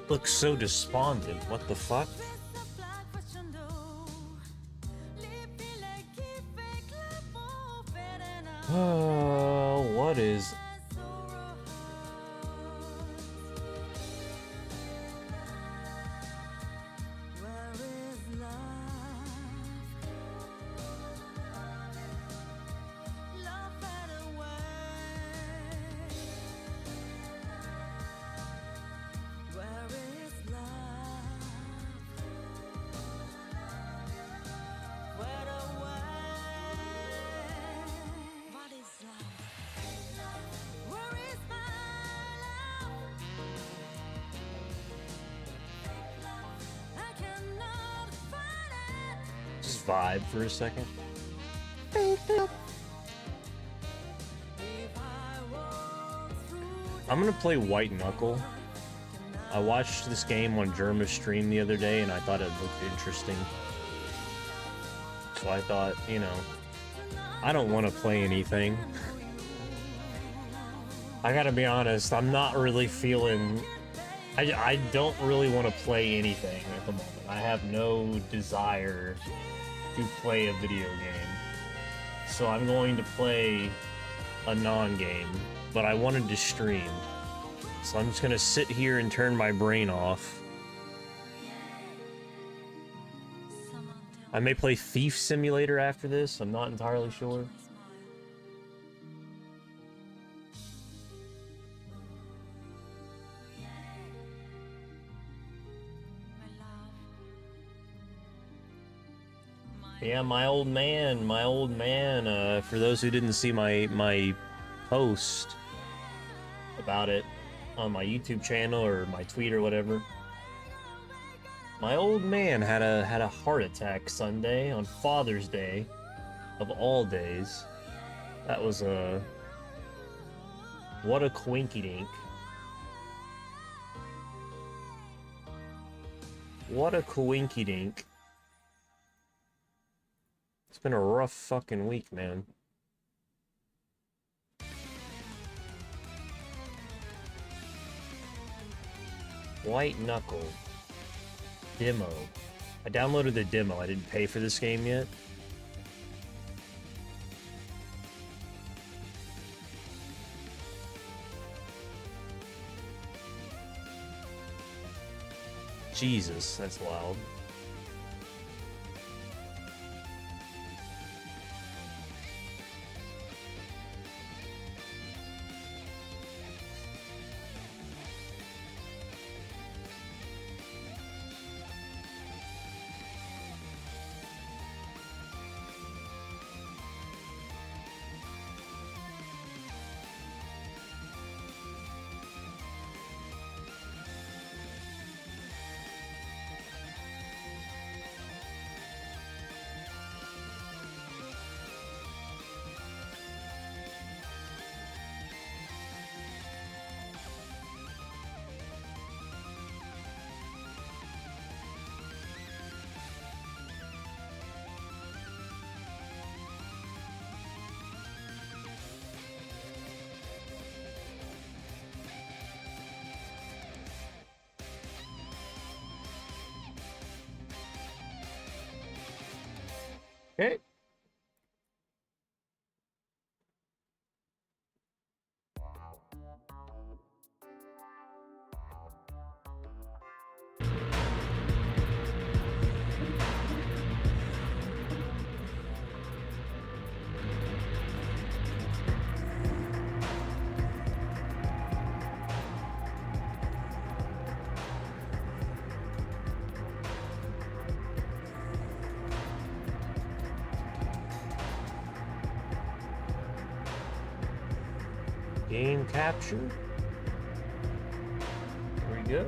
Looks so despondent. What the fuck? What is... Just vibe for a second. I'm gonna play White Knuckle. I watched this game on Germa's stream the other day and I thought it looked interesting. So I thought, you know, I don't want to play anything. I gotta be honest, I'm not really feeling... I don't really want to play anything at the moment. I have no desire to play a video game. So I'm going to play a non-game, but I wanted to stream. So I'm just gonna sit here and turn my brain off. I may play Thief Simulator after this, I'm not entirely sure. Yeah, my old man, for those who didn't see my post about it on my YouTube channel or my tweet or whatever, my old man had a heart attack Sunday on Father's Day, of all days. That was what a quinky-dink. What a coinky-dink. It's been a rough fucking week, man. White Knuckle. Demo. I downloaded the demo. I didn't pay for this game yet. Jesus, that's loud. Okay. Game capture. There we go.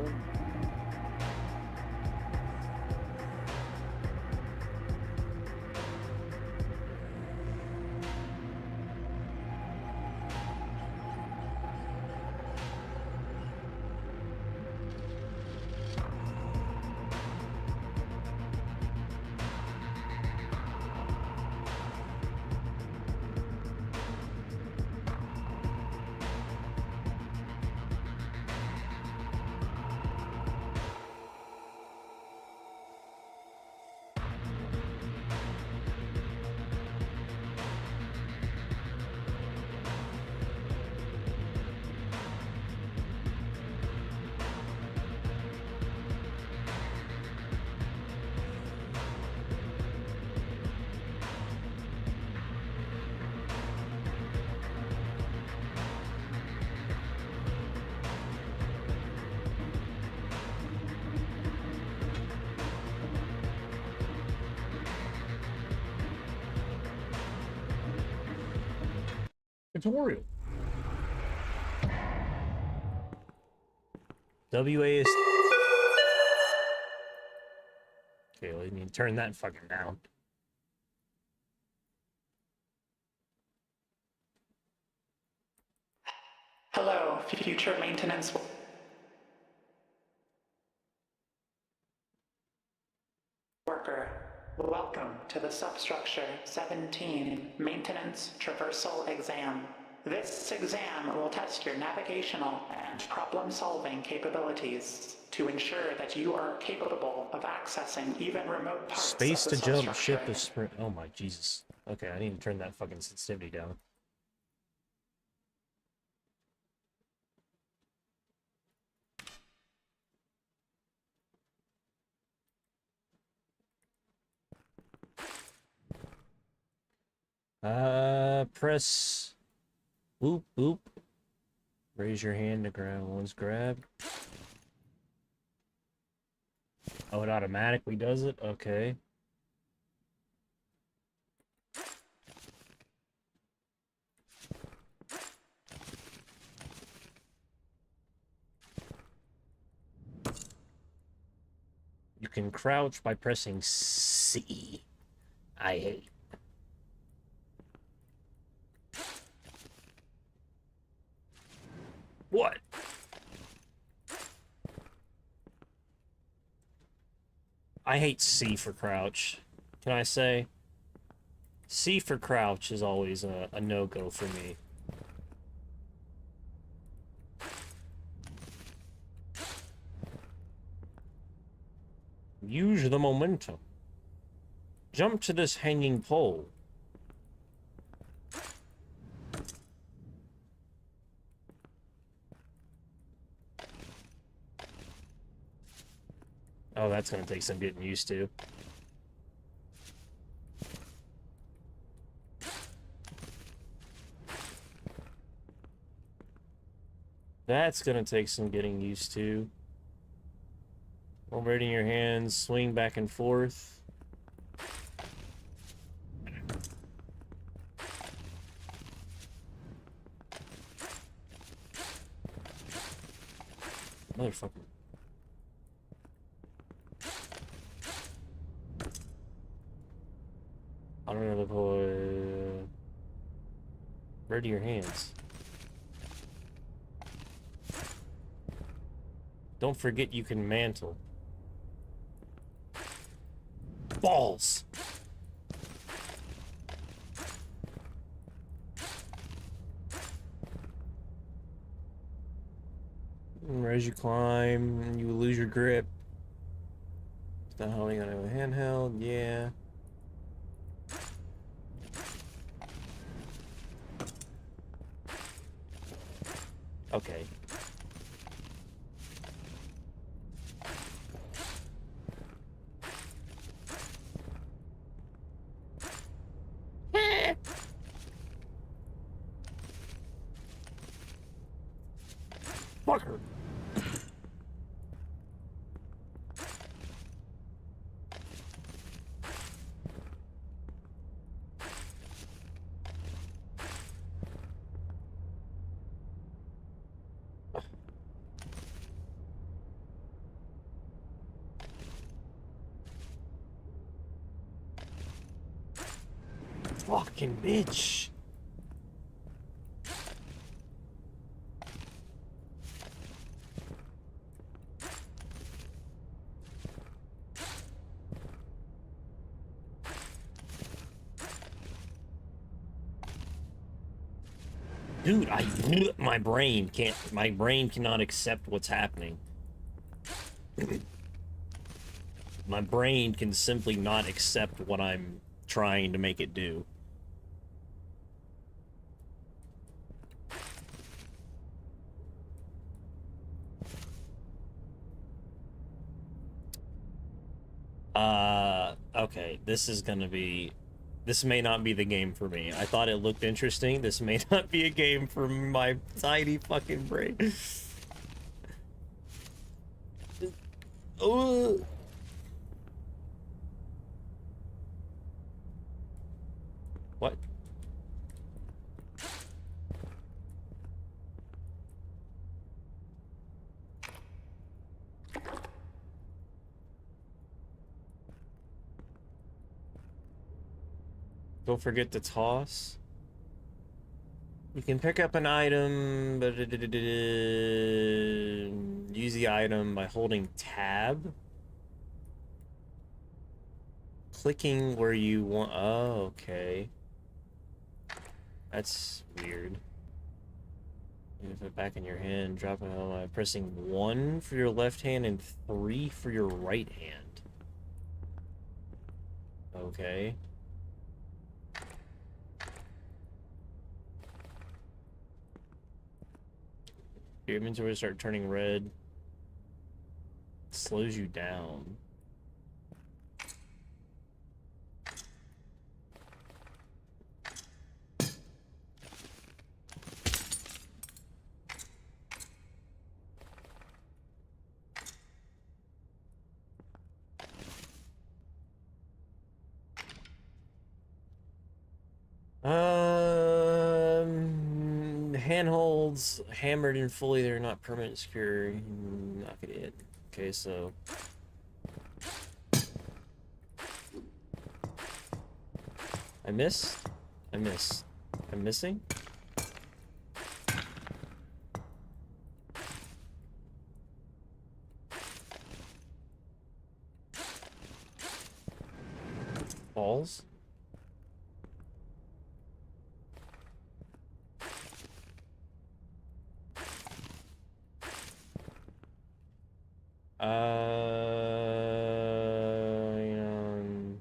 Tutorial. WAS. Okay, let me turn that fucking down. Hello, future maintenance worker. Welcome to the Substructure 17 Maintenance Traversal Exam. This exam will test your navigational and problem-solving capabilities to ensure that you are capable of accessing even remote parts of the Space to jump, substructure. ship to sprint. Oh my Jesus. Okay, I need to turn that fucking sensitivity down. Press boop boop. Raise your hand to grab one's grab. Oh, it automatically does it? Okay. You can crouch by pressing C. I hate. What? I hate C for crouch. Can I say? C for crouch is always a no-go for me. Use the momentum. Jump to this hanging pole. Oh, that's gonna take some getting used to. That's gonna take some getting used to. Rotating your hands, swing back and forth. Motherfucker. I don't know the boy. Ready your hands. Don't forget you can mantle. Balls! As you climb, you lose your grip. It's not holding on a handheld, yeah. Okay. Fucker. Fucking bitch. Dude, my brain cannot accept what's happening. My brain can simply not accept what I'm trying to make it do. Okay, this may not be the game for me. I thought it looked interesting. This may not be a game for my tiny fucking brain. Oh. What? Don't forget to toss. You can pick up an item, but use the item by holding tab. Clicking where you want. Oh, okay. That's weird. You put it back in your hand, drop it by pressing 1 for your left hand and 3 for your right hand. Okay. Your inventory start turning red. It slows you down. Handholds hammered and fully, they're not permanent secure. Knock it in. Okay, so I miss. I'm missing. Balls. You know,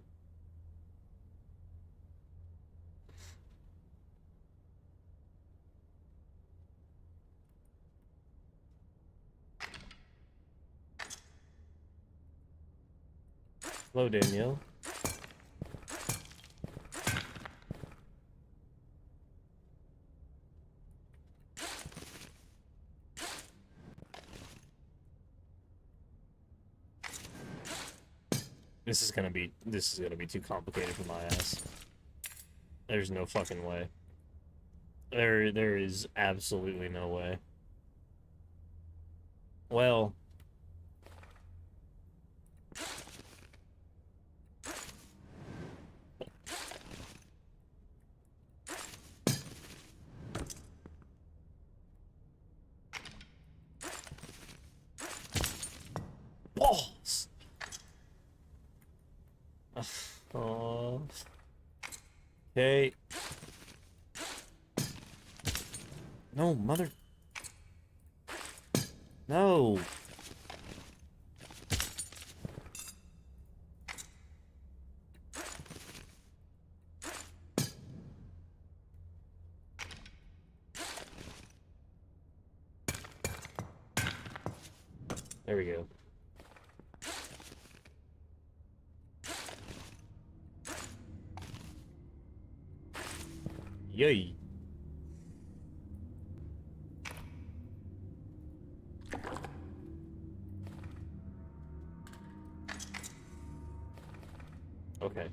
hello, Danielle. This is gonna be too complicated for my ass. There's no fucking way. There is absolutely no way. Well, balls. Oh. Okay. No, mother. No. There we go. Yay. Okay.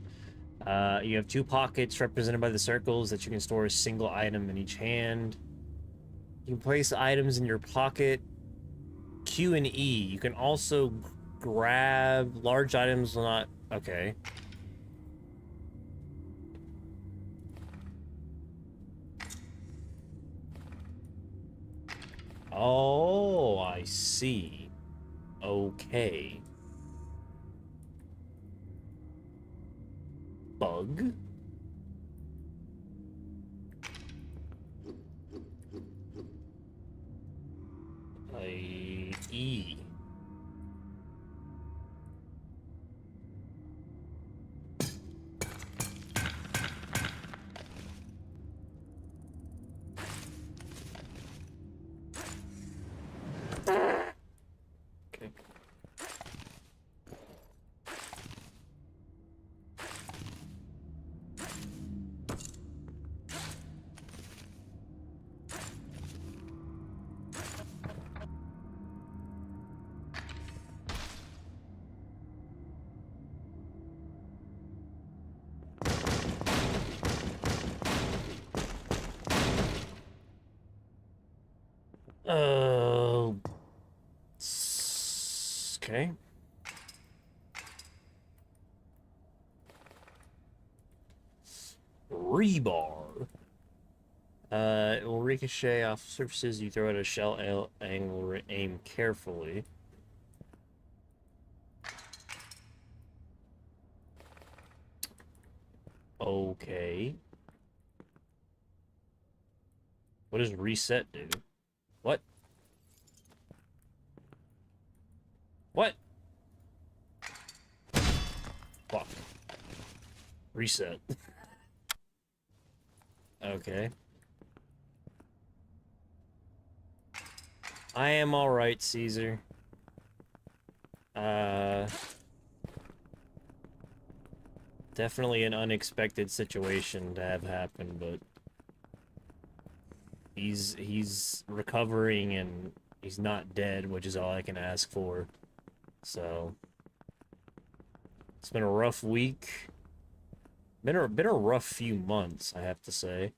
You have 2 pockets represented by the circles that you can store a single item in each hand. You can place items in your pocket. Q and E. You can also grab large items will not... Okay. Oh, I see. Okay. Bug? E. Okay. Okay. Rebar. It will ricochet off surfaces you throw at a shell angle, aim carefully. Okay. What does reset do? What? What? Fuck. Reset. Okay. I am alright, Caesar. Definitely an unexpected situation to have happen, but he's recovering and he's not dead, which is all I can ask for. So it's been a rough week. Been a rough few months, I have to say.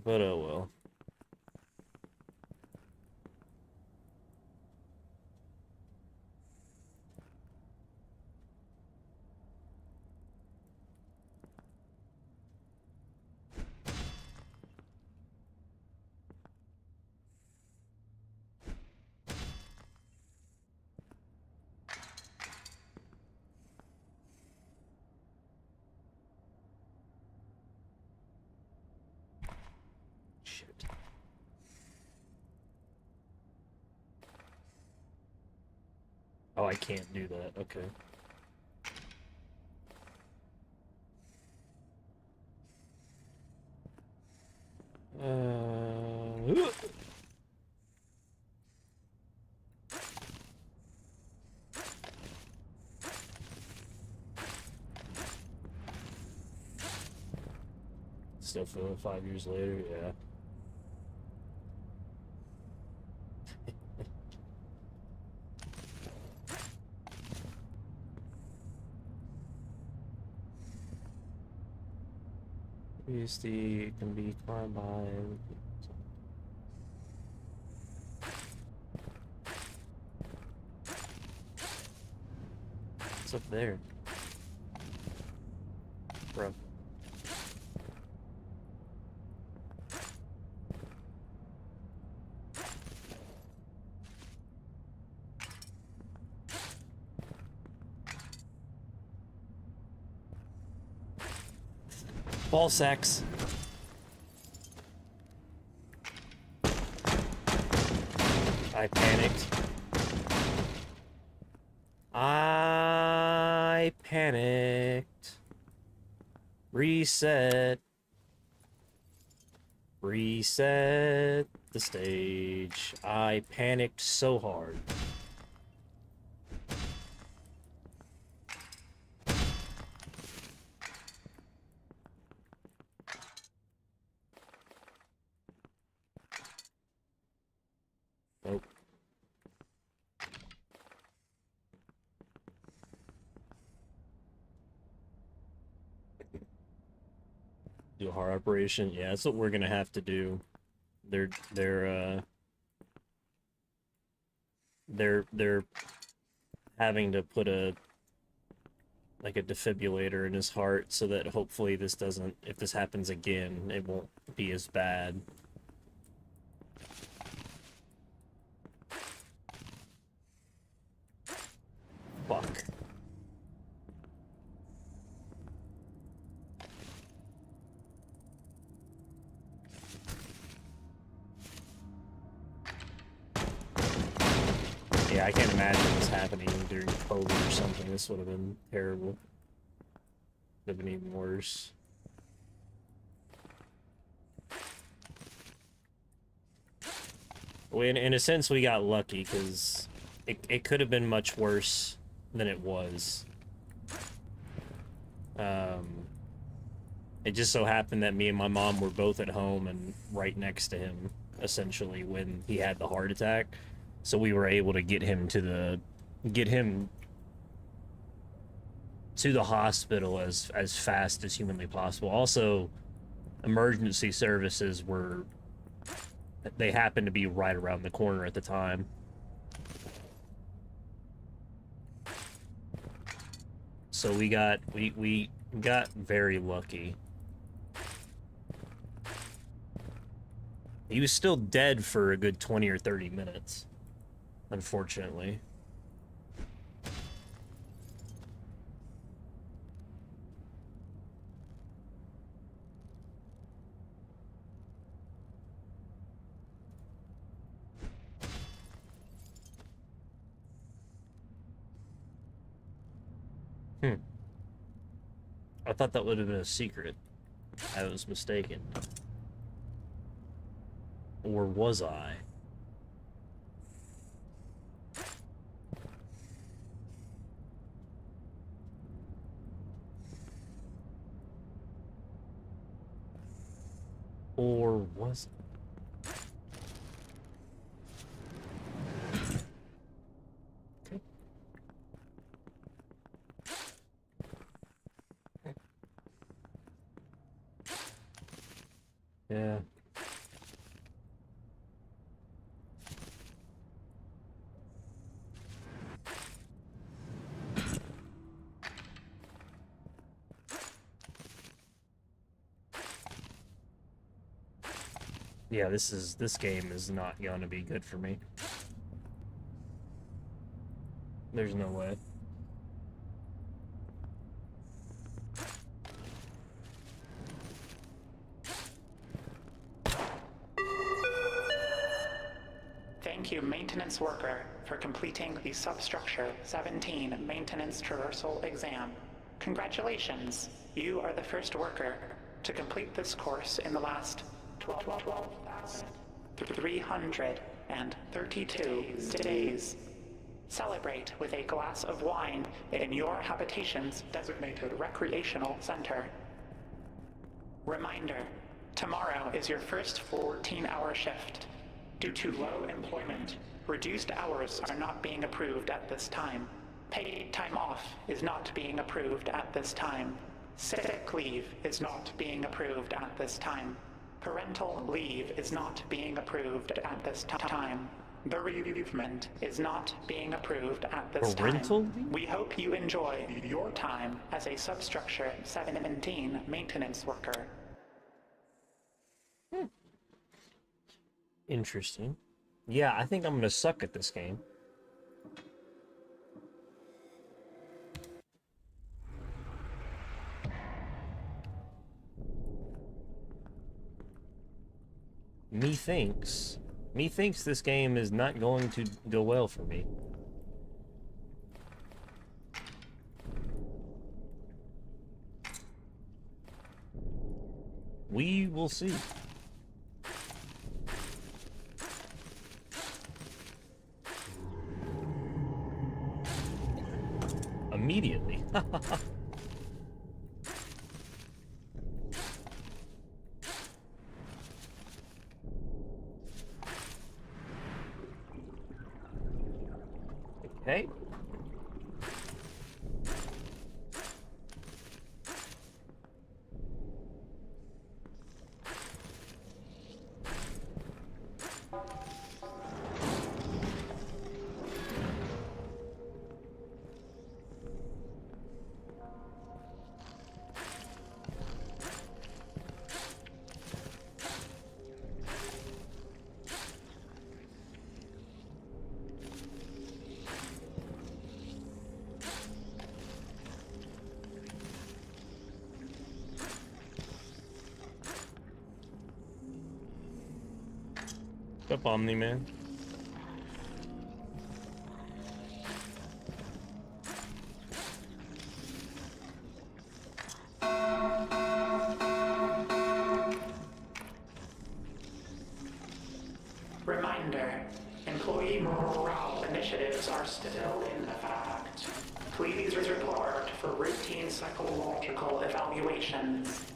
But oh well. Shit. Oh, I can't do that. Okay. Uh, Still feel it 5 years later, yeah. PhD can be climbed by. What's up there? Bro. Ball sacks. I panicked. I panicked. Reset. Reset the stage. I panicked so hard. Nope. Do a hard operation? Yeah, that's what we're gonna have to do. They're having to put a like a defibrillator in his heart so that hopefully this doesn't, if this happens again, it won't be as bad. Fuck. Yeah, I can't imagine this happening during COVID or something. This would have been terrible. Would have been even worse. Well, in a sense, we got lucky, because it could have been much worse than it was. It just so happened that me and my mom were both at home and right next to him, essentially, when he had the heart attack. So we were able to get him to the hospital as fast as humanly possible. Also, emergency services were, they happened to be right around the corner at the time. So we got very lucky. He was still dead for a good 20 or 30 minutes, unfortunately. I thought that would have been a secret. I was mistaken. Or was I? Or was I? Okay. Yeah. Yeah, this game is not gonna be good for me. There's no way. Thank you, maintenance worker, for completing the Substructure 17 Maintenance Traversal Exam. Congratulations, you are the first worker to complete this course in the last 12,332 days. Celebrate with a glass of wine in your habitation's designated recreational center. Reminder, tomorrow is your first 14-hour shift. Due to low employment, reduced hours are not being approved at this time. Paid time off is not being approved at this time. Sick leave is not being approved at this time. Parental leave is not being approved at this time. Bereavement is not being approved at this Parental time. We hope you enjoy your time as a Substructure 17 maintenance worker. Interesting. Yeah, I think I'm gonna suck at this game. Methinks this game is not going to go well for me. We will see. Immediately. Okay. Up, Omni-Man. Reminder, employee morale initiatives are still in effect. Please report for routine psychological evaluations.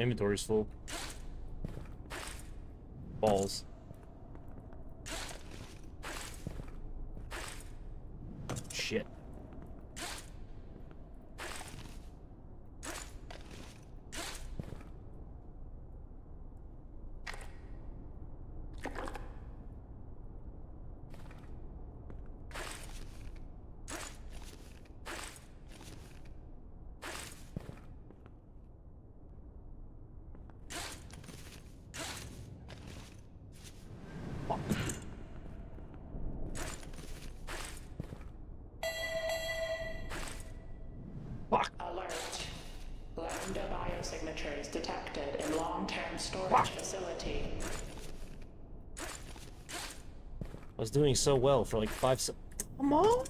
Inventory's full. Balls. Shit. Alert. Lambda biosignatures detected in long-term storage facility. I was doing so well for like 5 seconds. Come on!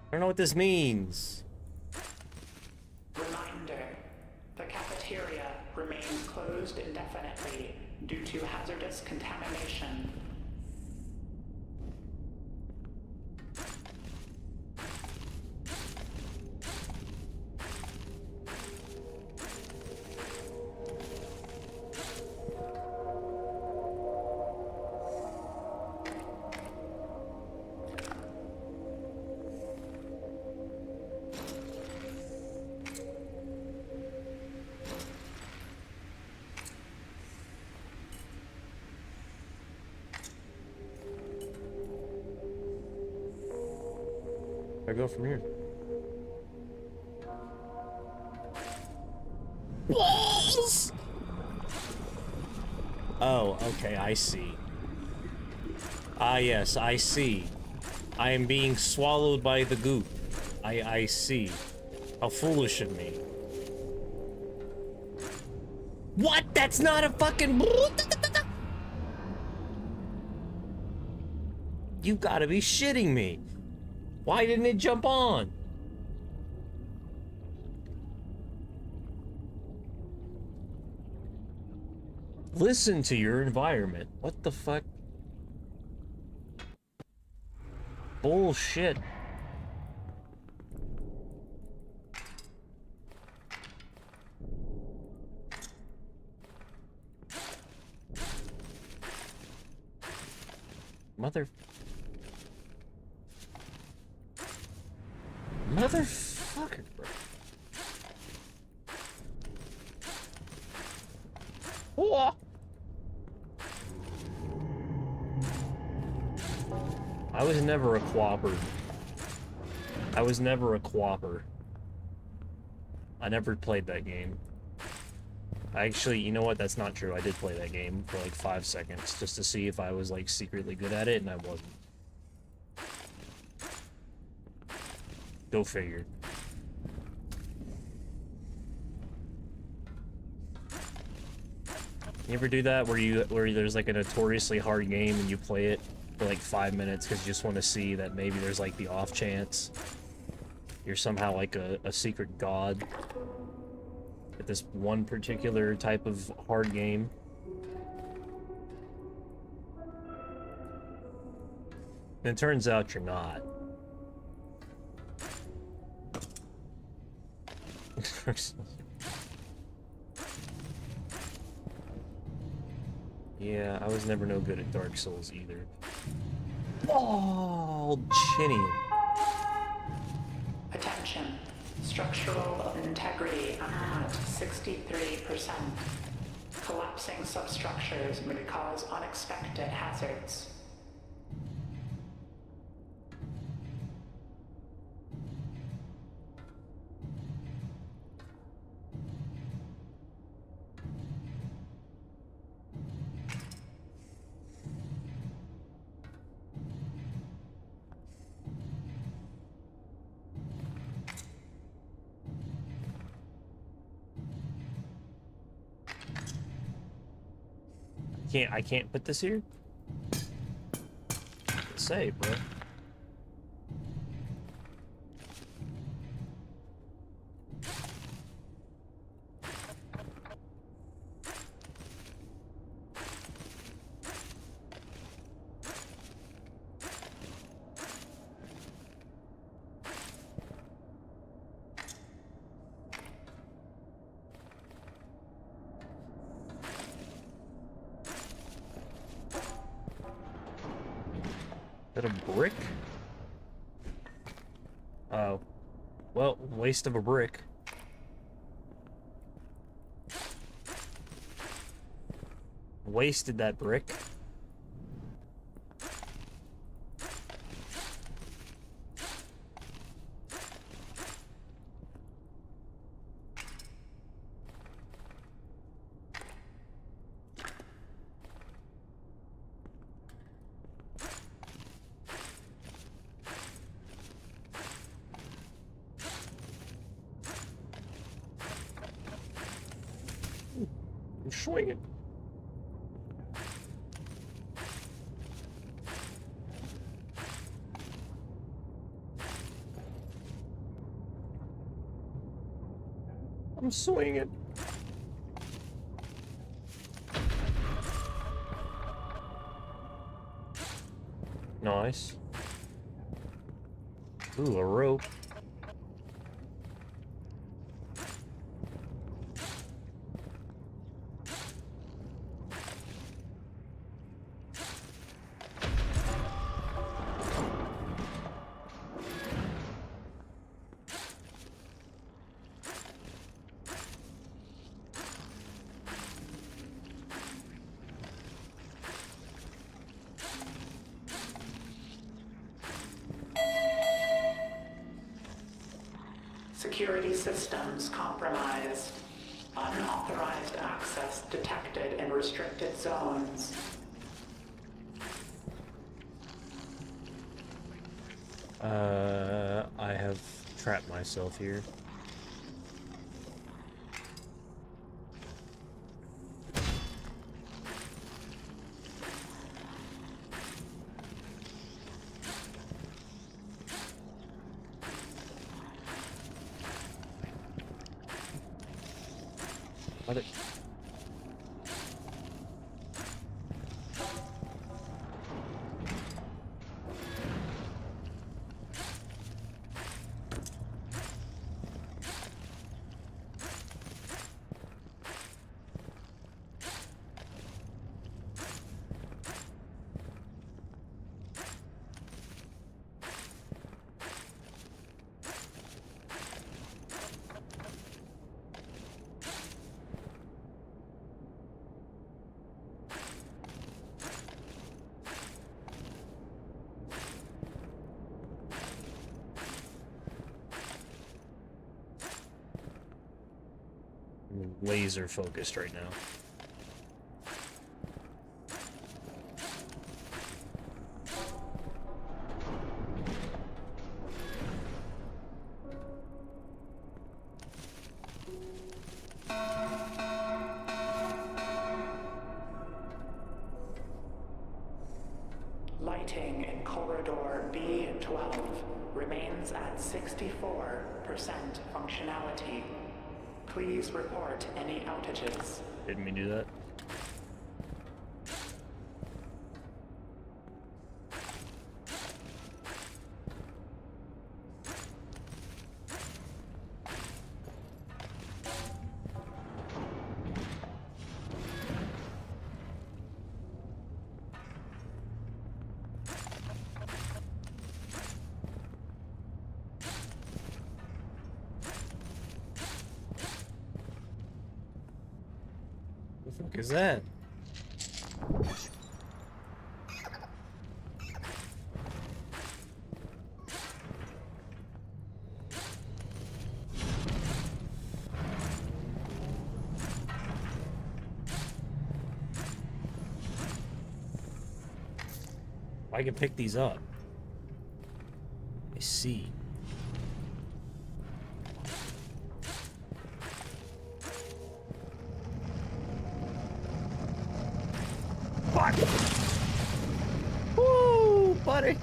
I don't know what this means. Reminder. The cafeteria remains closed indefinitely due to hazardous contamination. Where do I go from here? Oh, okay, I see. Ah, yes, I see. I am being swallowed by the goop. I see. How foolish of me. What? That's not a fucking... You gotta be shitting me. Why didn't it jump on? Listen to your environment. What the fuck? Bullshit. Motherfucker, bro. Whoa. I was never a quapper. I was never a quapper. I never played that game. Actually, you know what? That's not true. I did play that game for like 5 seconds just to see if I was like secretly good at it, and I wasn't. Go figure. You ever do that where there's like a notoriously hard game and you play it for like 5 minutes because you just want to see that maybe there's like the off chance you're somehow like a secret god at this one particular type of hard game? And it turns out you're not. Dark Souls. Yeah, I was never no good at Dark Souls either. Oh, chinny. Attention. Structural integrity at 63%. Collapsing substructures may cause unexpected hazards. I can't put this here? Say, bro. Is that a brick? Oh. Well, waste of a brick. Wasted that brick. I'm swinging. I'm swinging. Nice. Ooh, a rope. Security systems compromised. Unauthorized access detected in restricted zones. I have trapped myself here. What it? I'm laser focused right now. Lighting in corridor B12 remains at 64% functionality. Please report any outages. Didn't mean to do that. The fuck is that? I can pick these up. I see. Fuck! Woo, buddy!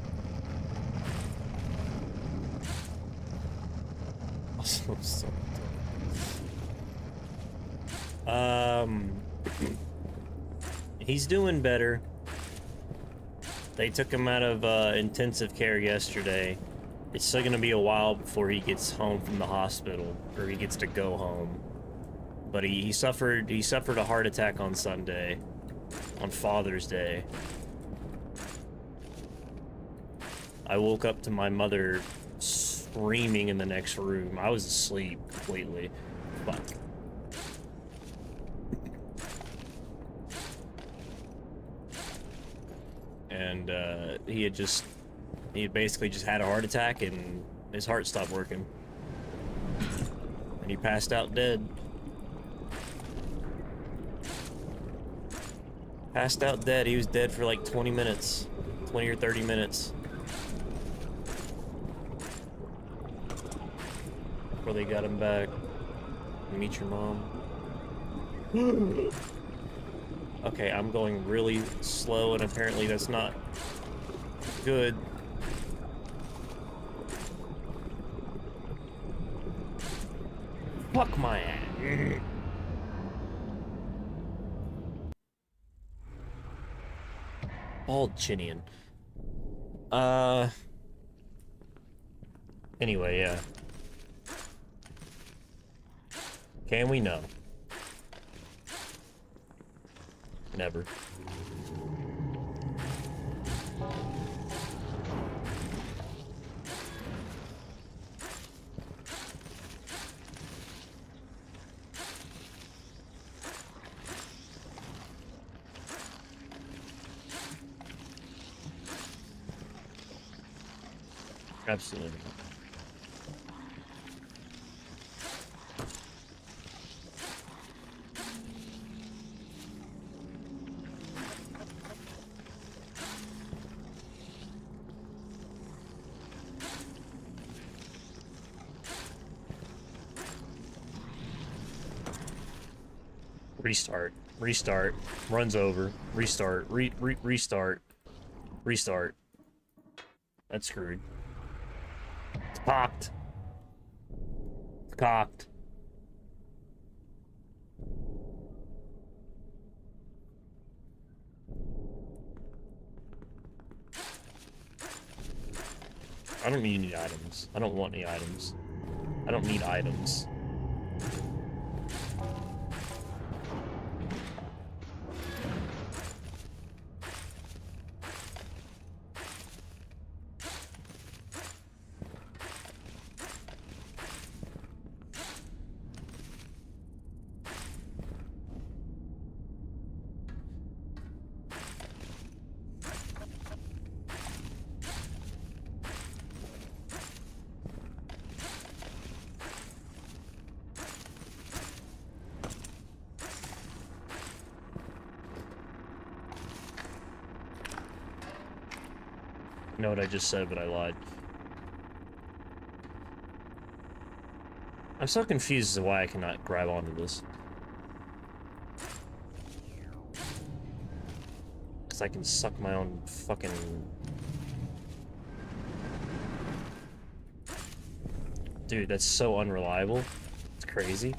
He's doing better. They took him out of intensive care yesterday. It's still gonna be a while before he gets home from the hospital, or he gets to go home. But he suffered a heart attack on Sunday, on Father's Day. I woke up to my mother screaming in the next room. I was asleep completely. Fuck. And he had basically just had a heart attack and his heart stopped working. And he passed out dead. Passed out dead. He was dead for like 20 minutes. 20 or 30 minutes. Before they got him back. Meet your mom. Okay, I'm going really slow, and apparently that's not good. Fuck my ass. Bald Chinian. Anyway, yeah. Can we? No. Never. Absolutely. Restart. Restart. Runs over. Restart. Restart. Restart. That's screwed. It's cocked. It's cocked. I don't need any items. I don't want any items. I don't need items. I know what I just said, but I lied. I'm so confused as to why I cannot grab onto this. Because I can suck my own fucking... Dude, that's so unreliable. It's crazy.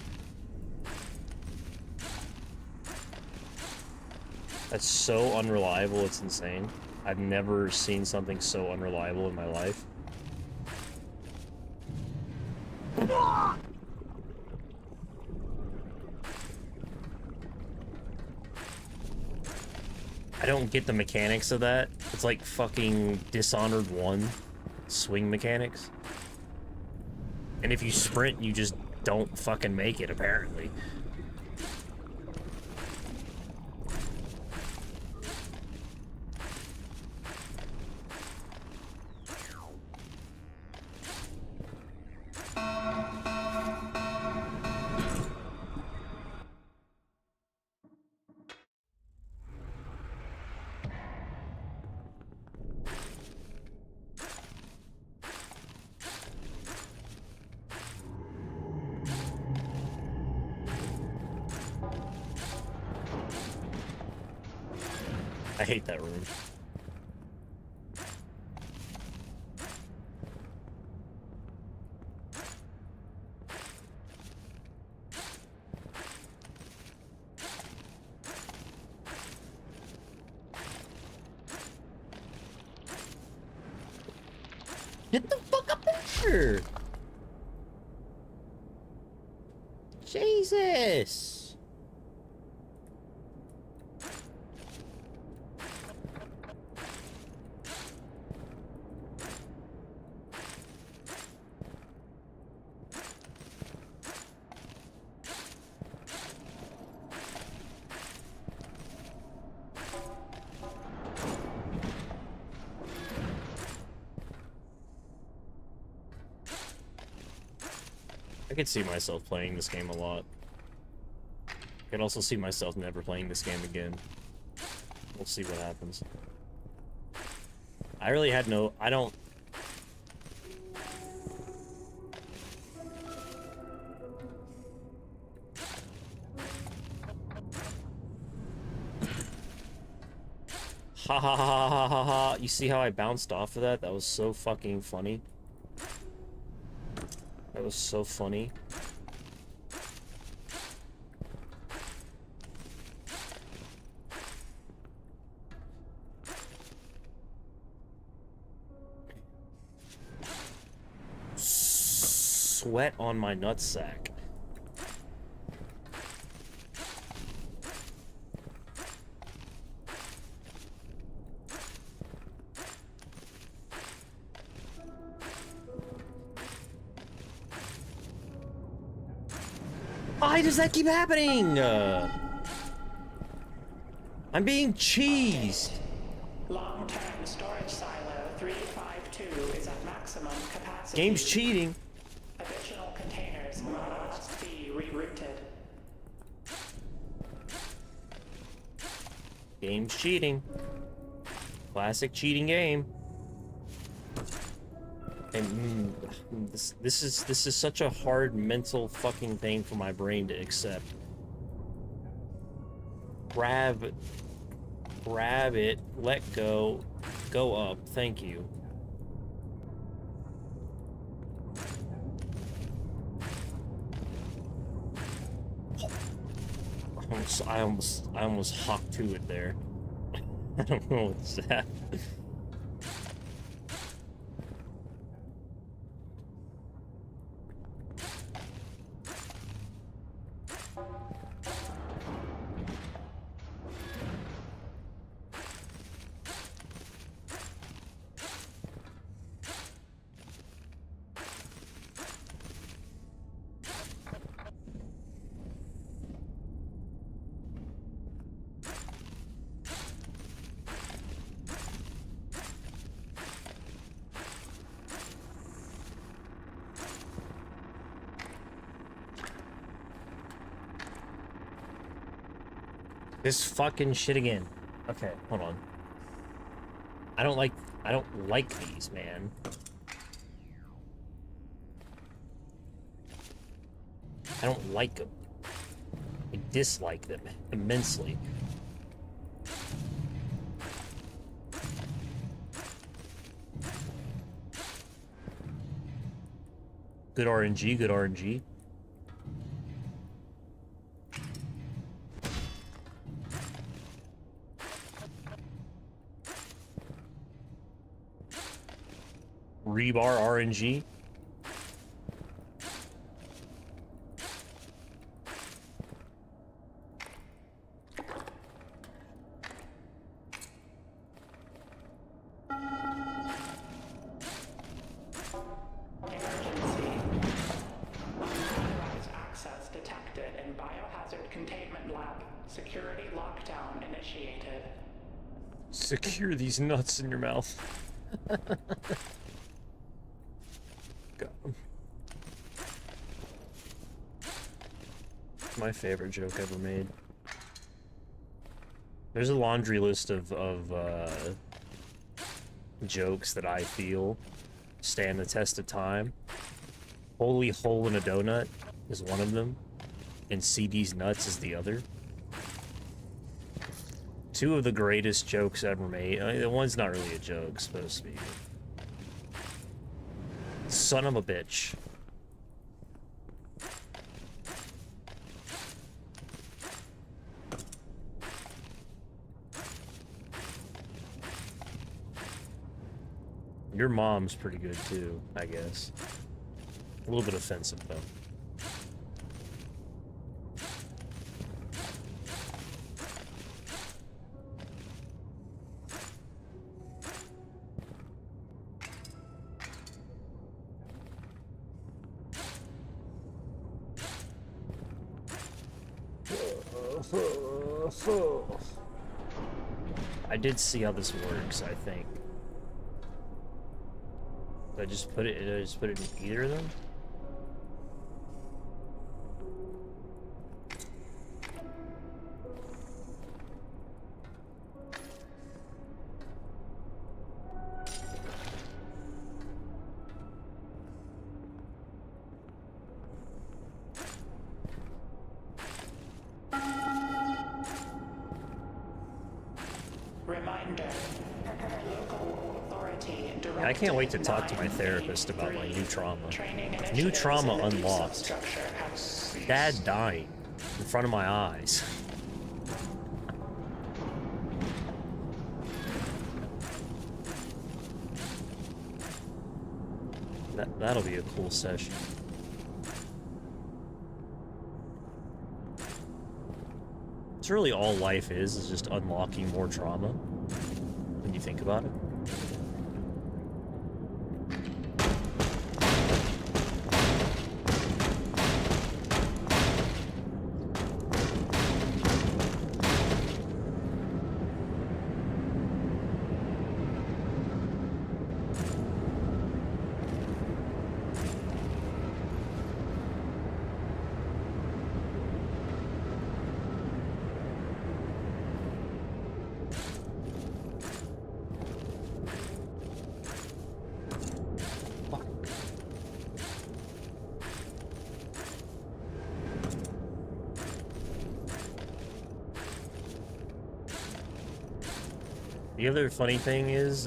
That's so unreliable, it's insane. I've never seen something so unreliable in my life. I don't get the mechanics of that. It's like fucking Dishonored 1 swing mechanics. And if you sprint, you just don't fucking make it, apparently. I hate that room. Get the fuck up there! Jesus! I could see myself playing this game a lot. I could also see myself never playing this game again. We'll see what happens. I really had no... I don't... Ha ha ha ha ha ha. You see how I bounced off of that? That was so fucking funny. That was so funny. Sweat on my nutsack. Why does that keep happening? I'm being cheesed. Long-term storage silo 352 is at maximum capacity. Game's cheating. Additional containers must be rerouted. Game's cheating. Classic cheating game. And this is such a hard mental fucking thing for my brain to accept. Grab it, let go, go up. Thank you. I almost hopped to it there. I don't know what's that. This fucking shit again. Okay, hold on. I don't like these, man. I don't like them. I dislike them immensely. Good RNG, good RNG. Rebar RNG. Access detected in biohazard containment lab. Security lockdown initiated. Secure these nuts in your mouth. My favorite joke ever made. There's a laundry list of jokes that I feel stand the test of time. Holy hole in a donut is one of them, and CD's nuts is the other. two of the greatest jokes ever made. The one's not really a joke, it's supposed to be. Son of a bitch. Your mom's pretty good too, I guess. A little bit offensive though. I did see how this works, I think. Did I just put it in either of them? I can't wait to talk to my therapist about my new trauma. New trauma unlocked. Dad dying in front of my eyes. That'll be a cool session. It's really all life is just unlocking more trauma when you think about it. The other funny thing is,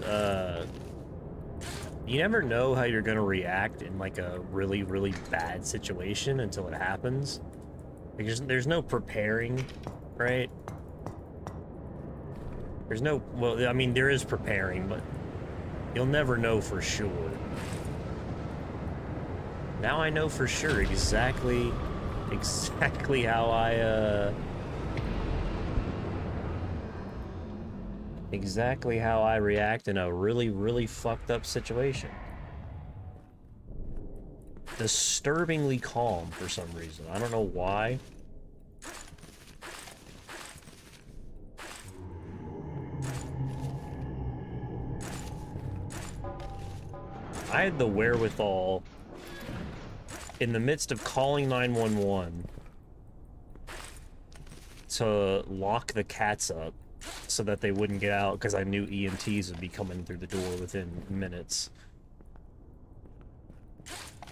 you never know how you're gonna react in like a really, really bad situation until it happens. Like, there's no preparing, right? There's no, well, I mean, there is preparing, but you'll never know for sure. Now I know for sure exactly how exactly how I react in a really, really fucked up situation. Disturbingly calm for some reason. I don't know why. I had the wherewithal in the midst of calling 911 to lock the cats up so that they wouldn't get out, because I knew EMTs would be coming through the door within minutes.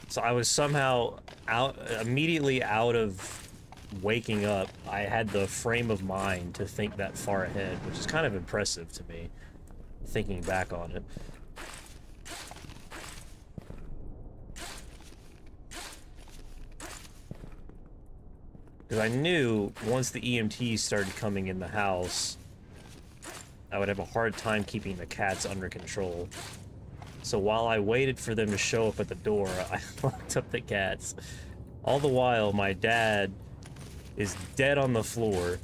So I was somehow immediately out of waking up. I had the frame of mind to think that far ahead, which is kind of impressive to me, thinking back on it. Because I knew once the EMTs started coming in the house, I would have a hard time keeping the cats under control. So while I waited for them to show up at the door, I locked up the cats. All the while, my dad is dead on the floor.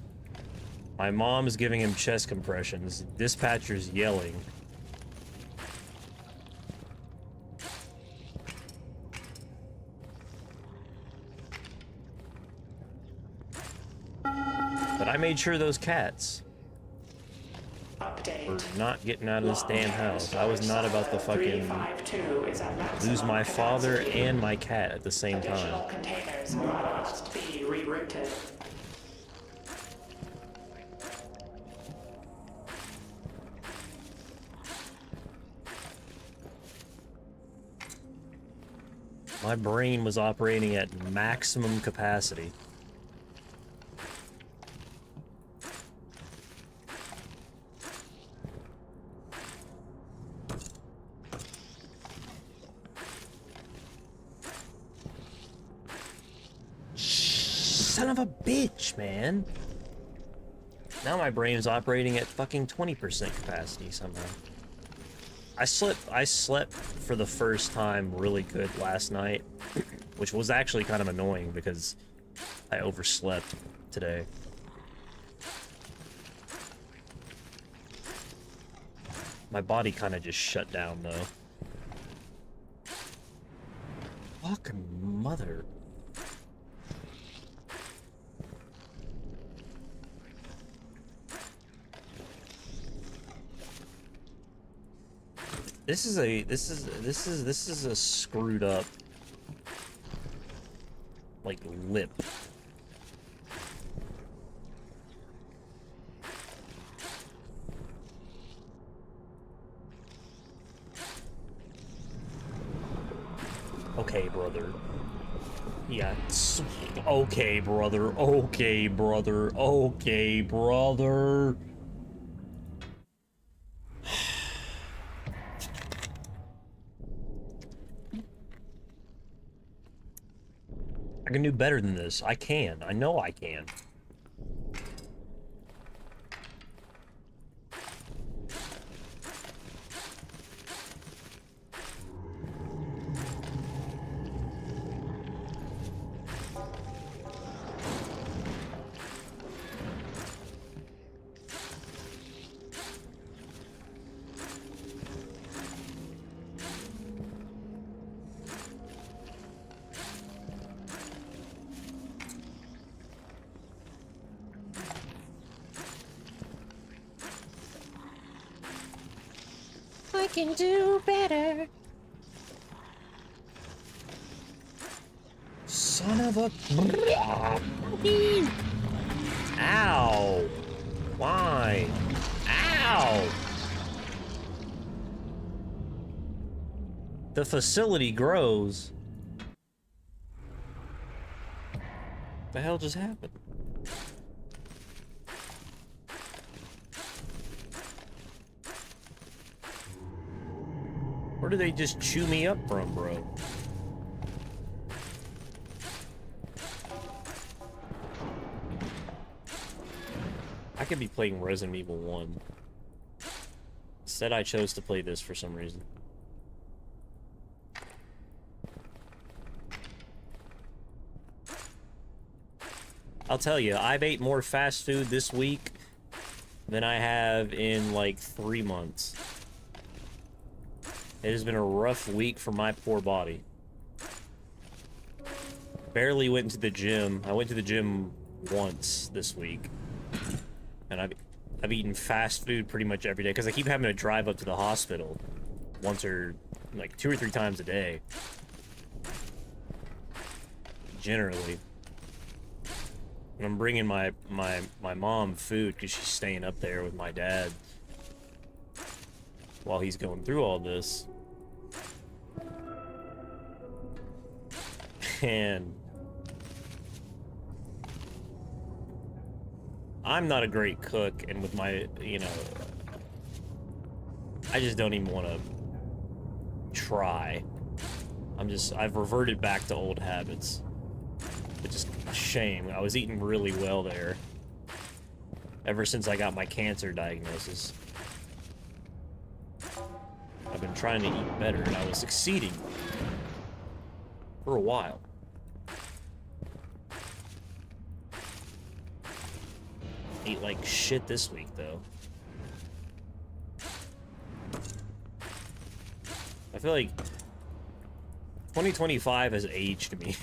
My mom is giving him chest compressions. Dispatcher's yelling. But I made sure those cats were not getting out of this damn house. I was not about to fucking lose my father and my cat at the same time. Containers must be rerouted. My brain was operating at maximum capacity. of a bitch, man. Now my brain's operating at fucking 20% capacity somehow. I slept for the first time really good last night, which was actually kind of annoying because I overslept today. My body kind of just shut down, though. Fucking mother. This is a screwed up, like, lip. Okay, brother. Yeah. Okay, brother. Okay, brother. Okay, brother. I can do better than this. I can. I know I can. I can do better. Son of a... Ow. Why? Ow. The facility grows. What the hell just happened? Where do they just chew me up from, bro? I could be playing Resident Evil 1. Instead, I chose to play this for some reason. I'll tell you, I've ate more fast food this week than I have in, like, 3 months. It has been a rough week for my poor body. Barely went to the gym. I went to the gym once this week. And I've eaten fast food pretty much every day because I keep having to drive up to the hospital once or like 2 or 3 times a day. Generally. And I'm bringing my mom food because she's staying up there with my dad while he's going through all this. And I'm not a great cook, and with my, you know, I just don't even want to try. I've reverted back to old habits. It's just a shame. I was eating really well there ever since I got my cancer diagnosis. I've been trying to eat better, and I was succeeding for a while. Ate like shit this week, though. I feel like 2025 has aged me.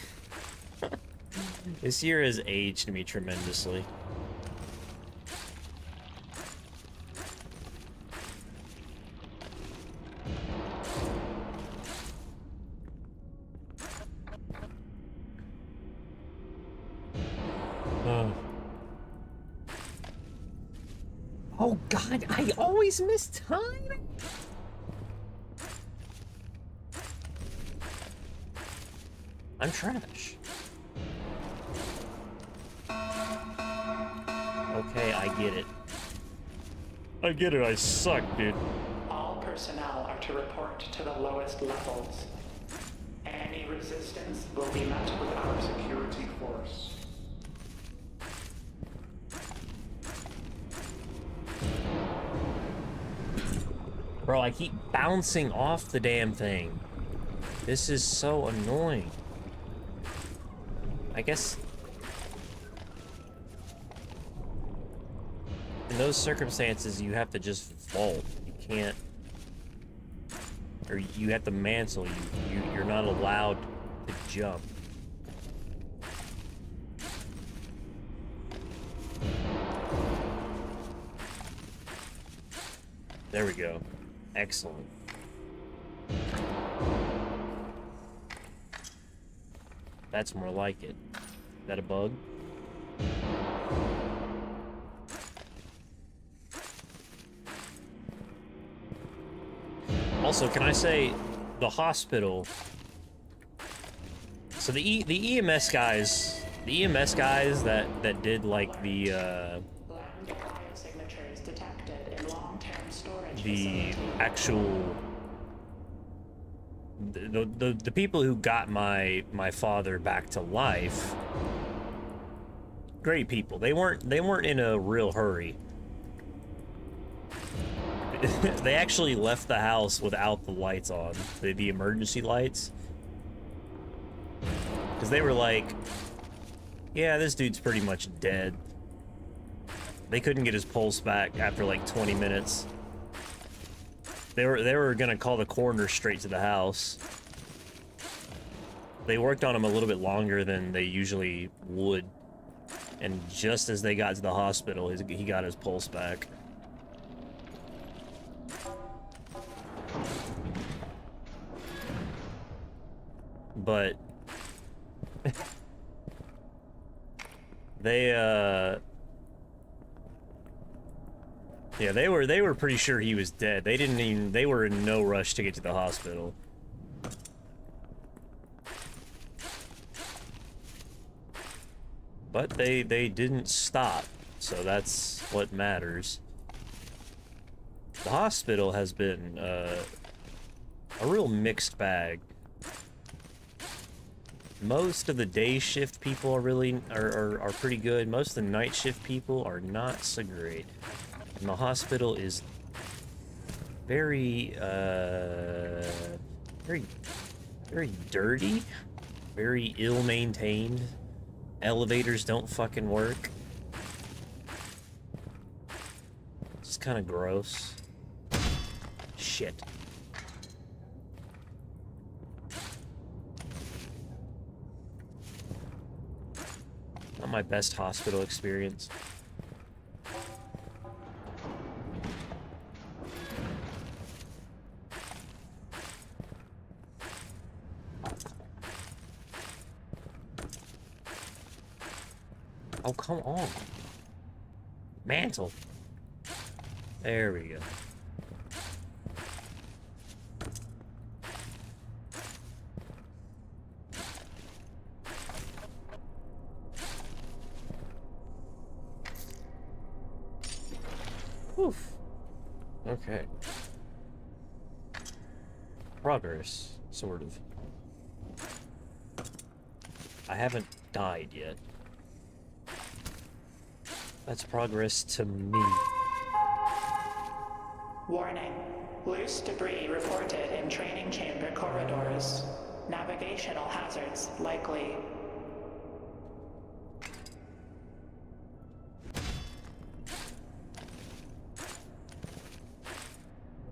This year has aged me tremendously. Oh God, I always miss time. I'm trash. Okay, I get it. I get it, I suck, dude. All personnel are to report to the lowest levels. Any resistance will be met with our security force. Bro, I keep bouncing off the damn thing. This is so annoying. I guess in those circumstances, you have to just vault. You can't, or you have to mantle. You're not allowed to jump. There we go. Excellent. That's more like it. Is that a bug? Also, can I say, the hospital... So the EMS guys... The EMS guys that did, like, the, the actual... The people who got my father back to life, great people. They weren't in a real hurry. They actually left the house without the lights on, the emergency lights, because they were like, yeah, this dude's pretty much dead. They couldn't get his pulse back after like 20 minutes. They were gonna call the coroner straight to the house. They worked on him a little bit longer than they usually would, and just as they got to the hospital, he got his pulse back. But they yeah, they were pretty sure he was dead. They were in no rush to get to the hospital. But they didn't stop, so that's what matters. The hospital has been a real mixed bag. Most of the day shift people are pretty good. Most of the night shift people are not so great. And the hospital is very dirty, very ill-maintained. Elevators don't fucking work. It's kind of gross. Shit. Not my best hospital experience. Oh, come on. Mantle. There we go. Oof. Okay. Progress, sort of. I haven't died yet. That's progress to me. Warning. Loose debris reported in training chamber corridors. Navigational hazards likely.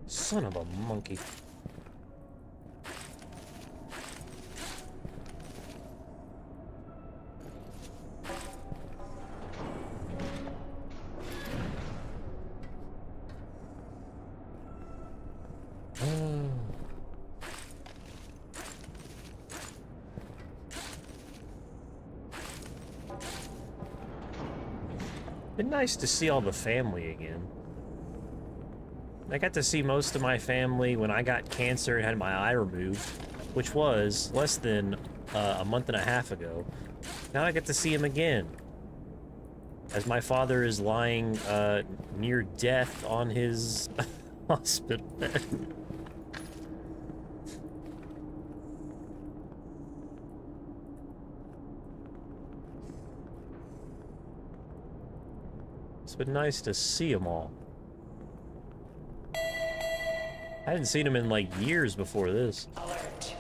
Son of a monkey. Been nice to see all the family again. I got to see most of my family when I got cancer and had my eye removed, which was less than a month and a half ago. Now I get to see him again, as my father is lying near death on his hospital bed. It's been nice to see them all. I hadn't seen him in like years before this. Alert.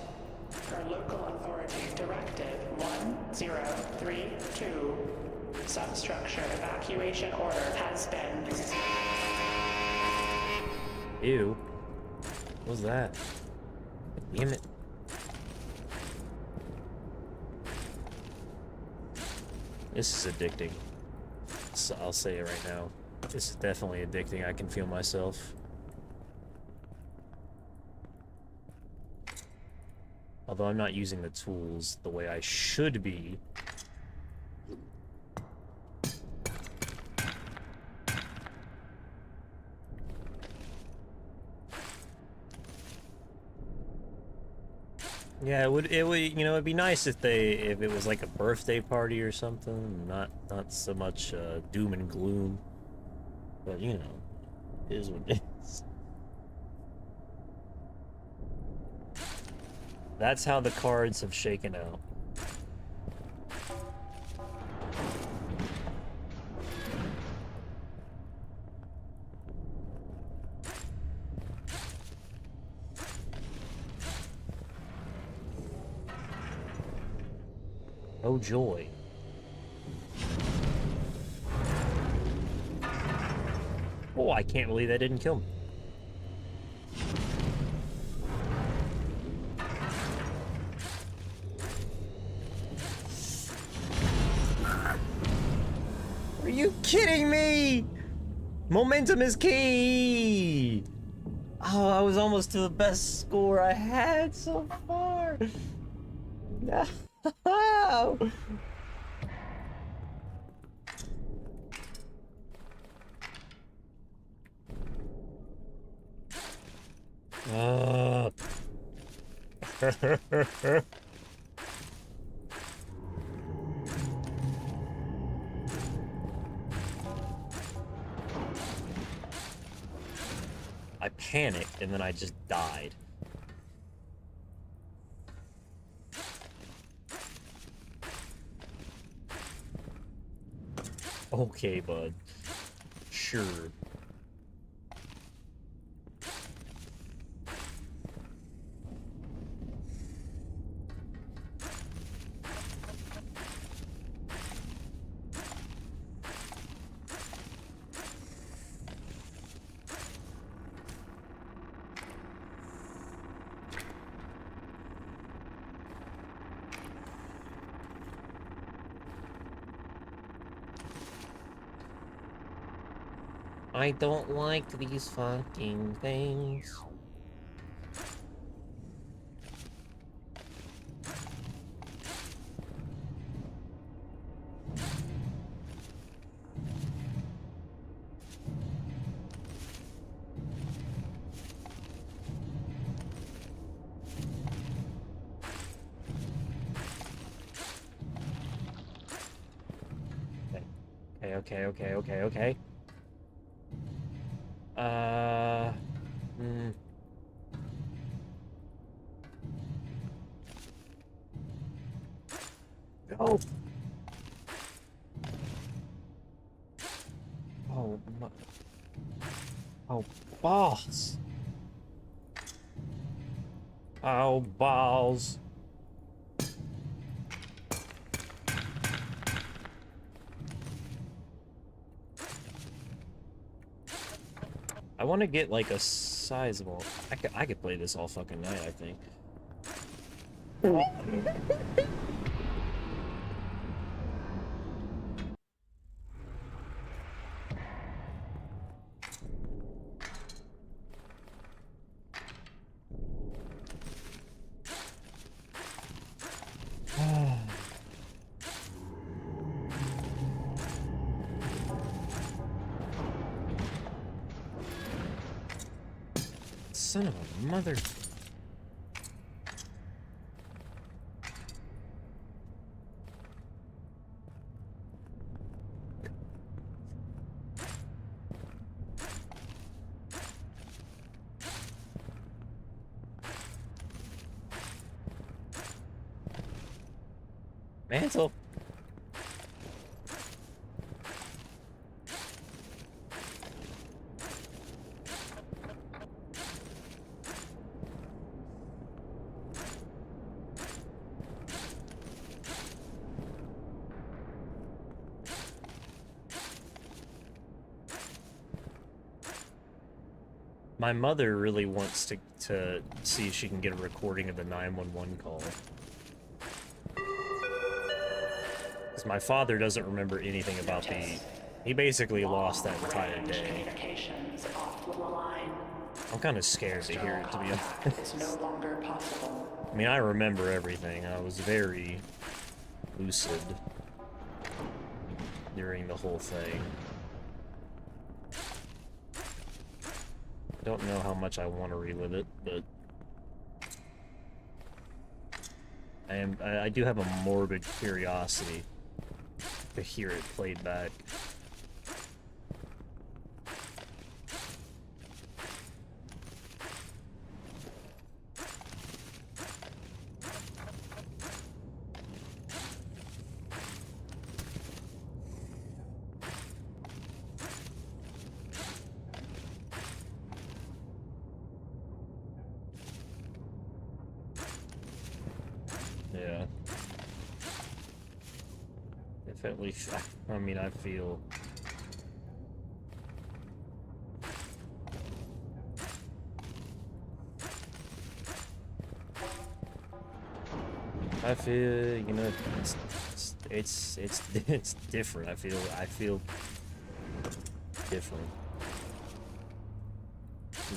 Per local authority directive 1032, substructure evacuation order has been... Ew. What was that? Damn it. This is addicting. So I'll say it right now. This is definitely addicting. I can feel myself. Although I'm not using the tools the way I should be. Yeah, it would, you know, it'd be nice if it was like a birthday party or something, not so much doom and gloom. But you know, it is what it is. That's how the cards have shaken out. Oh joy. Oh, I can't believe that didn't kill me. Are you kidding me? Momentum is key! Oh, I was almost to the best score I had so far. No. I panicked and then I just died. Okay, bud. Sure. I don't like these fucking things. Okay. Hmm. Oh. Oh, my. Oh, balls. Oh, balls. I want to get like a sizable. I could play this all fucking night, I think. Son of a mother. Mantle. My mother really wants to see if she can get a recording of the 911 call. Because my father doesn't remember anything about the... He basically lost that entire day. I'm kind of scared to hear it, to be honest. I mean, I remember everything. I was very lucid during the whole thing. I don't know how much I want to relive it, but I do have a morbid curiosity to hear it played back. Yeah. Definitely, I mean, I feel... you know, it's different. I feel different.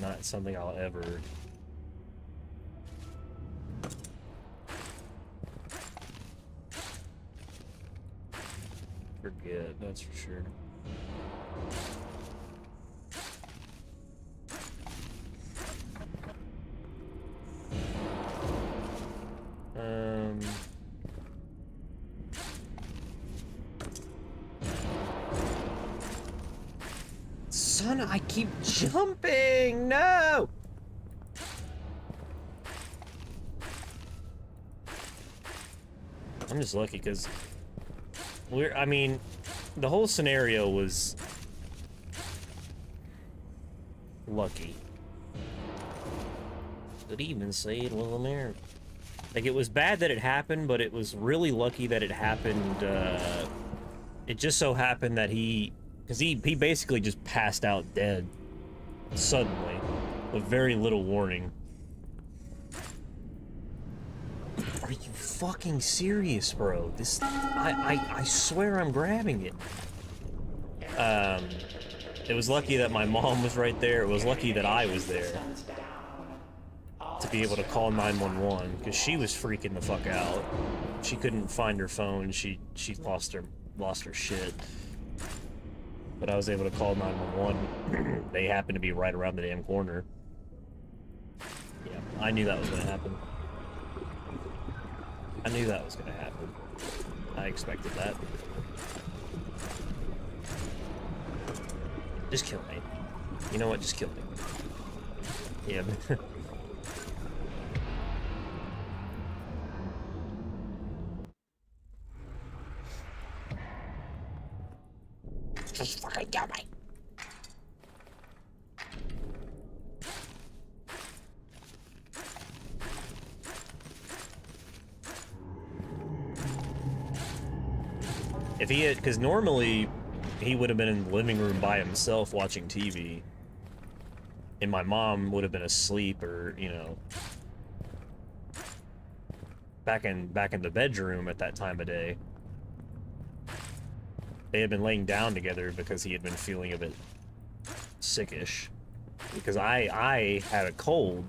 Not something I'll ever forget, that's for sure. Son, I keep jumping! No! I'm just lucky because I mean, the whole scenario was lucky. Good even say it was American. Like, it was bad that it happened, but it was really lucky that it happened. It just so happened that because he basically just passed out dead suddenly with very little warning. Are you fucking serious, bro? This, I swear I'm grabbing it. It was lucky that my mom was right there. It was lucky that I was there to be able to call 911, because she was freaking the fuck out. She couldn't find her phone. She lost her shit. But I was able to call 911. They happened to be right around the damn corner. Yeah, I knew that was gonna happen. I knew that was gonna happen. I expected that. Just kill me. You know what? Just kill me. Yeah. Just fucking kill me. If he had, because normally he would have been in the living room by himself watching TV, and my mom would have been asleep, or, you know, back in the bedroom at that time of day. They had been laying down together because he had been feeling a bit sickish. Because I had a cold.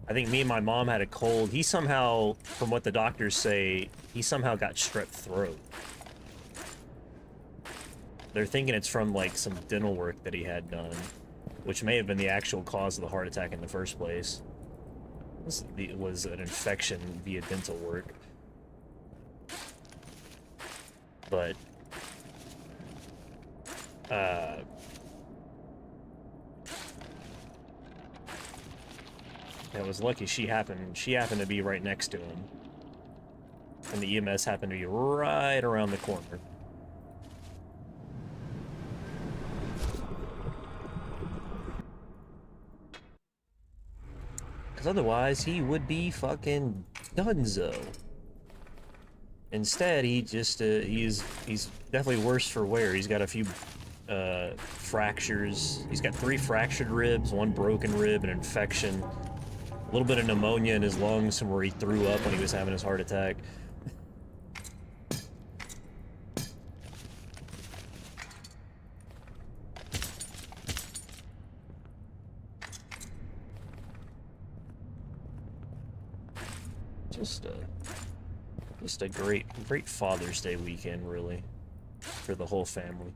I think me and my mom had a cold. He somehow, from what the doctors say, he somehow got strep throat. They're thinking it's from, like, some dental work that he had done, which may have been the actual cause of the heart attack in the first place. It was an infection via dental work. But it was lucky she happened to be right next to him. And the EMS happened to be right around the corner. Because otherwise, he would be fucking donezo. Instead, he just, he's definitely worse for wear. He's got a few fractures. He's got 3 fractured ribs, 1 broken rib, an infection, a little bit of pneumonia in his lungs from where he threw up when he was having his heart attack. Just a great Father's Day weekend, really, for the whole family.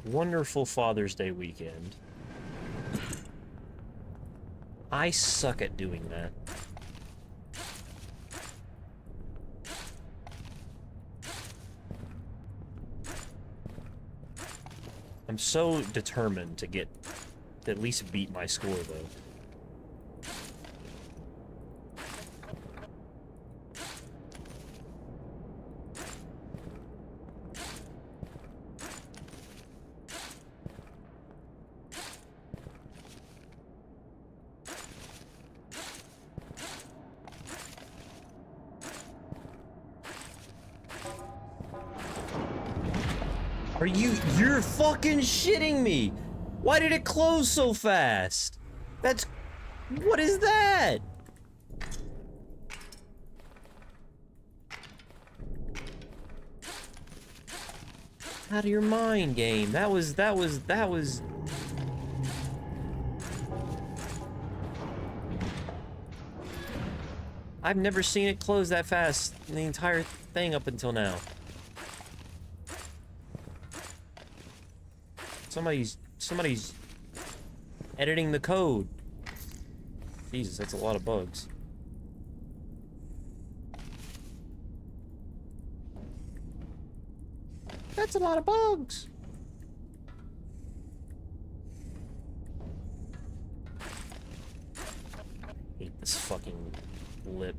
Wonderful Father's Day weekend. I suck at doing that. I'm so determined to at least beat my score, though. You're fucking shitting me! Why did it close so fast? What is that? Out of your mind, game. That was... I've never seen it close that fast in the entire thing up until now. Somebody's editing the code. Jesus, that's a lot of bugs. That's a lot of bugs. Hate this fucking lip.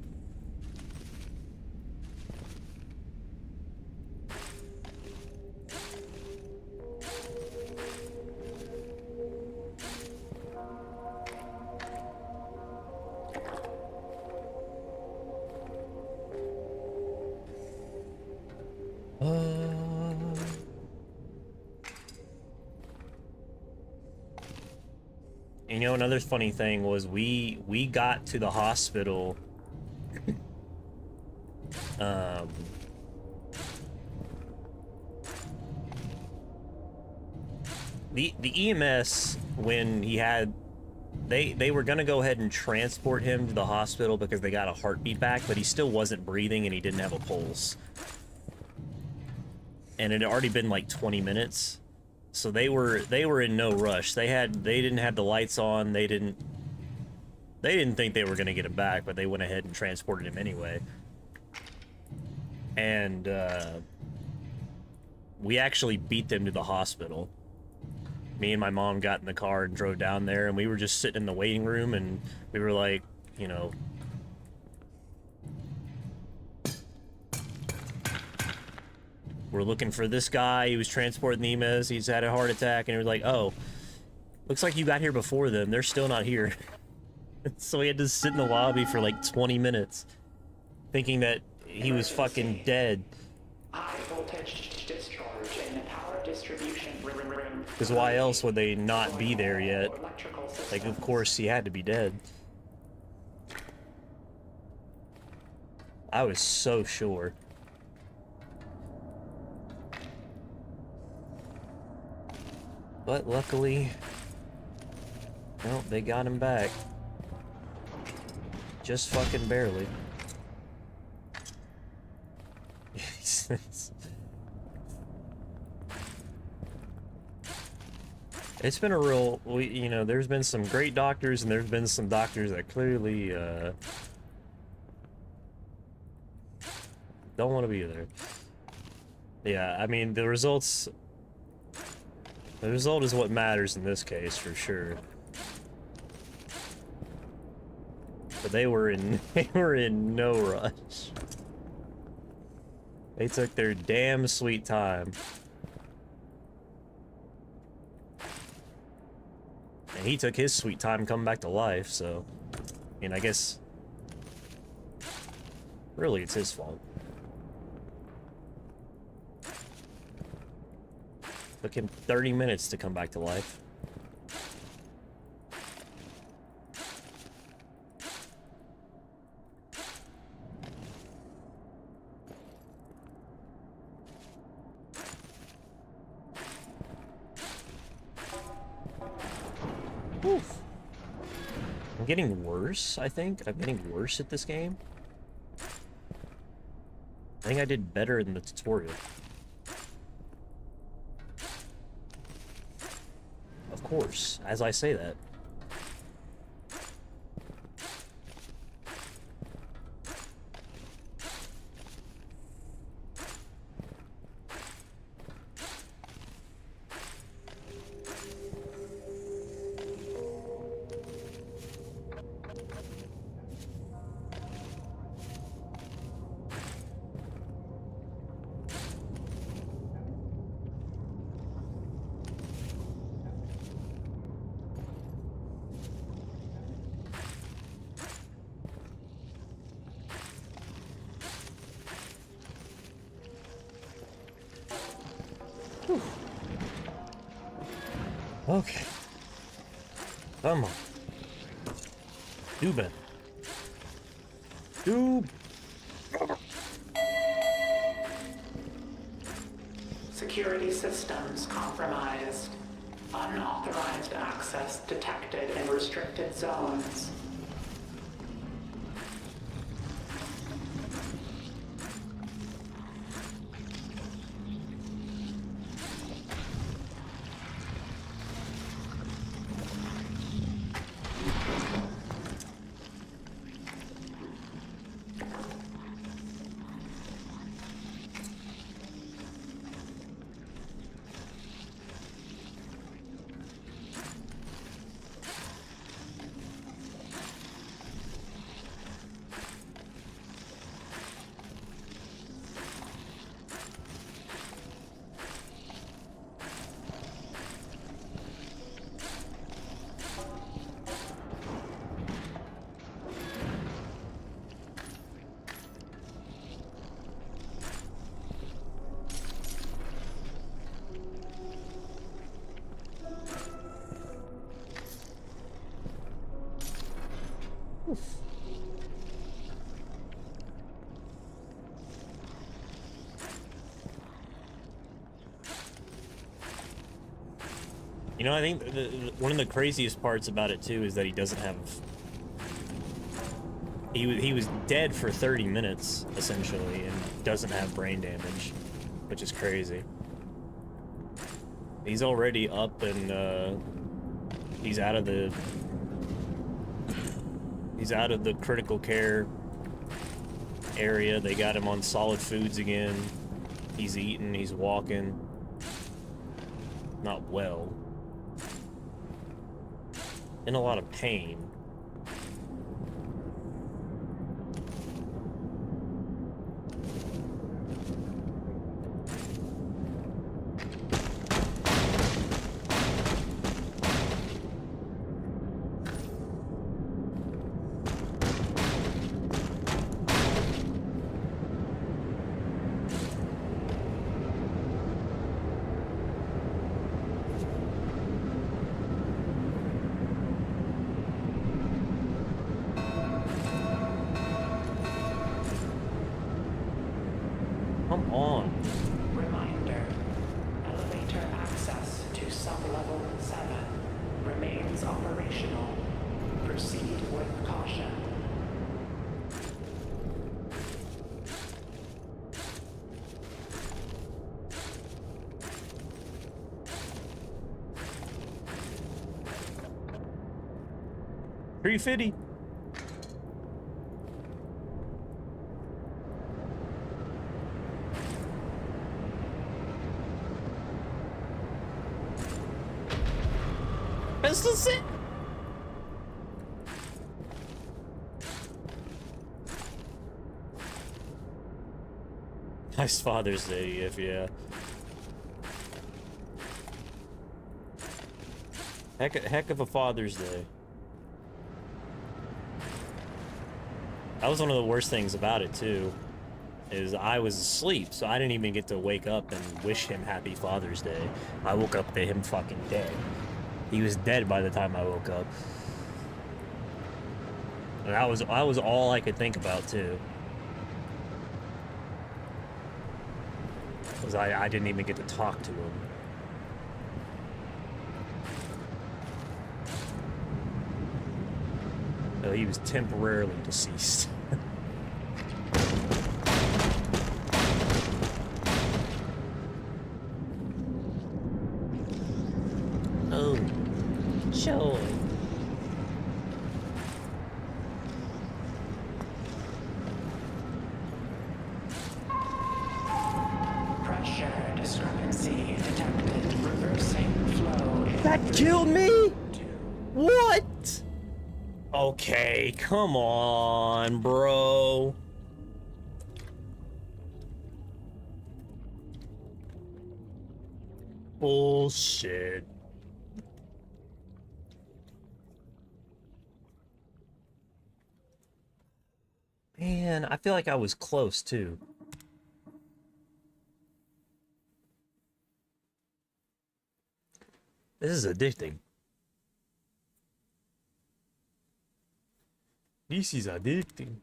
You know, another funny thing was we got to the hospital the EMS, when he had they were gonna go ahead and transport him to the hospital because they got a heartbeat back, but he still wasn't breathing and he didn't have a pulse. And it had already been like 20 minutes. So they were in no rush. They didn't have the lights on. They didn't think they were gonna get him back, but they went ahead and transported him anyway. And we actually beat them to the hospital. Me and my mom got in the car and drove down there, and we were just sitting in the waiting room, and we were like, you know, we're looking for this guy. He was transporting the EMS. He's had a heart attack. And he was like, oh, looks like you got here before them. They're still not here. So we had to sit in the lobby for like 20 minutes thinking that he was fucking dead. High voltage discharge in the power distribution room. Because why else would they not be there yet? Like, of course, he had to be dead. I was so sure. But luckily, well, they got him back. Just fucking barely. It's been a real, you know, there's been some great doctors and there's been some doctors that clearly, don't want to be there. Yeah, I mean, the result is what matters in this case, for sure. But they were in no rush. They took their damn sweet time. And he took his sweet time coming back to life, so... I mean, I guess... Really, it's his fault. Took him 30 minutes to come back to life. Oof. I'm getting worse, I think. I'm getting worse at this game. I think I did better in the tutorial. Of course, as I say that. Okay. Come on. Do better. Do better. Security systems compromised. Unauthorized access detected in restricted zones. You know, I think one of the craziest parts about it too is that he doesn't have. He was dead for 30 minutes essentially, and doesn't have brain damage, which is crazy. He's already up and he's out of the critical care area. They got him on solid foods again. He's eating. He's walking. Not well. In a lot of pain. Come on. Reminder. Elevator access to sub-level 7 remains operational. Proceed with caution. Pretty fitty. That's the it. Nice Father's Day, if yeah. Heck of a Father's Day. That was one of the worst things about it, too, is I was asleep, so I didn't even get to wake up and wish him Happy Father's Day. I woke up to him fucking dead. He was dead by the time I woke up. And that was all I could think about, too. Was I didn't even get to talk to him. No, he was temporarily deceased. Oh, joy. Pressure discrepancy detected. Reversing flow. That killed me? What? Okay, come on, bro. Bullshit. Man, I feel like I was close, too. This is addicting. This is addicting.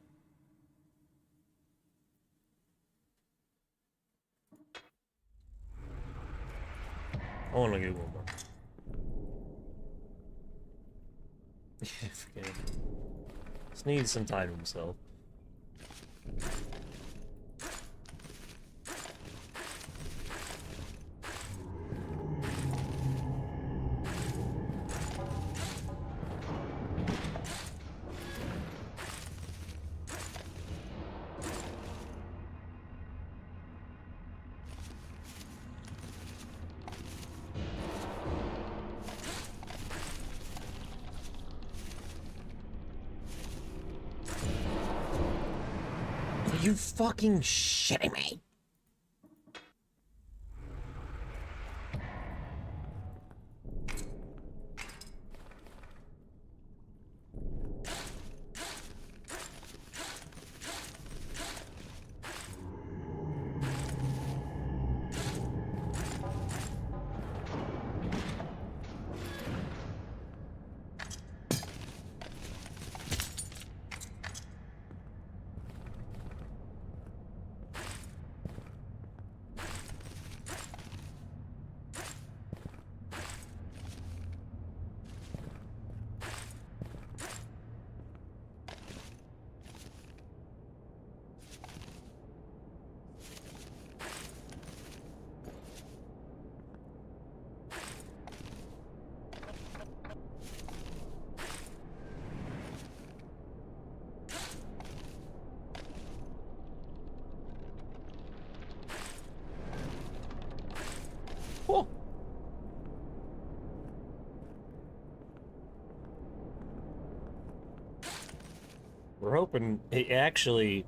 I want to get one more. Yeah, forget it. Just needs some time to himself. Are you fucking shitting me? Oh. We're hoping it actually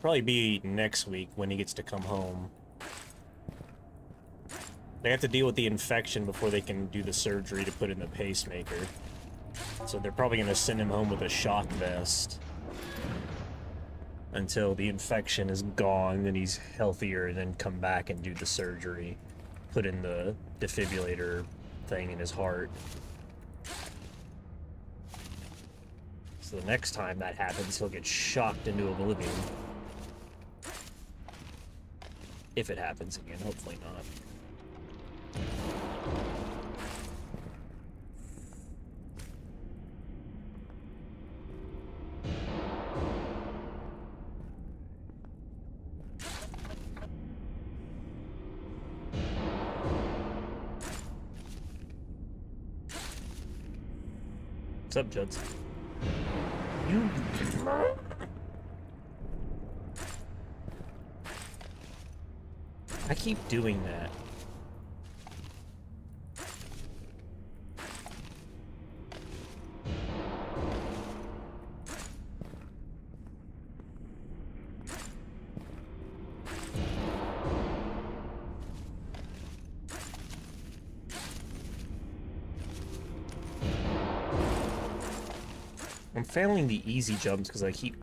probably be next week when he gets to come home. They have to deal with the infection before they can do the surgery to put in the pacemaker. So they're probably going to send him home with a shock vest until the infection is gone, then he's healthier, and then come back and do the surgery. Put in the defibrillator thing in his heart. So the next time that happens, he'll get shocked into oblivion. If it happens again, hopefully not. What's up, Judson? You... I keep doing that. I'm failing the easy jumps because I keep...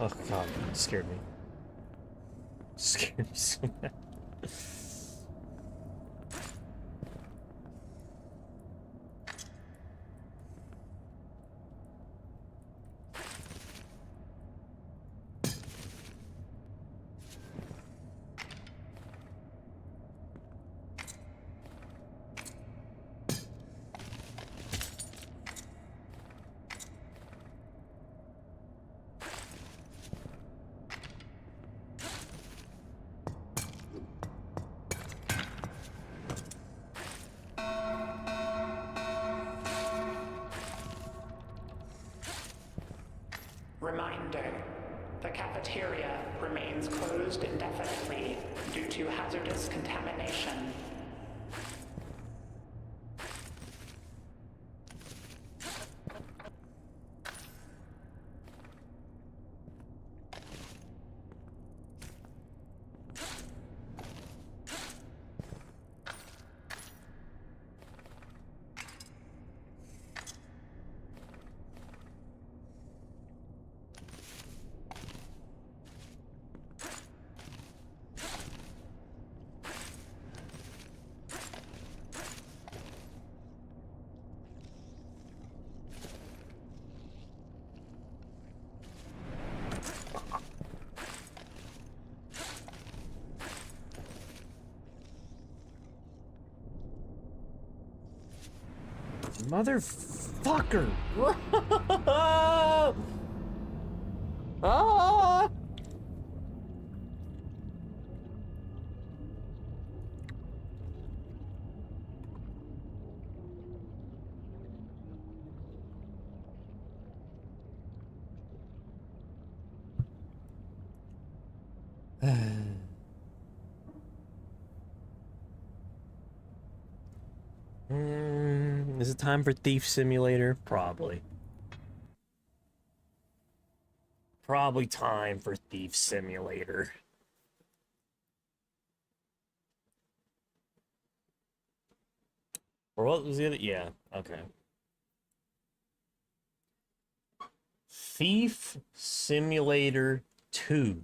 Oh god, it scared me. It scared me so bad. Reminder, the cafeteria remains closed indefinitely due to hazardous contamination. Motherfucker! Ah! Is it time for Thief Simulator? Probably. Probably time for Thief Simulator. Or what was the other? Yeah, okay. Thief Simulator 2.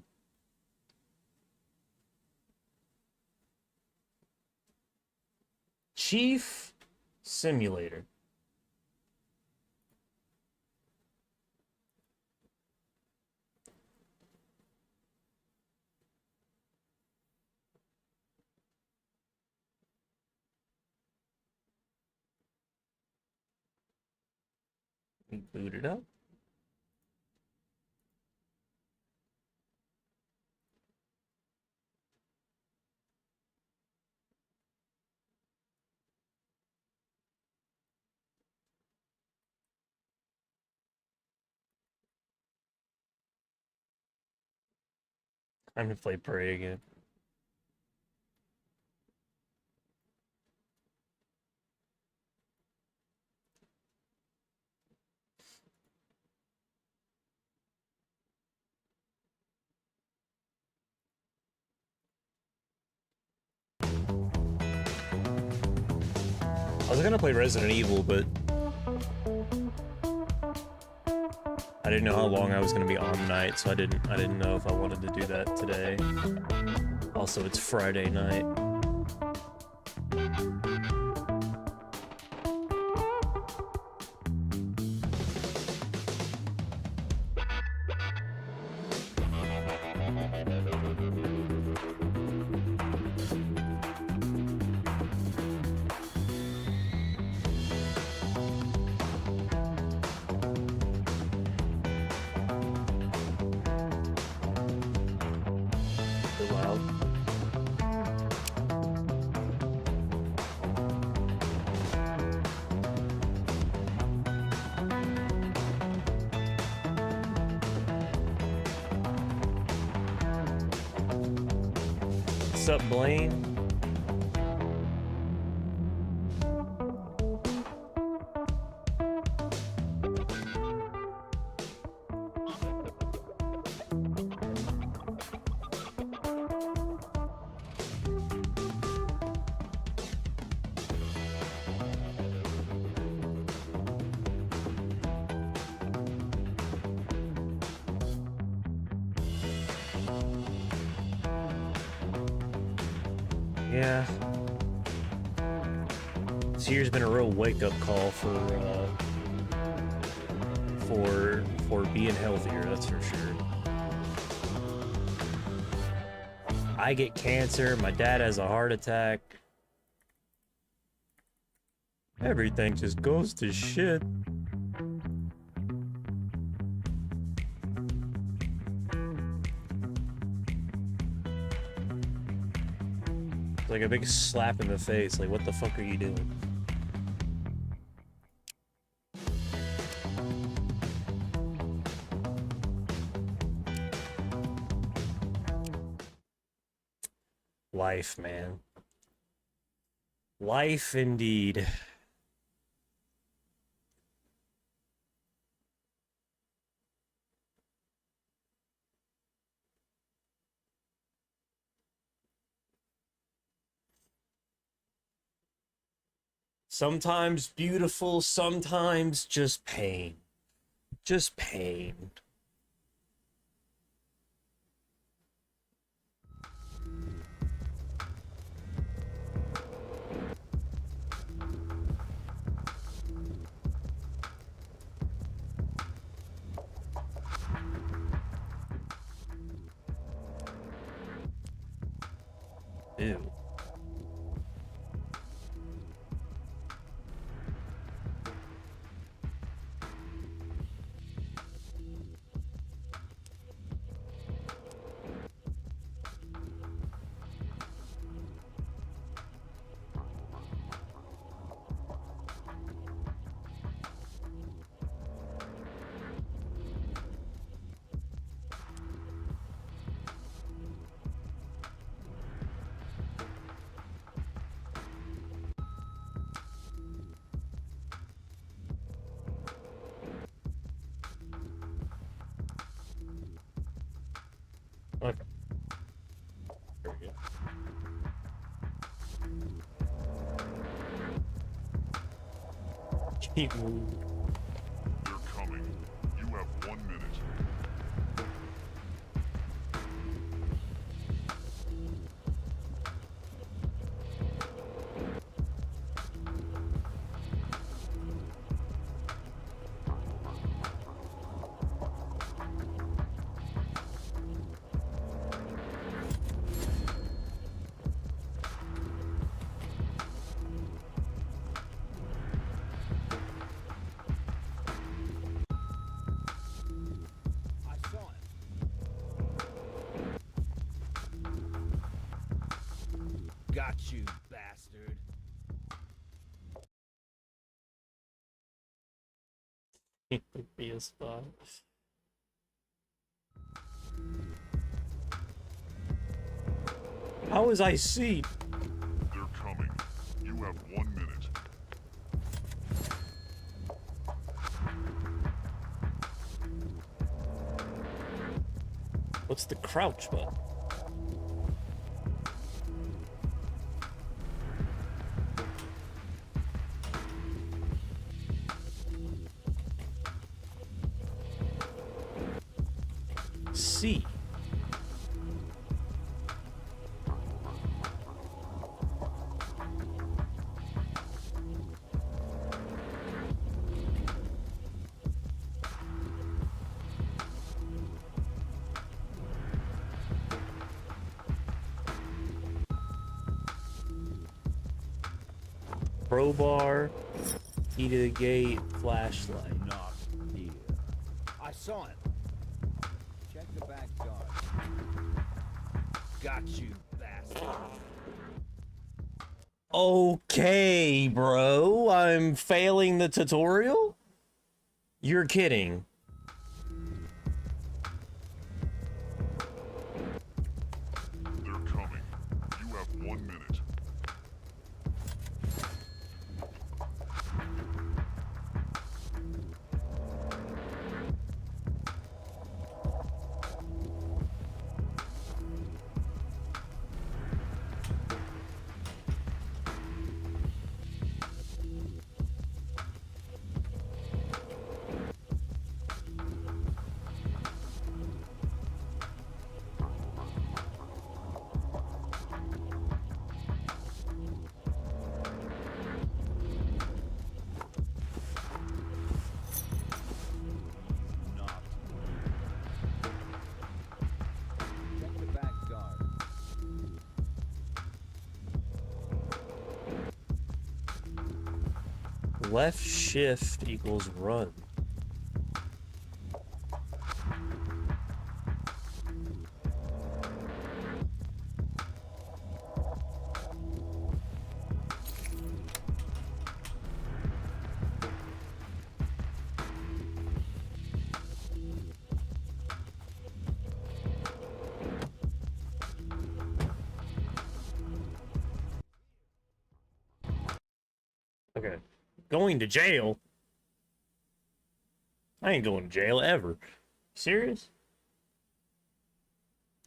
Chief Simulator. We boot it up. Time to play Prey again. I was gonna play Resident Evil, but I didn't know how long I was gonna be on tonight, so I didn't know if I wanted to do that today. Also, it's Friday night. What's up, Blaine? Yeah. This year's been a real wake-up call for being healthier, that's for sure. I get cancer, my dad has a heart attack. Everything just goes to shit. It's like a big slap in the face, like what the fuck are you doing? Life, man. Life indeed. Sometimes beautiful, sometimes just pain. Just pain. Ew. Okay. Very good. Keep moving. They're coming. You have 1 minute. Got you, bastard. It would be a spot. How was I seen? They're coming. You have 1 minute. What's the crouch button? C. Crowbar, key to the gate, flashlight. Not here. I saw him. Check the back guard. Got you, bastard. Okay, bro. I'm failing the tutorial? You're kidding. They're coming. You Left shift equals run. Okay. Going to jail? I ain't going to jail ever. Serious?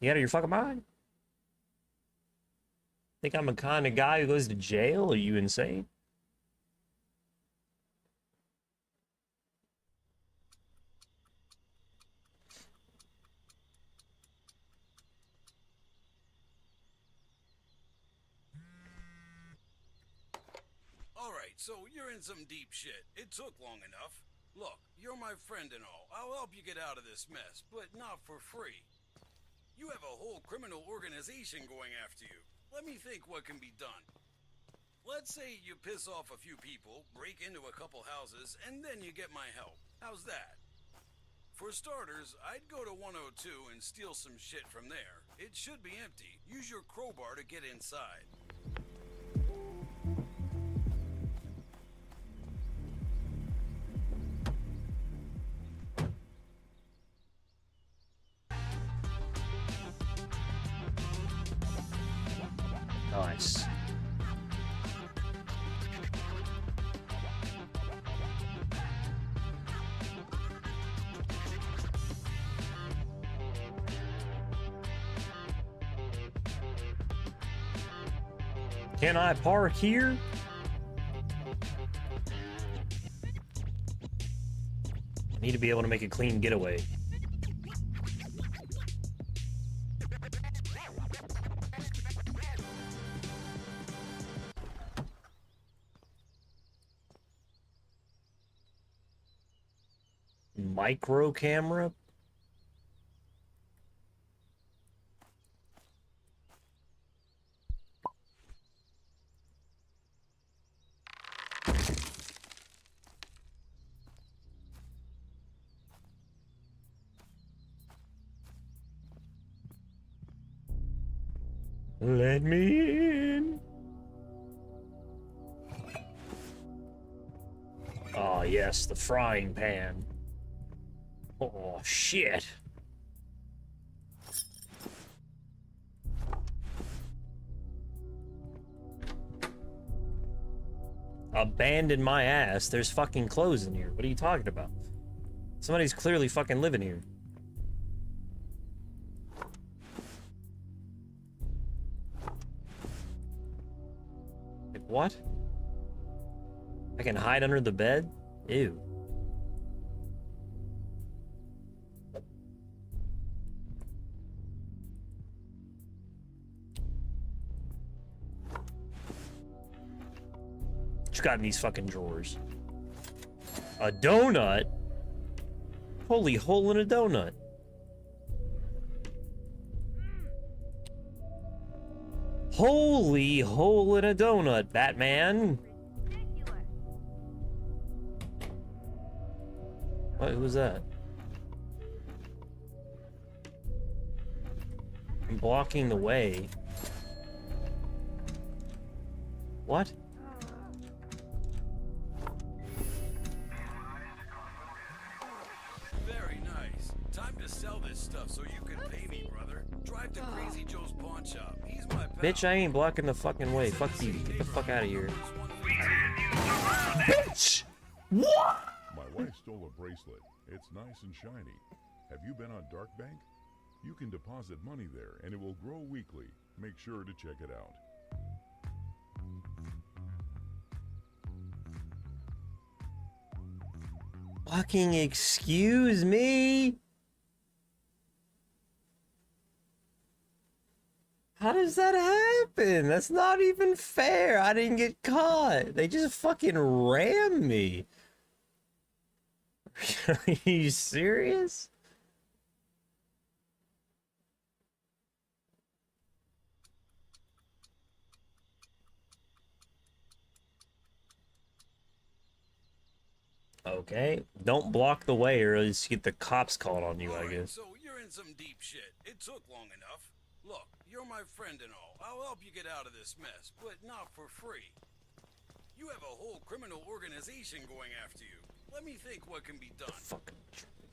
You out of your fucking mind? Think I'm the kind of guy who goes to jail? Are you insane? Alright, so you're in some deep shit. It took long enough. Look, you're my friend and all. I'll help you get out of this mess, but not for free. You have a whole criminal organization going after you. Let me think what can be done. Let's say you piss off a few people, break into a couple houses, and then you get my help. How's that? For starters, I'd go to 102 and steal some shit from there. It should be empty. Use your crowbar to get inside. Nice. Can I park here? I need to be able to make a clean getaway. Micro camera? Let me in. Oh, yes, the frying pan. Oh, shit. Abandon my ass. There's fucking clothes in here. What are you talking about? Somebody's clearly fucking living here. Like, what? I can hide under the bed? Ew. What you got in these fucking drawers? A donut? Holy hole in a donut. Holy hole in a donut, Batman. What was that? I'm blocking the way. What? Very nice. Time to sell this stuff so you can pay me, brother. Drive to Crazy Joe's pawn shop. He's my pal. Bitch, I ain't blocking the fucking way. Fuck you. Get the fuck out of here. Bitch! What? My wife stole a bracelet. It's nice and shiny. Have you been on Dark Bank? You can deposit money there and it will grow weekly. Make sure to check it out. Fucking excuse me? How does that happen? That's not even fair. I didn't get caught. They just fucking rammed me. Are you serious? Okay. Don't block the way or else you get the cops called on you, I Alright, guess. so you're in some deep shit. It took long enough. Look, you're my friend and all. I'll help you get out of this mess, but not for free. You have a whole criminal organization going after you. Let me think what can be done. Fucking.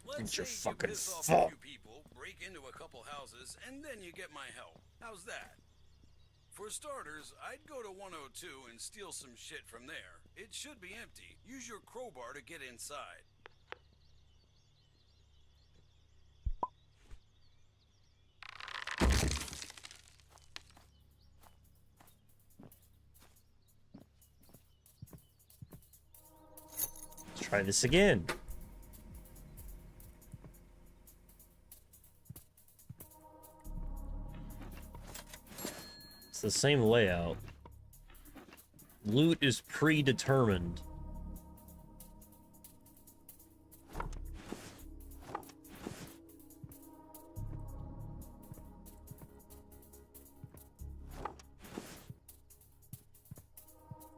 Let's It's your say you fucking piss off fault. a few people, break into a couple houses, and then you get my help. How's that? For starters, I'd go to 102 and steal some shit from there. It should be empty. Use your crowbar to get inside. Let's try this again. It's the same layout. Loot is predetermined.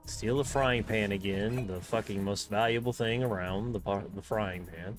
Steal the frying pan again, the fucking most valuable thing around, the frying pan.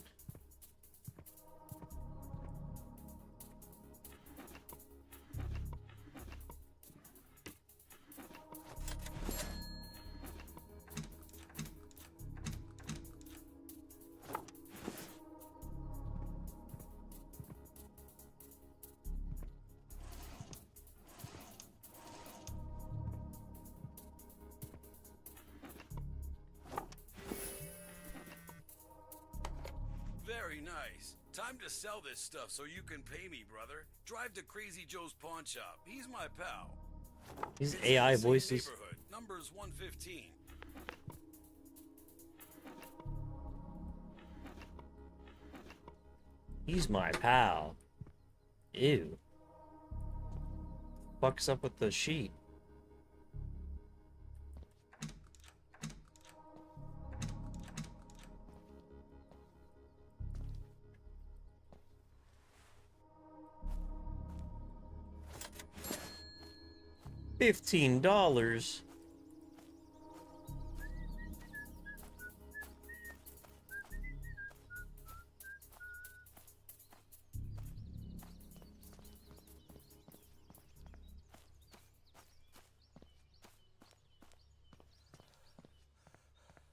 Very nice. Time to sell this stuff so you can pay me, brother. Drive to Crazy Joe's pawn shop. He's my pal. These It's in AI the same voices. neighborhood. Number's 115. He's my pal. Ew. Fuck's up with the sheet? $15.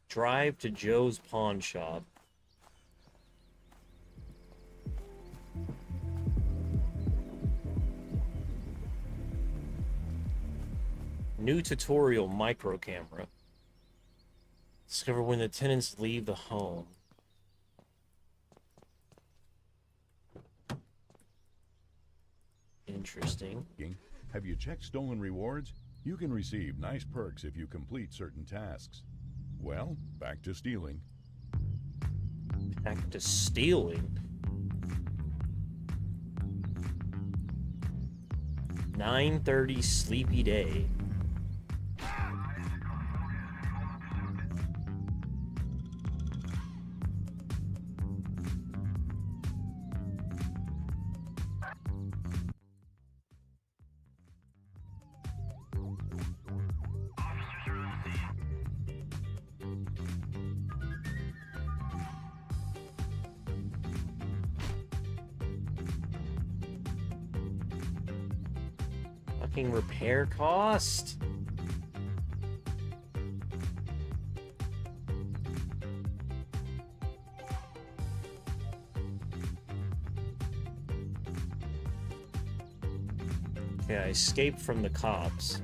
Drive to Joe's pawn shop. New tutorial micro camera. Discover when the tenants leave the home. Interesting. Have you checked stolen rewards? You can receive nice perks if you complete certain tasks. Well, back to stealing. Back to stealing. 9:30 sleepy day. Fucking repair cost. Okay, I escaped from the cops.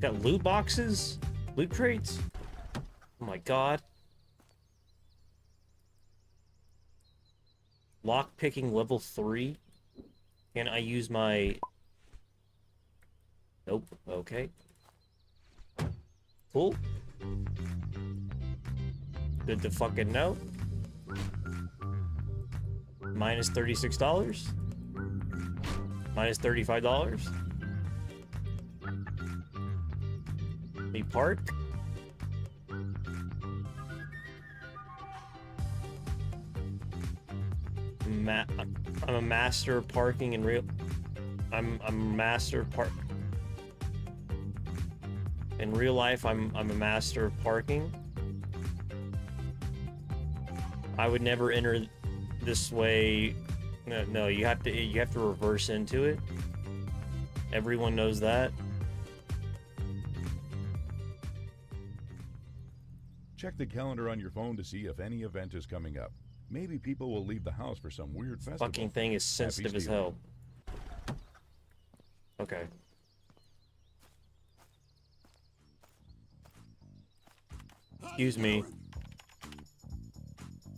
Got loot boxes? Loot crates? Oh my god. Lock picking level 3? Can I use my... Nope. Okay. Cool. Good to fucking know. Minus $36? Minus $35? The park? I'm a master of parking in real... I'm a master of park... In real life, I'm a master of parking. I would never enter this way. No, you have to reverse into it. Everyone knows that. Check the calendar on your phone to see if any event is coming up. Maybe people will leave the house for some weird festival. Fucking thing is sensitive as hell. Okay. Excuse me.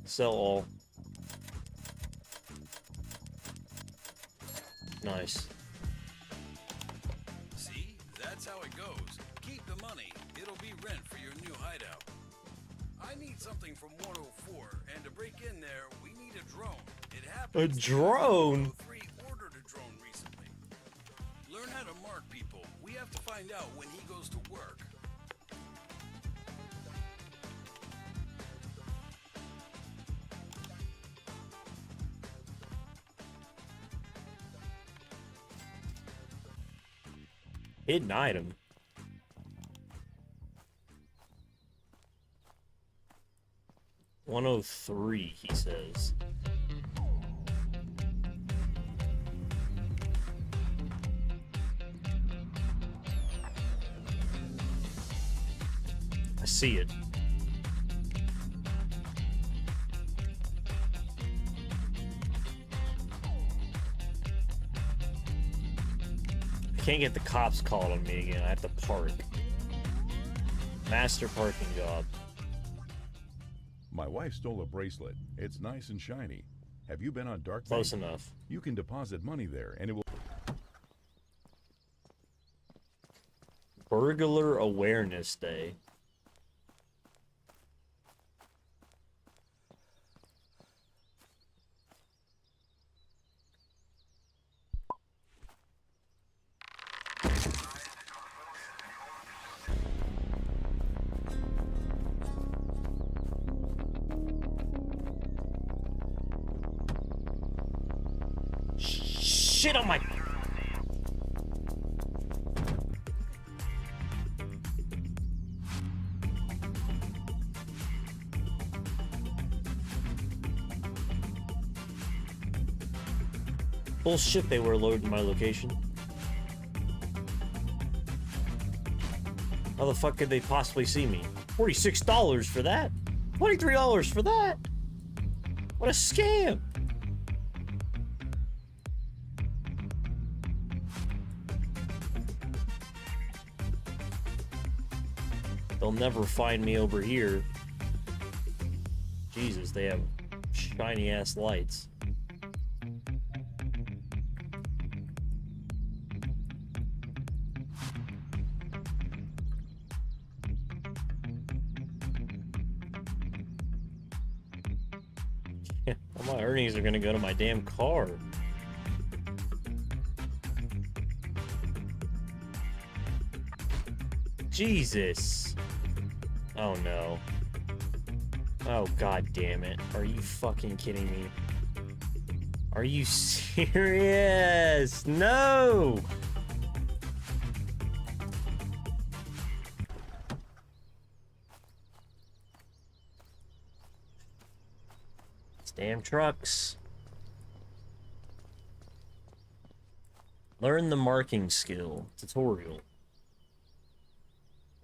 Sell all. Nice. See? That's how it goes. Keep the money. It'll be rent for your new hideout. I need something from 104, and to break in there, we need a drone. It happens. A drone? 103 ordered a drone recently. Learn how to mark people. We have to find out when he goes to work. Hidden item. $103, he says. I see it. I can't get the cops called on me again. I have to park. Master parking job. My wife stole a bracelet. It's nice and shiny. Have you been on Dark Close Bank? enough. You can deposit money there, and it will... Burglar Awareness Day. Shit on my... Bullshit, they were loading my location. How the fuck could they possibly see me? $46 for that? $23 for that? What a scam! They'll never find me over here. Jesus, they have shiny ass lights. All my earnings are gonna go to my damn car. Jesus. Oh no. Oh god damn it. Are you fucking kidding me? Are you serious? No! Damn trucks. Learn the marking skill tutorial.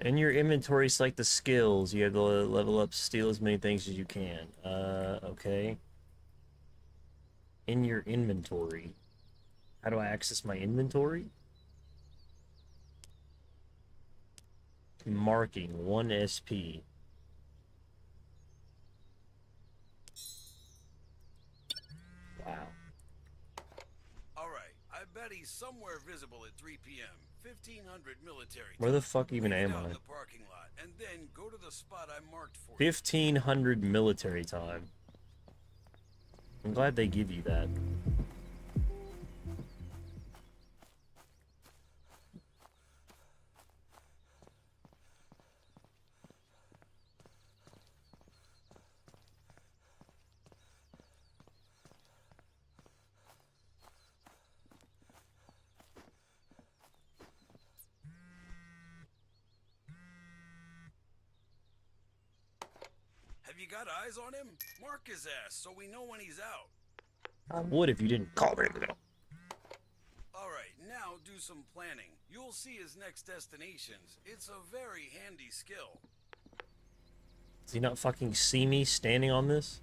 In your inventory, select the skills. You have to level up, steal as many things as you can. Okay. In your inventory. How do I access my inventory? Marking, 1 SP. Wow. Alright, I bet he's somewhere visible at 3 p.m. 1500 military time. Where the fuck even am Out I? in the parking lot, and then go to the spot I marked for 1500 military time. I'm glad they give you that. Have you got eyes on him? Mark his ass so we know when he's out. I would if you didn't call me. Alright, now do some planning. You'll see his next destinations. It's a very handy skill. Does he not fucking see me standing on this?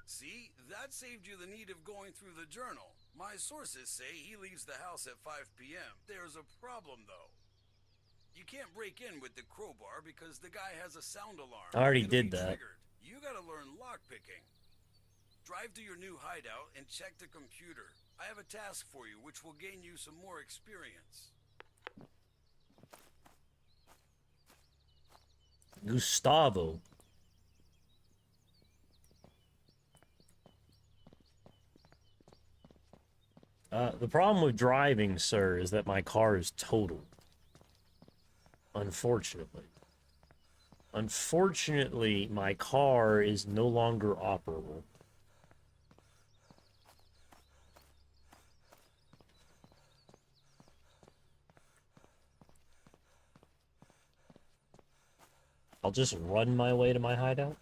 See? That saved you the need of going through the journal. My sources say he leaves the house at 5 p.m. There's a problem, though. You can't break in with the crowbar because the guy has a sound alarm. I already It'll did be that. triggered. You gotta learn lockpicking. Drive to your new hideout and check the computer. I have a task for you which will gain you some more experience. Gustavo. The problem with driving, sir, is that my car is totaled. Unfortunately. Unfortunately, my car is no longer operable. I'll just run my way to my hideout.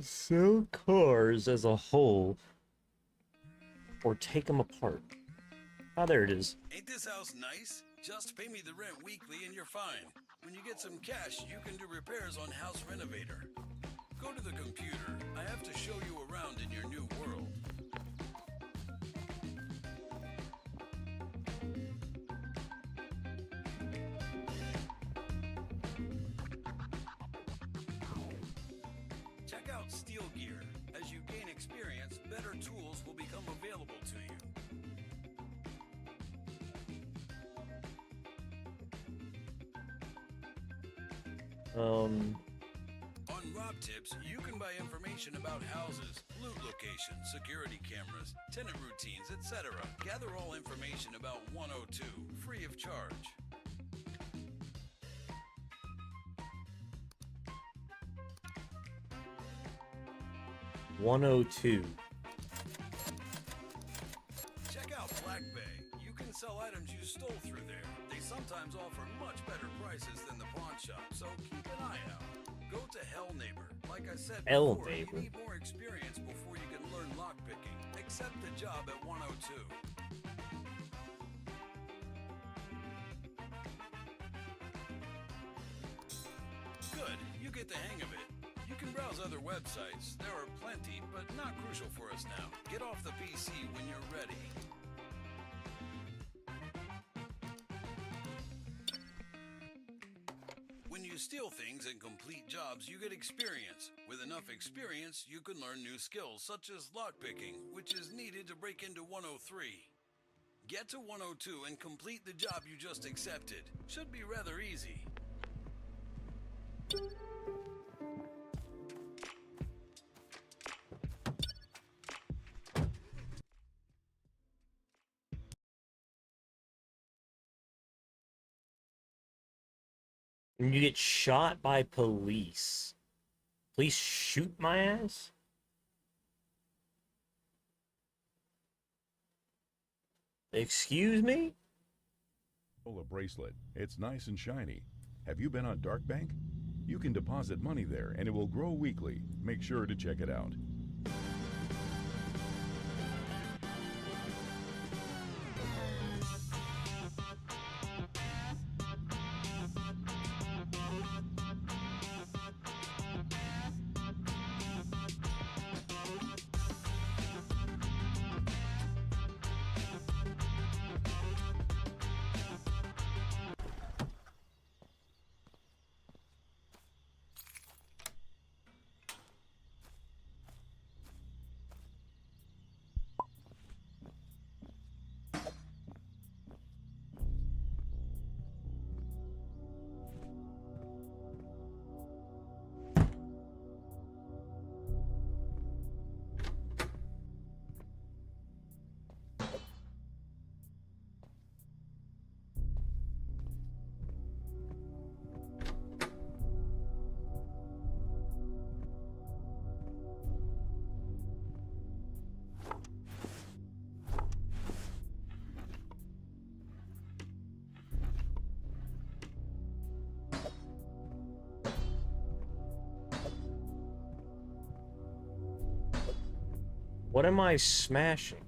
Sell cars as a whole, or take them apart. Ah, there it is. Ain't this house nice? Just pay me the rent weekly and you're fine. When you get some cash, you can do repairs on House Renovator. Go to the computer. I have to show you around in your new world. Check out Steel Gear. As you gain experience, better tools will become available to you. On Rob Tips, you can buy information about houses, loot locations, security cameras, tenant routines, etc. Gather all information about 102, free of charge. $102. Check out Black Bay. You can sell items you stole through there. They sometimes offer much better prices than the pawn shop, so keep an eye out. Go to Hell Neighbor. Like I said Hell before, Neighbor. you need more experience before you can learn lockpicking. Accept the job at 102. Good. You get the hang of it. You can browse other websites. There are plenty, but not crucial for us now. Get off the PC when you're ready. When you steal things and complete jobs, you get experience. With enough experience, you can learn new skills, such as lockpicking, which is needed to break into 103. Get to 102 and complete the job you just accepted. Should be rather easy. And you get shot by police. Police shoot my ass? Excuse me? A bracelet. It's nice and shiny. Have you been on Dark Bank? You can deposit money there and it will grow weekly. Make sure to check it out. What am I smashing?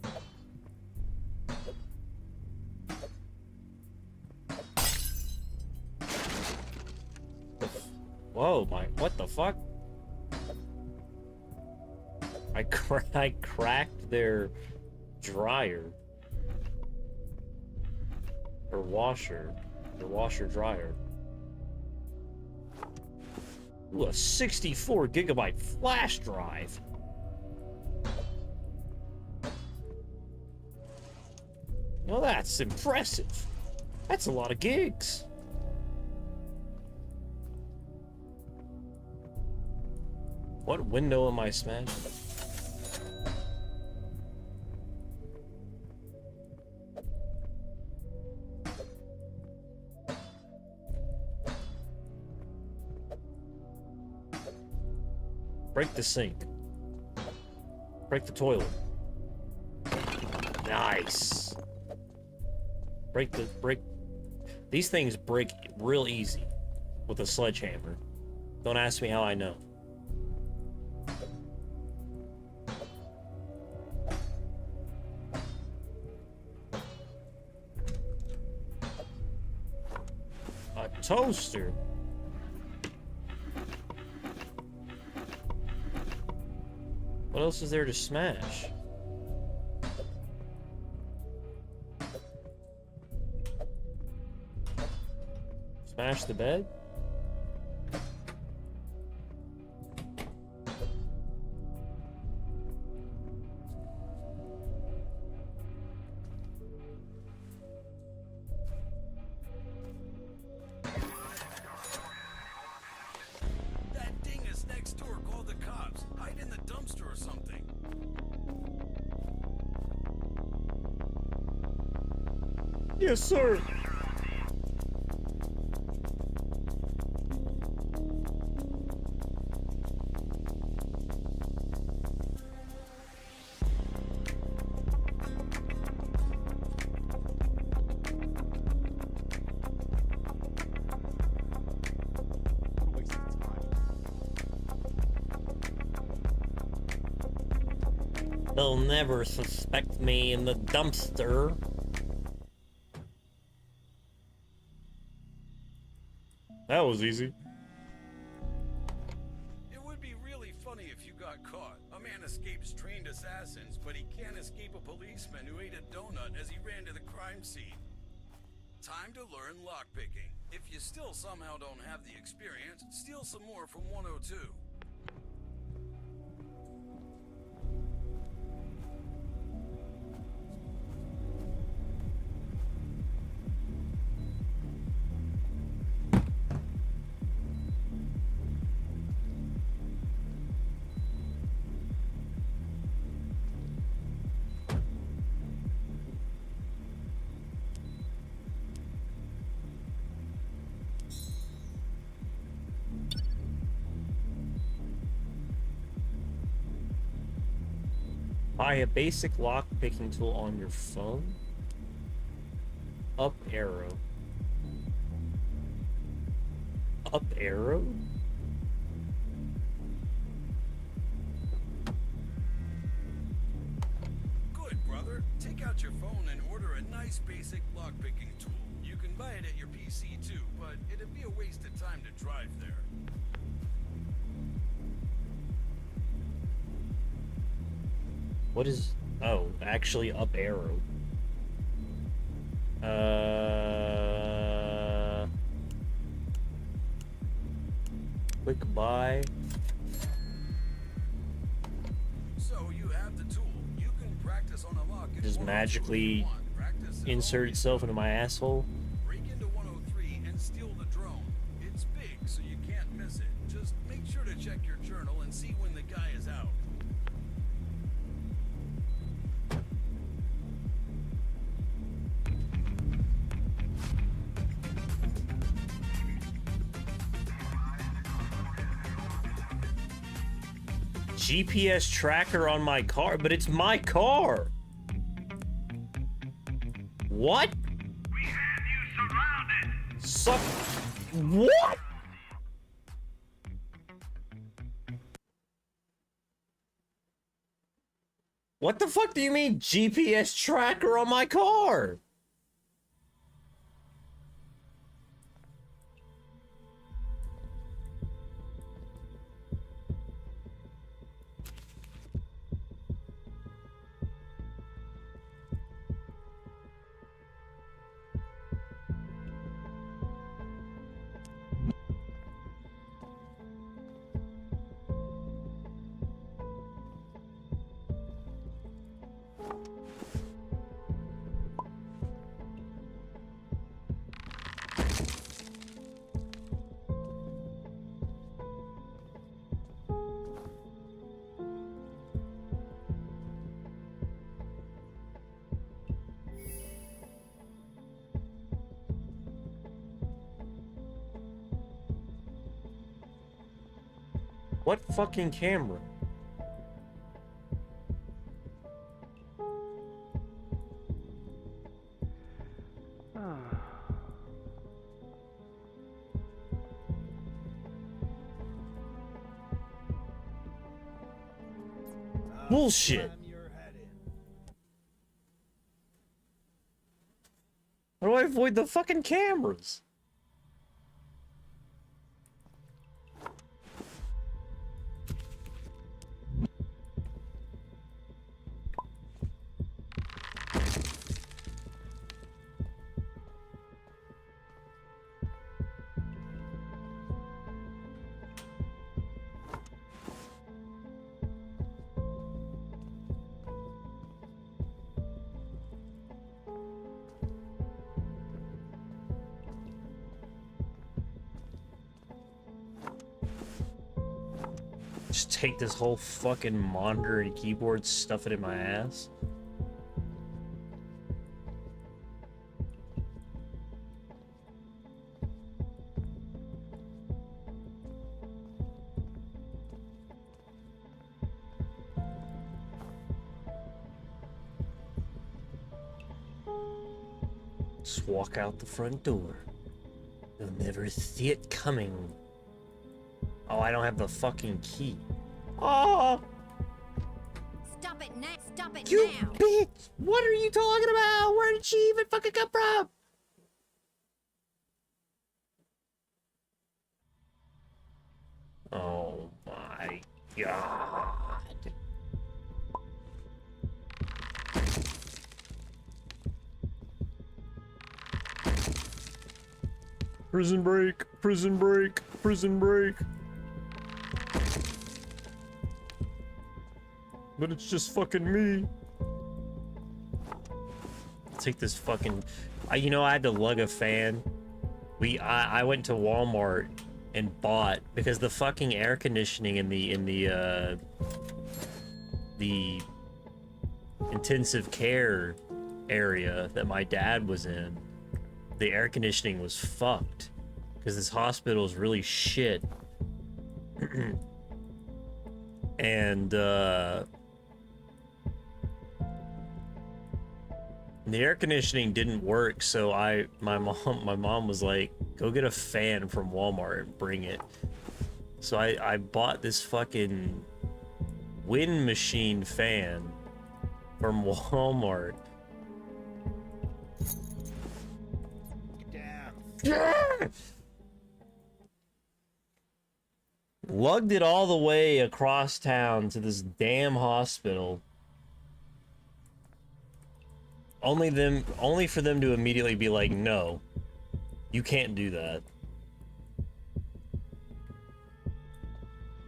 Whoa, what the fuck? I cracked their dryer. Or washer. Or washer dryer. Ooh, a 64 gigabyte flash drive. Well, that's impressive. That's a lot of gigs. What window am I smashing? Break the sink. Break the toilet. Nice. Break. These things break real easy with a sledgehammer. Don't ask me how I know. A toaster. What else is there to smash? Smash the bed? That dingus next door called the cops. Hide in the dumpster or something. Yes, sir. They'll never suspect me in the dumpster. That was easy. It would be really funny if you got caught. A man escapes trained assassins, but he can't escape a policeman who ate a donut as he ran to the crime scene. Time to learn lockpicking. If you still somehow don't have the experience, steal some more from 102. Buy a basic lock picking tool on your phone. Up arrow. Up arrow? Good, brother. Take out your phone and order a nice basic lockpicking tool. You can buy it at your PC too, but it'd be a waste of time to drive there. What is... Oh, actually up arrow. Quick buy. So you have the tool. You can practice on a lock. if Just 102 magically if you want. Practice at insert home. itself into my asshole. Break into 103 and steal the drone. It's big, so you can't miss it. Just make sure to check your journal and see when the guy is out. GPS tracker on my car, but it's my car. What? We have you surrounded. Suck. What? What the fuck do you mean GPS tracker on my car? What fucking camera? Bullshit. How do I avoid the fucking cameras? Just take this whole fucking monitor and keyboard, stuff it in my ass. Just walk out the front door. You'll never see it coming. Oh, I don't have the fucking key. Oh! Stop it now! Stop it You now! bitch! What are you talking about? Where did she even fucking come from? Oh my god. Prison break, prison break, prison break. But it's just fucking me. Take this fucking... you know, I had to lug a fan. I went to Walmart and bought... Because the fucking air conditioning in the intensive care area that my dad was in, the air conditioning was fucked. Because this hospital is really shit. And, the air conditioning didn't work, so my mom was like, go get a fan from Walmart and bring it. So I bought this fucking wind machine fan from Walmart. Damn. Lugged it all the way across town to this damn hospital. Only for them to immediately be like, no, you can't do that.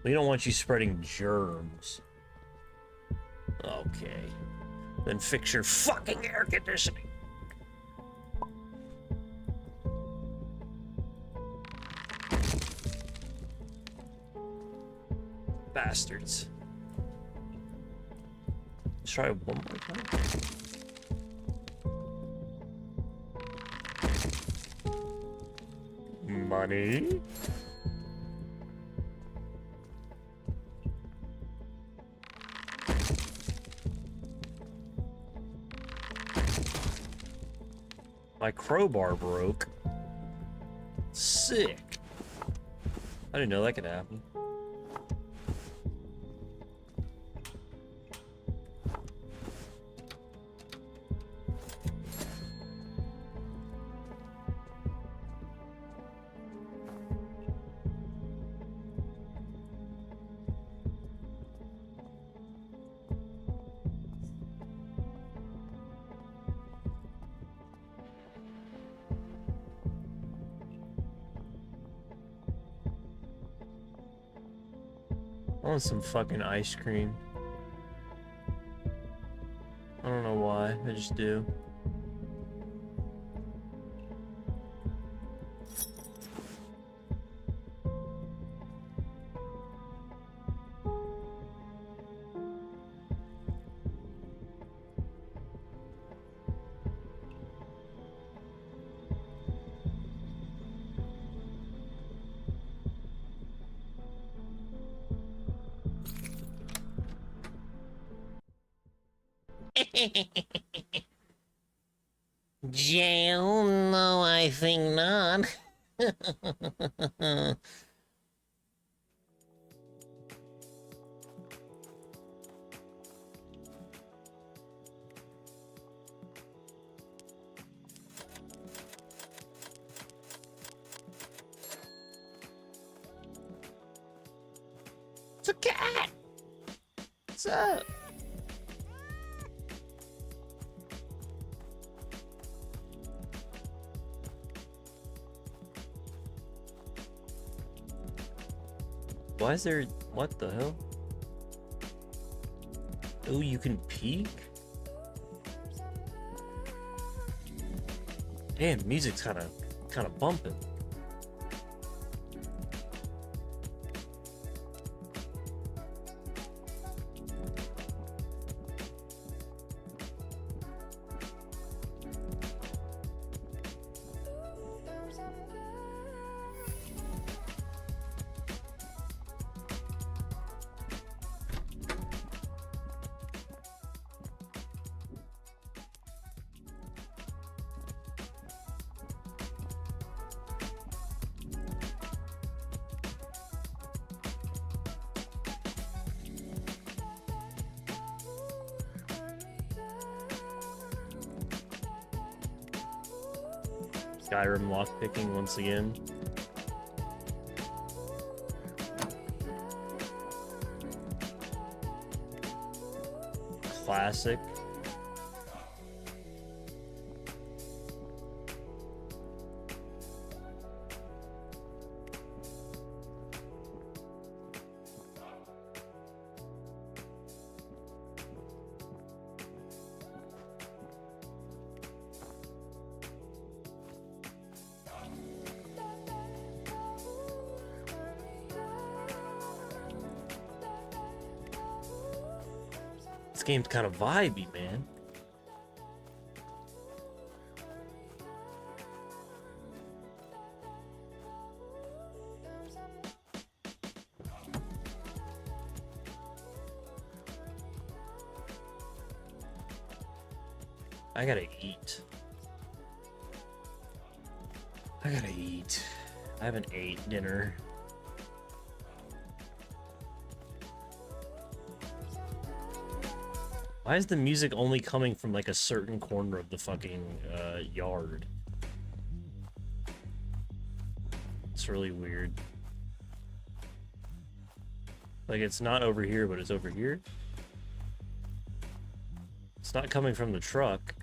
We don't want you spreading germs. Okay. Then fix your fucking air conditioning. Bastards. Let's try one more time. Money. My crowbar broke. Sick. I didn't know that could happen. I want some fucking ice cream. I don't know why, I just do. Jail? No, I think not. It's a cat! What's up? Why is there... what the hell? Oh, you can peek? Damn, music's kind of bumping. Skyrim lockpicking once again. Classic. This game's kind of vibey, man. I gotta eat. I gotta eat. I haven't ate dinner. Why is the music only coming from like a certain corner of the fucking yard? It's really weird. Like it's not over here, but it's over here. It's not coming from the truck.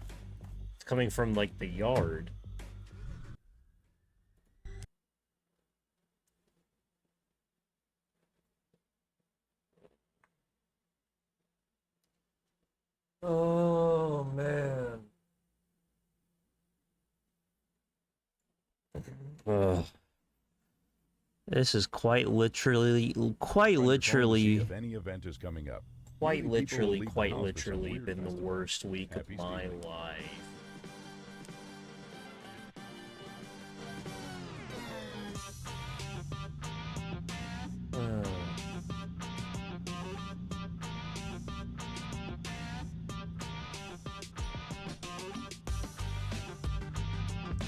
It's coming from like the yard. Oh man. This is quite literally If any event is coming up. quite Many people will literally leave the house for some literally weird been the festival. worst week Happy of my stealing. life.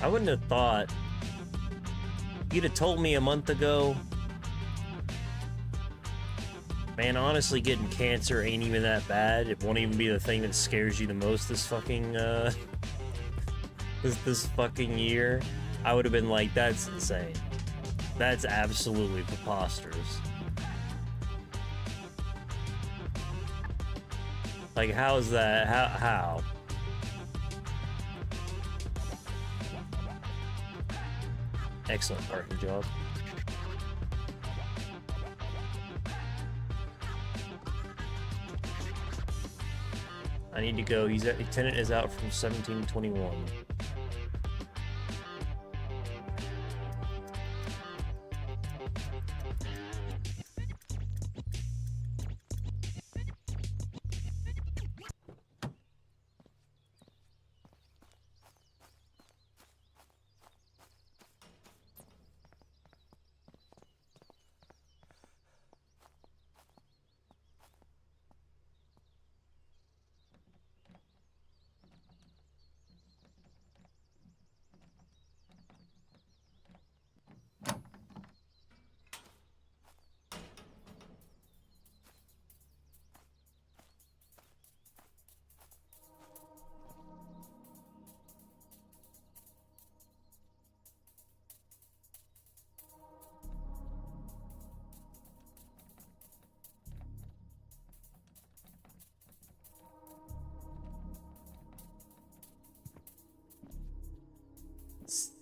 I wouldn't have thought. You'd have told me a month ago. Man, honestly, getting cancer ain't even that bad. It won't even be the thing that scares you the most this fucking, this fucking year. I would have been like, that's insane. That's absolutely preposterous. Like, how is that? How? Excellent parking job. I need to go. Tenant is out from 1721.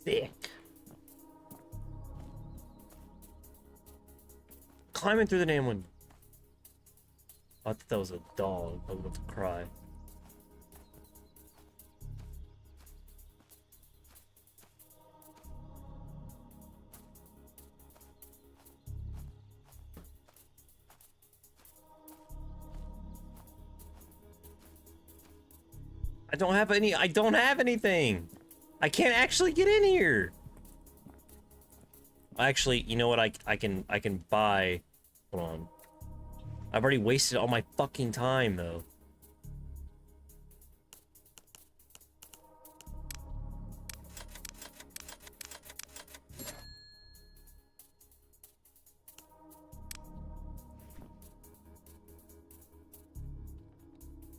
Thick. Climbing through the damn window. I thought that was a dog. I was about to cry. I don't have anything. I can't actually get in here. Actually, you know what? I can buy. Hold on. I've already wasted all my fucking time though.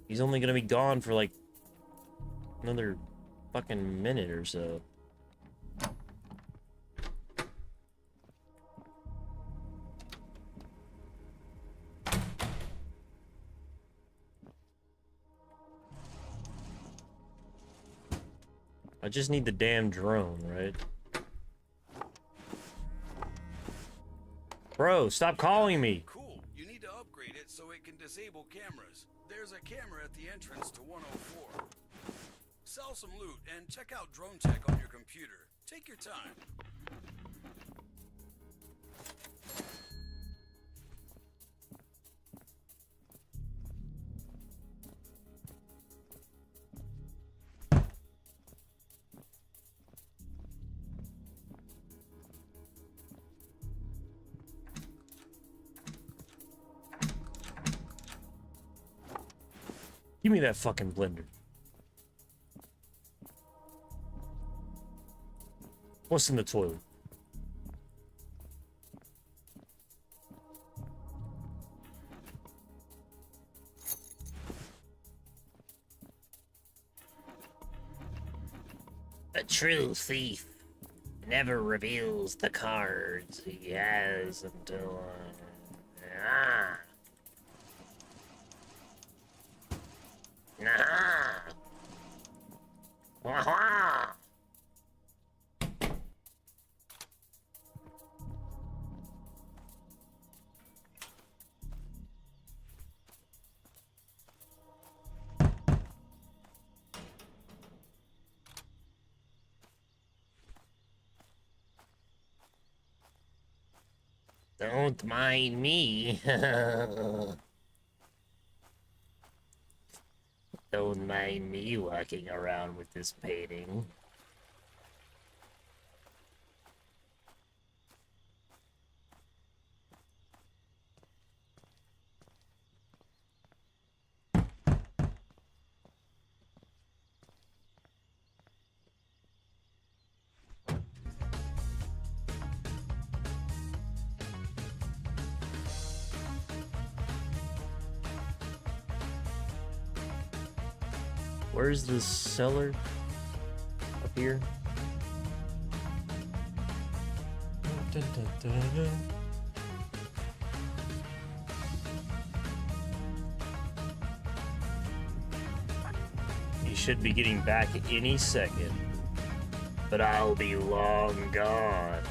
He's only gonna be gone for like another fucking minute or so. I just need the damn drone, right? Bro, stop calling me. Cool. You need to upgrade it so it can disable cameras. There's a camera at the entrance to 104. Sell some loot and check out drone tech on your computer. Take your time. Give me that fucking blender. What's in the toilet? A true thief never reveals the cards he has until... Ah. Nah. Wah-wah. Don't mind me. Don't mind me walking around with this painting. Where's the cellar? Up here? Dun, dun, dun, dun. He should be getting back any second, but I'll be long gone.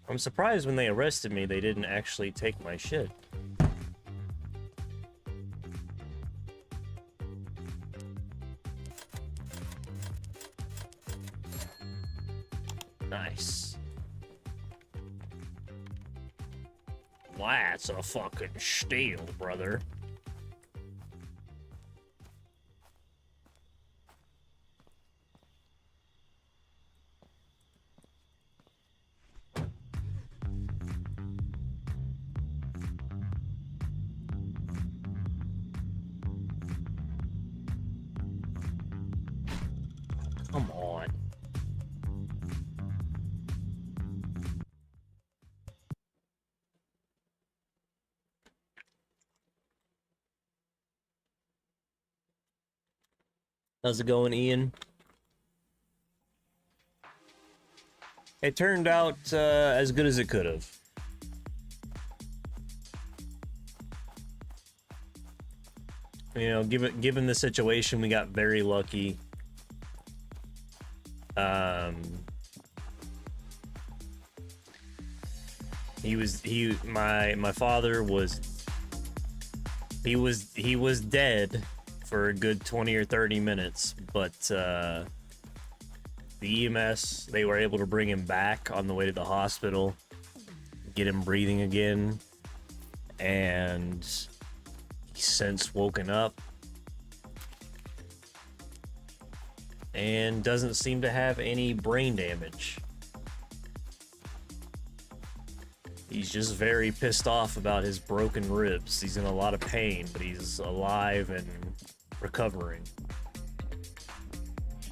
I'm surprised when they arrested me, they didn't actually take my shit. Nice. That's a fucking steal, brother. Come on. How's it going, Ian? It turned out as good as it could have. You know, given the situation, we got very lucky. My father was dead for a good 20 or 30 minutes, but the EMS, they were able to bring him back on the way to the hospital, get him breathing again, and he's since woken up and doesn't seem to have any brain damage. He's just very pissed off about his broken ribs. He's in a lot of pain, but he's alive and recovering.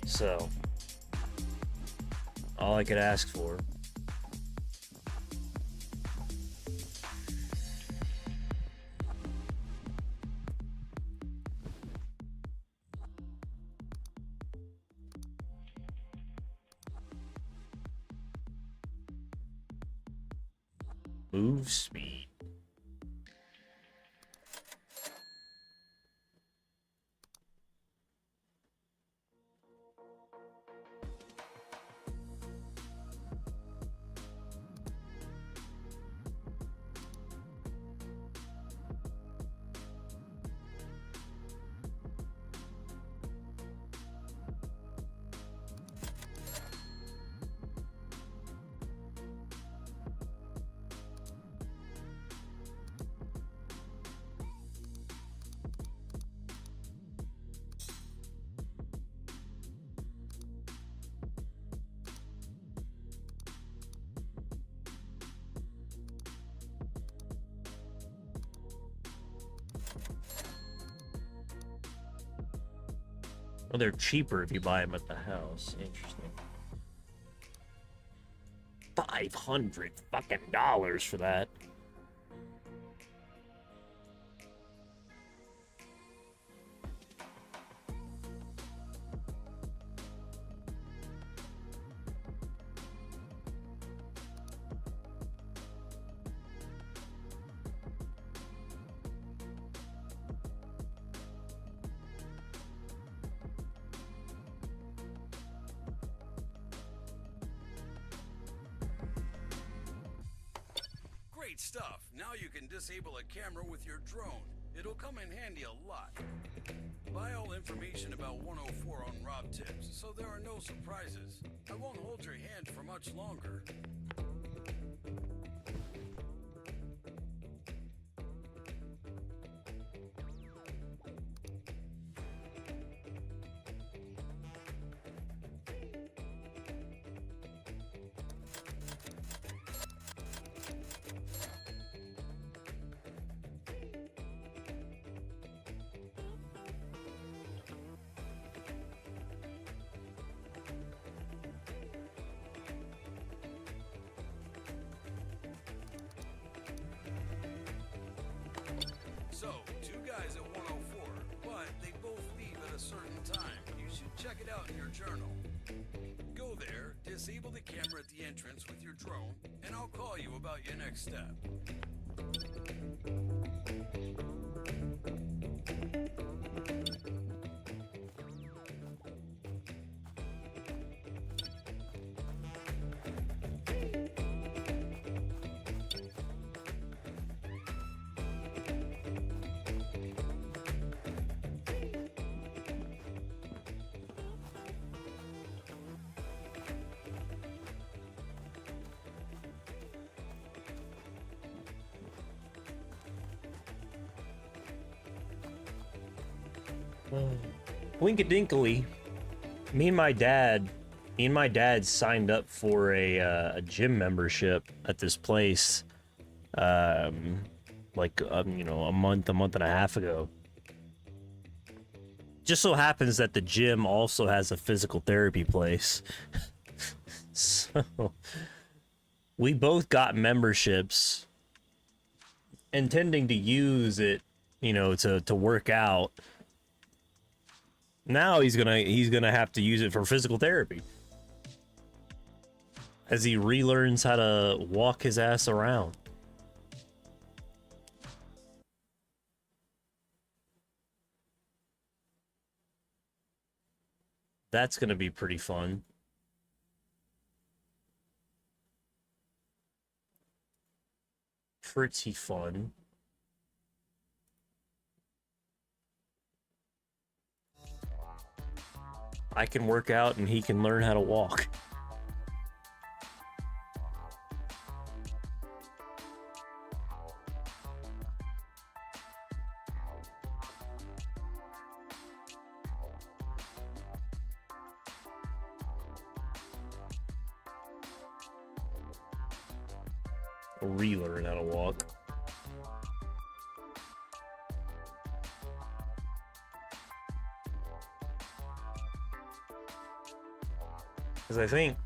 So, all I could ask for. Move speed. Oh, they're cheaper if you buy them at the house. Interesting. $500 fucking dollars for that. Great stuff. Now you can disable a camera with your drone. It'll come in handy a lot. Buy all information about 104 on Rob Tips, so there are no surprises. I won't hold your hand for much longer. So, two guys at 104, but they both leave at a certain time. You should check it out in your journal. Go there, disable the camera at the entrance with your drone, and I'll call you about your next step. Winkadinkly. Me and my dad signed up for a gym membership at this place, like you know, a month and a half ago. Just so happens that the gym also has a physical therapy place. So we both got memberships intending to use it, you know, to work out. Now he's gonna have to use it for physical therapy as he relearns how to walk his ass around. That's gonna be pretty fun. Pretty fun. I can work out and he can learn how to walk. Relearn how to walk. Because I think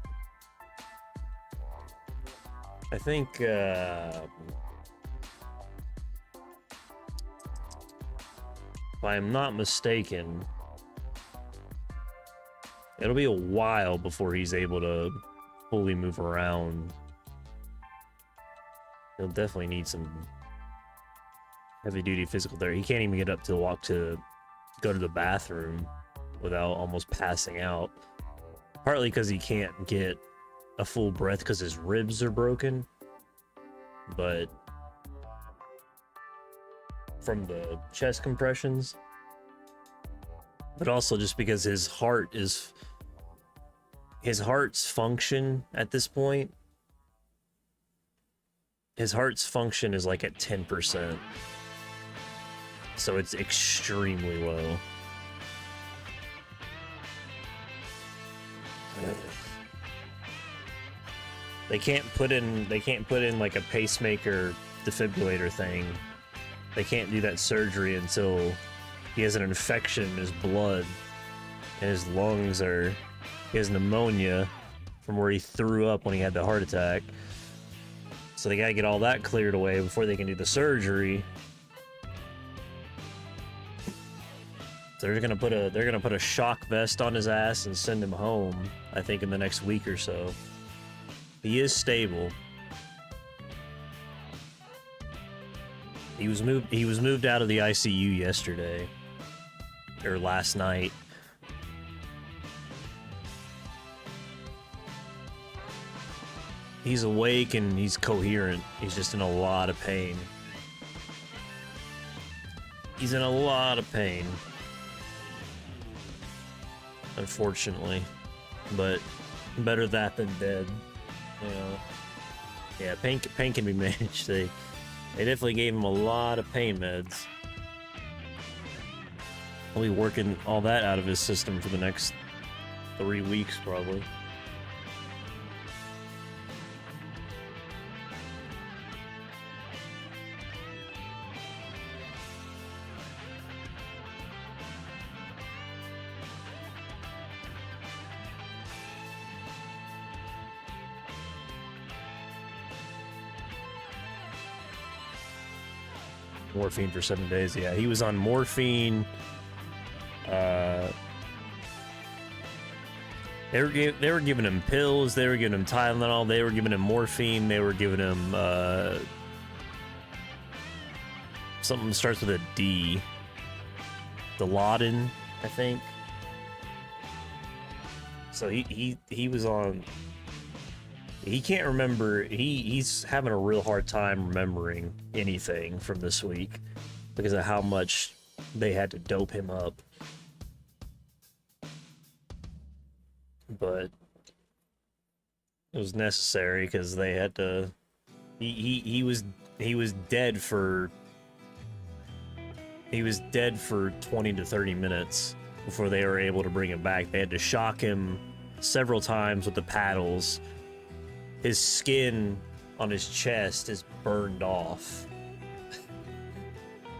if I'm not mistaken, it'll be a while before he's able to fully move around. He'll definitely need some heavy-duty physical therapy. He can't even get up to go to the bathroom without almost passing out. Partly because he can't get a full breath because his ribs are broken. But from the chest compressions. But also just because his heart's function at this point. His heart's function is like at 10%. So it's extremely low. They can't put in like a pacemaker defibrillator thing. They can't do that surgery until he has an infection in his blood and his lungs he has pneumonia from where he threw up when he had the heart attack. So they gotta get all that cleared away before they can do the surgery. So they're gonna put a shock vest on his ass and send him home, I think, in the next week or so. He is stable. He was moved out of the ICU yesterday. Or last night. He's awake and he's coherent. He's just in a lot of pain. He's in a lot of pain. Unfortunately. But better that than dead. You know. Yeah, pain can be managed. They definitely gave him a lot of pain meds. I'll be working all that out of his system for the next 3 weeks, probably. Morphine for 7 days. Yeah, he was on morphine. They were giving him pills. They were giving him Tylenol. They were giving him morphine. They were giving him something that starts with a D. Dilaudid, I think. So he was on. He can't remember. He's having a real hard time remembering anything from this week because of how much they had to dope him up. But it was necessary because they had to. He was dead for. He was dead for 20 to 30 minutes before they were able to bring him back. They had to shock him several times with the paddles. His skin on his chest is burned off.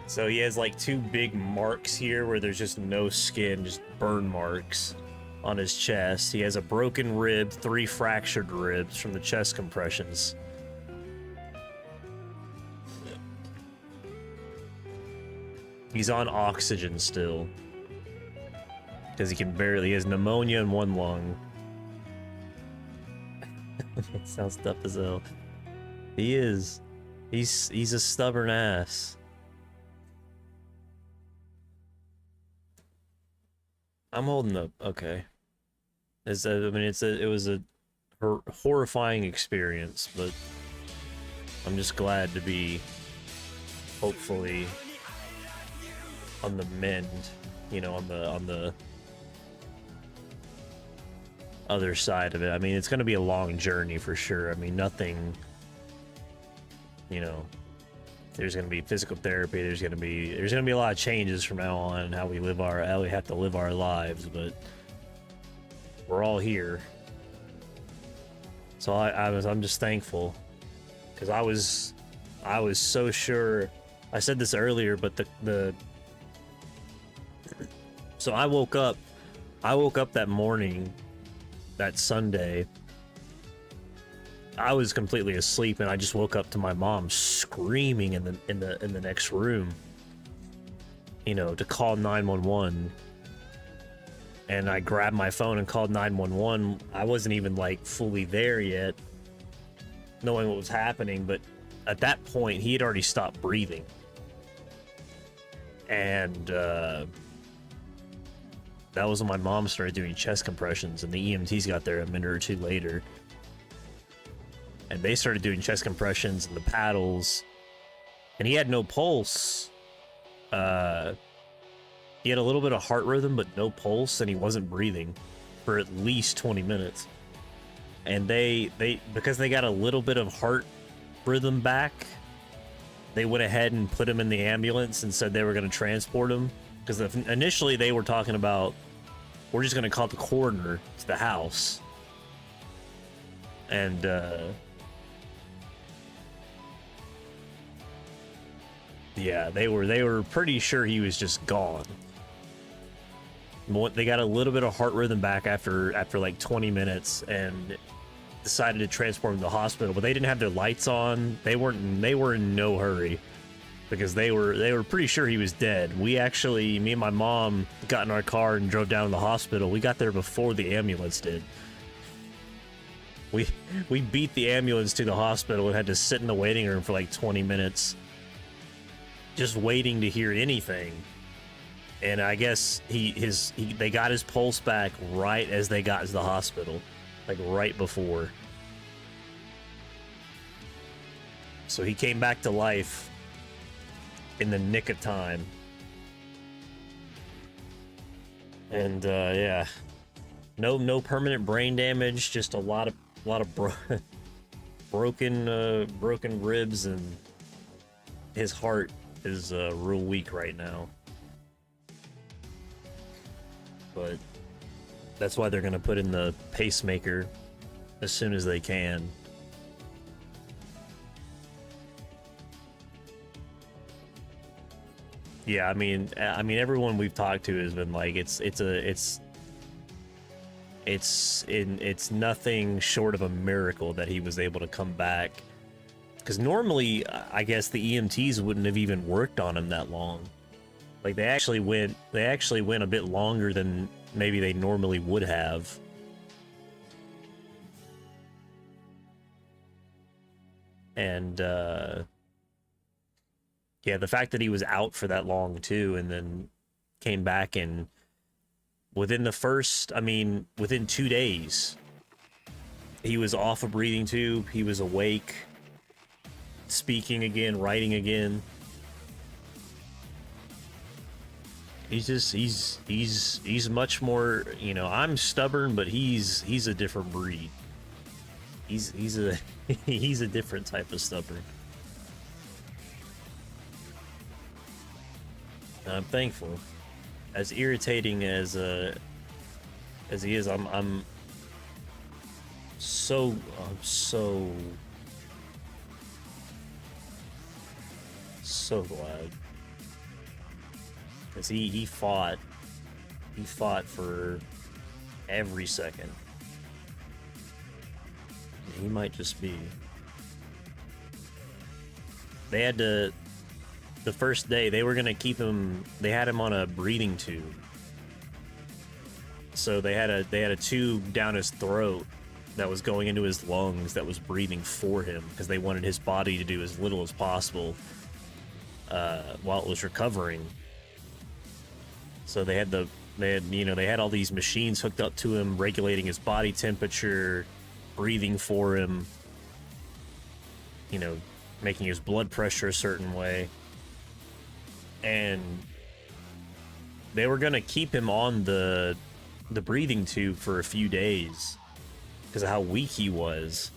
So he has like 2 big marks here where there's just no skin, just burn marks on his chest. He has a broken rib, 3 fractured ribs from the chest compressions. He's on oxygen still. Because he has pneumonia in 1 lung. It sounds tough as hell. He is. He's a stubborn ass. I'm holding up. Okay. It was a horrifying experience, but I'm just glad to be hopefully on the mend, you know, on the other side of it. I mean, it's going to be a long journey for sure. I mean, nothing, you know, there's going to be physical therapy, there's going to be a lot of changes from now on how we have to live our lives, but we're all here. So I'm just thankful, because I was so sure. I said this earlier, but so I woke up that morning, that Sunday. I was completely asleep, and I just woke up to my mom screaming in the next room, you know, to call 911. And I grabbed my phone and called 911. I wasn't even like fully there yet, knowing what was happening, but at that point he had already stopped breathing. And that was when my mom started doing chest compressions, and the EMTs got there a minute or 2 later. And they started doing chest compressions and the paddles, and he had no pulse. He had a little bit of heart rhythm, but no pulse, and he wasn't breathing for at least 20 minutes. And they because they got a little bit of heart rhythm back, they went ahead and put him in the ambulance and said they were going to transport him. Because initially they were talking about, we're just going to call the coroner to the house. And yeah, they were pretty sure he was just gone. They got a little bit of heart rhythm back after like 20 minutes, and decided to transport him to the hospital. But they didn't have their lights on. They were in no hurry, because they were pretty sure he was dead. Me and my mom got in our car and drove down to the hospital. We got there before the ambulance did. We beat the ambulance to the hospital and had to sit in the waiting room for like 20 minutes, just waiting to hear anything. And I guess they got his pulse back right as they got to the hospital, like right before. So he came back to life in the nick of time. And yeah, no permanent brain damage, just a lot of broken ribs, and his heart is real weak right now. But that's why they're gonna put in the pacemaker as soon as they can. Yeah, I mean everyone we've talked to has been like, it's nothing short of a miracle that he was able to come back. Because normally, I guess the EMTs wouldn't have even worked on him that long. Like they actually went a bit longer than maybe they normally would have. And yeah, the fact that he was out for that long too, and then came back, and within 2 days, he was off a breathing tube, he was awake, speaking again, writing again. He's much more, you know, I'm stubborn, but he's a different breed. He's a he's a different type of stubborn. And I'm thankful. As irritating as he is, I'm so glad. Cause he fought for every second. He might just be. They had to, the first day, they were gonna keep him, they had him on a breathing tube. So they had a tube down his throat that was going into his lungs that was breathing for him because they wanted his body to do as little as possible while it was recovering. So they had all these machines hooked up to him, regulating his body temperature, breathing for him, you know, making his blood pressure a certain way. And they were gonna keep him on the breathing tube for a few days because of how weak he was.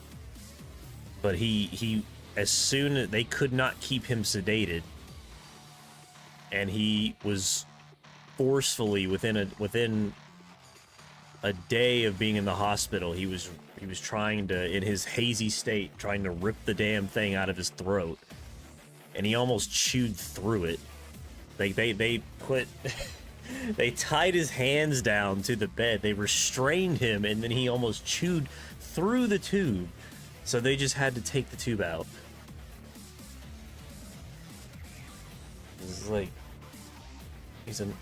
But he as soon as they could not keep him sedated, and he was forcefully within a day of being in the hospital, he was trying to, in his hazy state, trying to rip the damn thing out of his throat, and he almost chewed through it. Like they put they tied his hands down to the bed, they restrained him, and then he almost chewed through the tube. So they just had to take the tube out. It's like he's an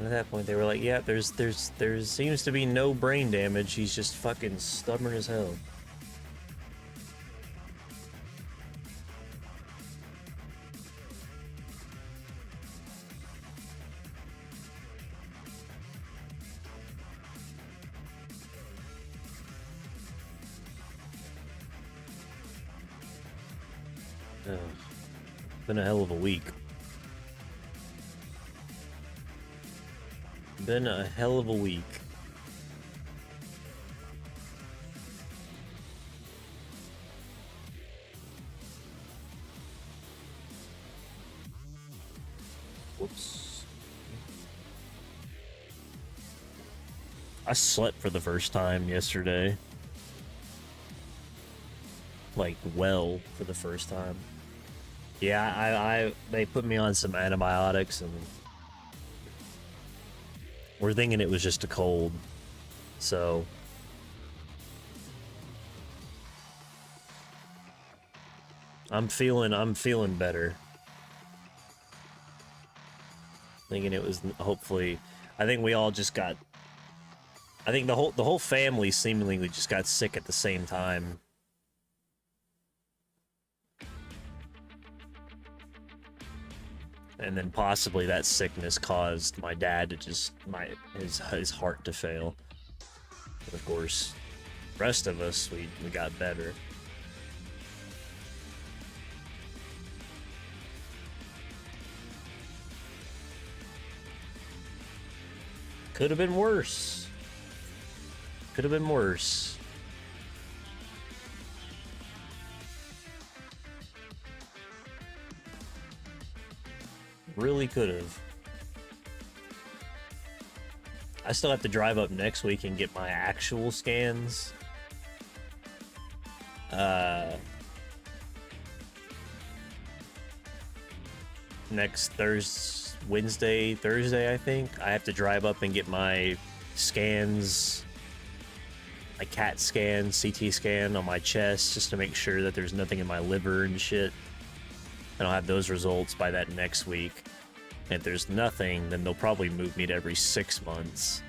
at that point they were like, yeah, there seems to be no brain damage, he's just fucking stubborn as hell. Been a hell of a week. Been a hell of a week. Whoops. I slept for the first time yesterday. Like, well, for the first time. Yeah, they put me on some antibiotics, and we're thinking it was just a cold. So I'm feeling better. Thinking it was, hopefully, I think we all just got, I think the whole family seemingly just got sick at the same time. And then possibly that sickness caused my dad to just, his heart to fail. But of course, the rest of us, we got better. Could have been worse. Could have been worse. Really could have. I still have to drive up next week and get my actual scans. Next Thursday, I think. I have to drive up and get my scans, my CAT scan, CT scan on my chest, just to make sure that there's nothing in my liver and shit. And I'll have those results by that next week. And if there's nothing, then they'll probably move me to every 6 months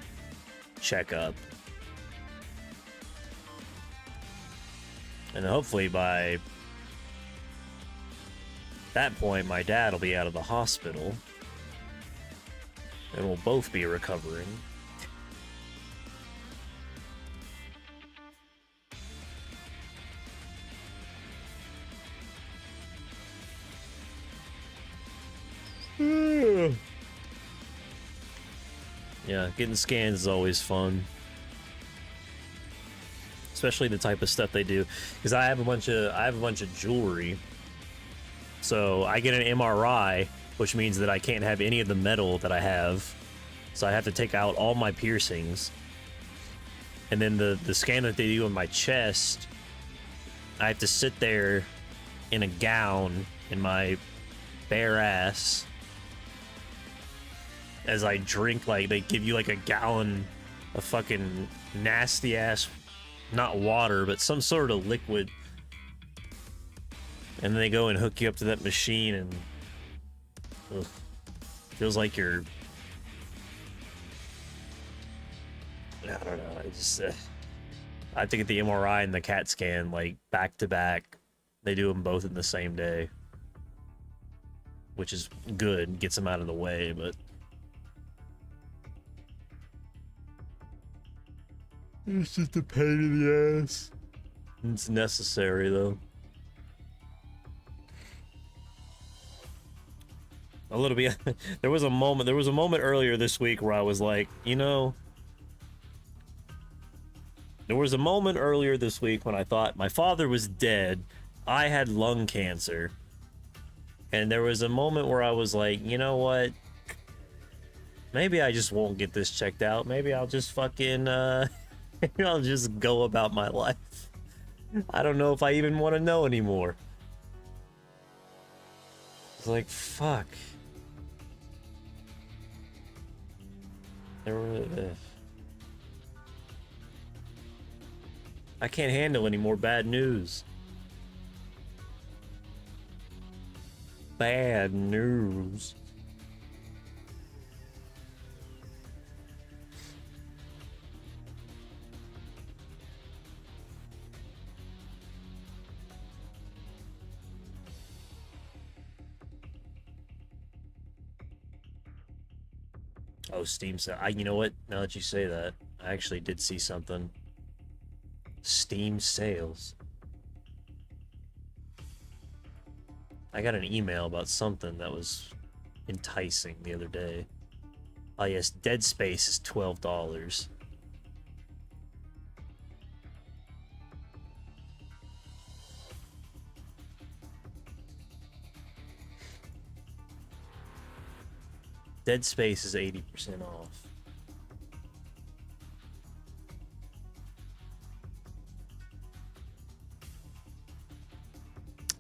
checkup. And hopefully by that point, my dad will be out of the hospital. And we'll both be recovering. Yeah, getting scans is always fun. especially the type of stuff they do. Because I have a bunch of jewelry, so I get an MRI, which means that I can't have any of the metal that I have. So I have to take out all my piercings, and then the scan that they do on my chest, I have to sit there in a gown in my bare ass as I drink, like, they give you like a gallon of fucking nasty ass, not water, but some sort of liquid, and then they go and hook you up to that machine, and ugh, feels like you're, I don't know, I just I have to get the MRI and the CAT scan like back to back. They do them both in the same day, which is good, gets them out of the way, but it's just a pain in the ass. It's necessary though. A little bit. There was a moment earlier this week where I was like, you know, there was a moment earlier this week when I thought my father was dead, I had lung cancer, and there was a moment where I was like, you know what, maybe I just won't get this checked out. Maybe I'll just fucking maybe I'll just go about my life. I don't know if I even want to know anymore. It's like, fuck. I can't handle any more bad news. Bad news. Oh, Steam sale. You know what? Now that you say that, I actually did see something. Steam sales. I got an email about something that was enticing the other day. Oh yes, Dead Space is $12. Dead Space is 80% off.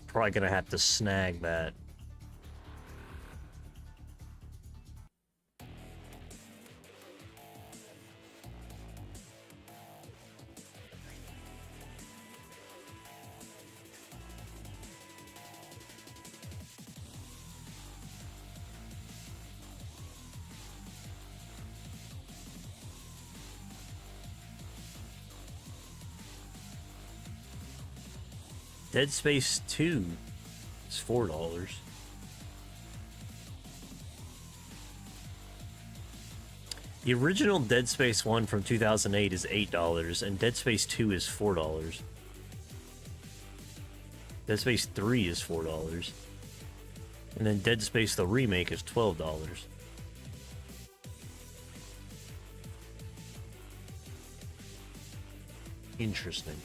Probably gonna have to snag that. Dead Space 2 is $4. The original Dead Space 1 from 2008 is $8, and Dead Space 2 is $4. Dead Space 3 is $4. And then Dead Space the remake is $12. Interesting.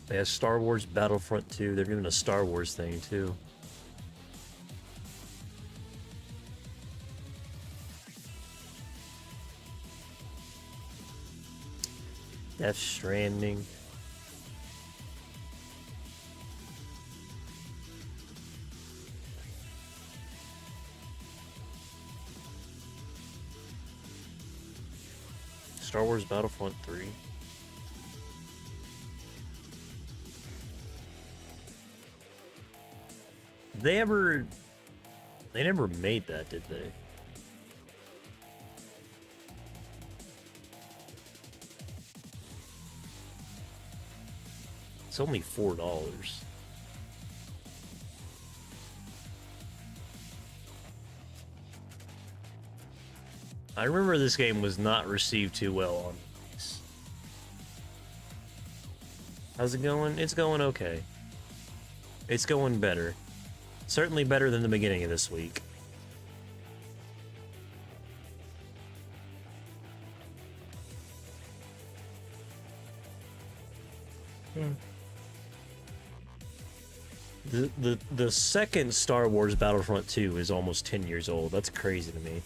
They have Star Wars Battlefront 2. They're doing a Star Wars thing, too. Death Stranding. Star Wars Battlefront 3. They never made that, did they? It's only $4. I remember this game was not received too well on release. How's it going? It's going okay. It's going better. Certainly better than the beginning of this week. The second Star Wars Battlefront 2 is almost 10 years old. That's crazy to me.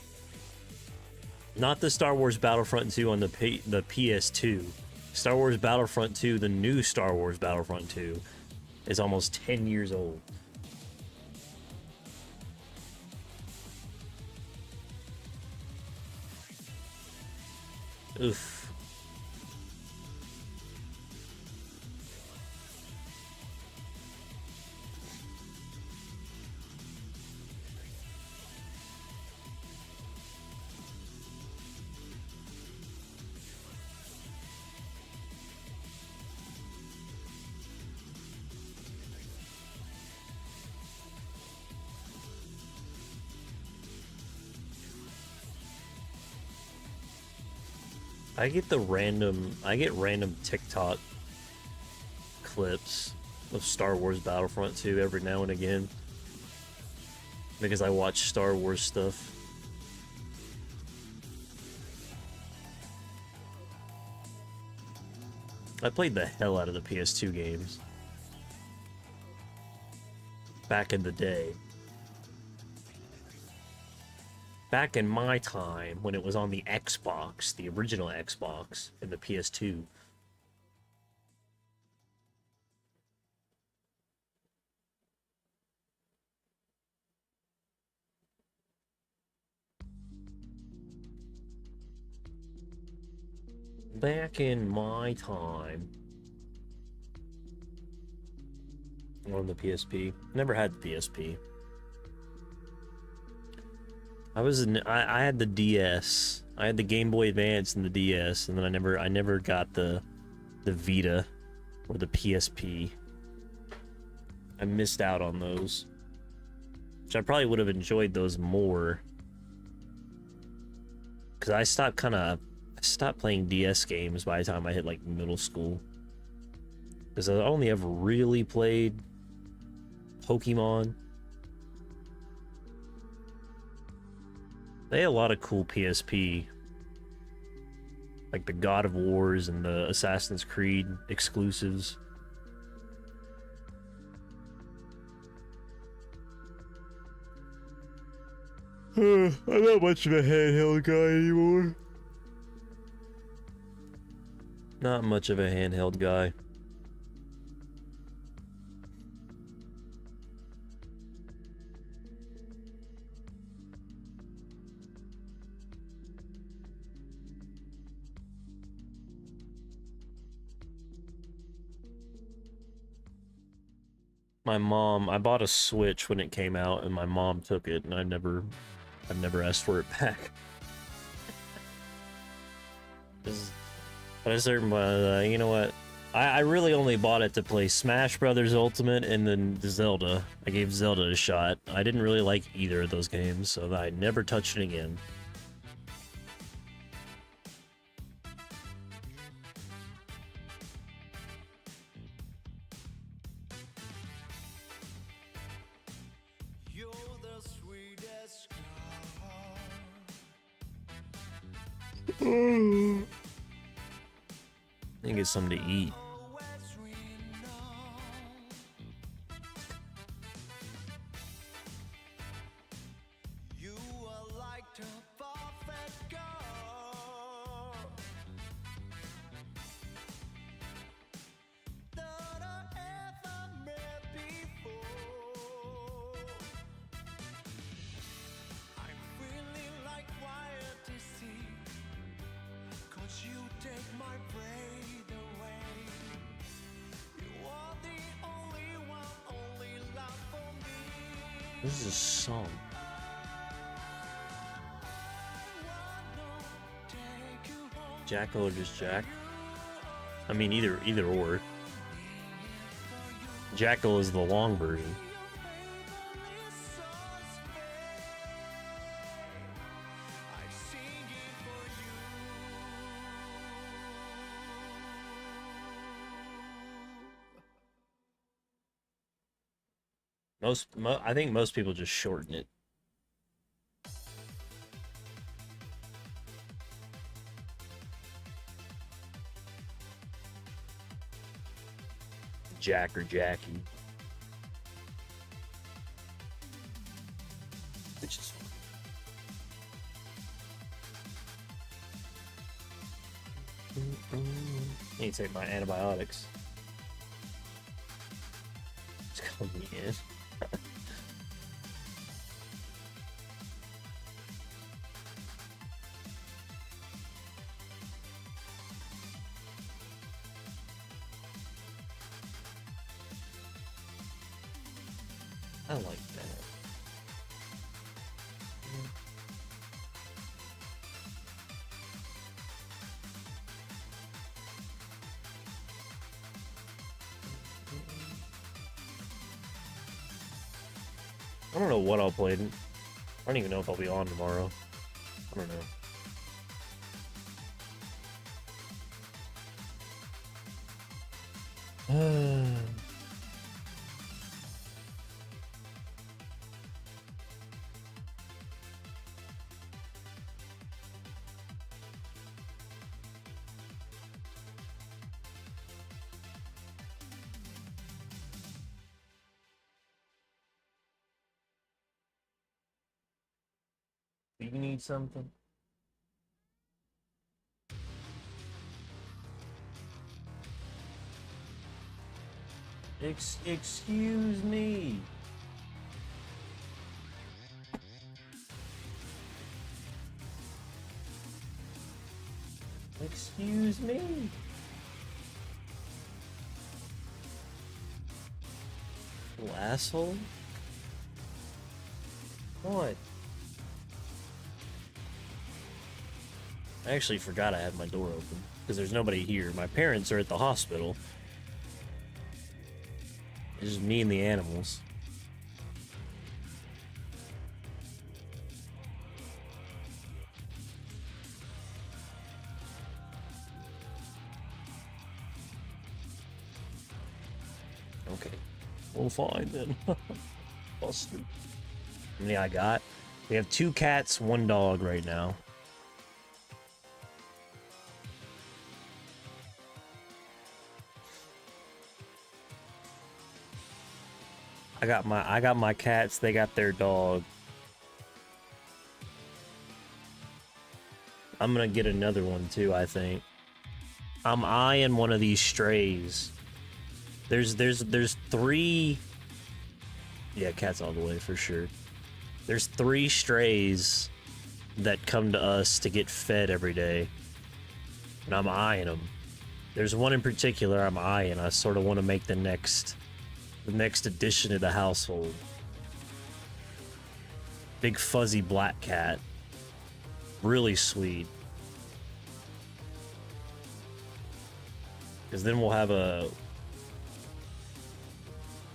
Not the Star Wars Battlefront 2 on the PS2. Star Wars Battlefront 2, the new Star Wars Battlefront 2, is almost 10 years old. Oof. I get random TikTok clips of Star Wars Battlefront 2 every now and again because I watch Star Wars stuff. I played the hell out of the PS2 games back in the day. Back in my time, when it was on the Xbox, the original Xbox, and the PS2. Back in my time. On the PSP. Never had the PSP. I had the DS. I had the Game Boy Advance and the DS, and then I never got the Vita or the PSP. I missed out on those. Which I probably would have enjoyed those more. Cause I stopped playing DS games by the time I hit like middle school. Cause I only ever really played Pokemon. They had a lot of cool PSP, like the God of Wars and the Assassin's Creed exclusives. I'm not much of a handheld guy anymore. Not much of a handheld guy. I bought a Switch when it came out, and my mom took it, and I've never asked for it back. But you know what? I really only bought it to play Smash Brothers Ultimate and then Zelda. I gave Zelda a shot. I didn't really like either of those games, so I never touched it again. I think it's something to eat. This is a song. Jackel or just Jack? I mean, either or. Jackel is the long version. I think most people just shorten it. Jack or Jackie. Which is I need to take my antibiotics. It's coming in. I like that. I don't know what I'll play. I don't even know if I'll be on tomorrow. I don't know. Do you need something? Excuse me. Excuse me. Little asshole. What? I actually forgot I had my door open because there's nobody here. My parents are at the hospital. It's just me and the animals. Okay. Well, fine then. Busted. How many I got? We have 2 cats, 1 dog right now. I got my cats, they got their dog. I'm gonna get another one too, I think. I'm eyeing one of these strays. There's 3. Yeah, cats all the way for sure. There's 3 strays that come to us to get fed every day. And I'm eyeing them. There's one in particular I'm eyeing. I sort of want to make the next addition to the household. Big fuzzy black cat. Really sweet. Because then we'll have a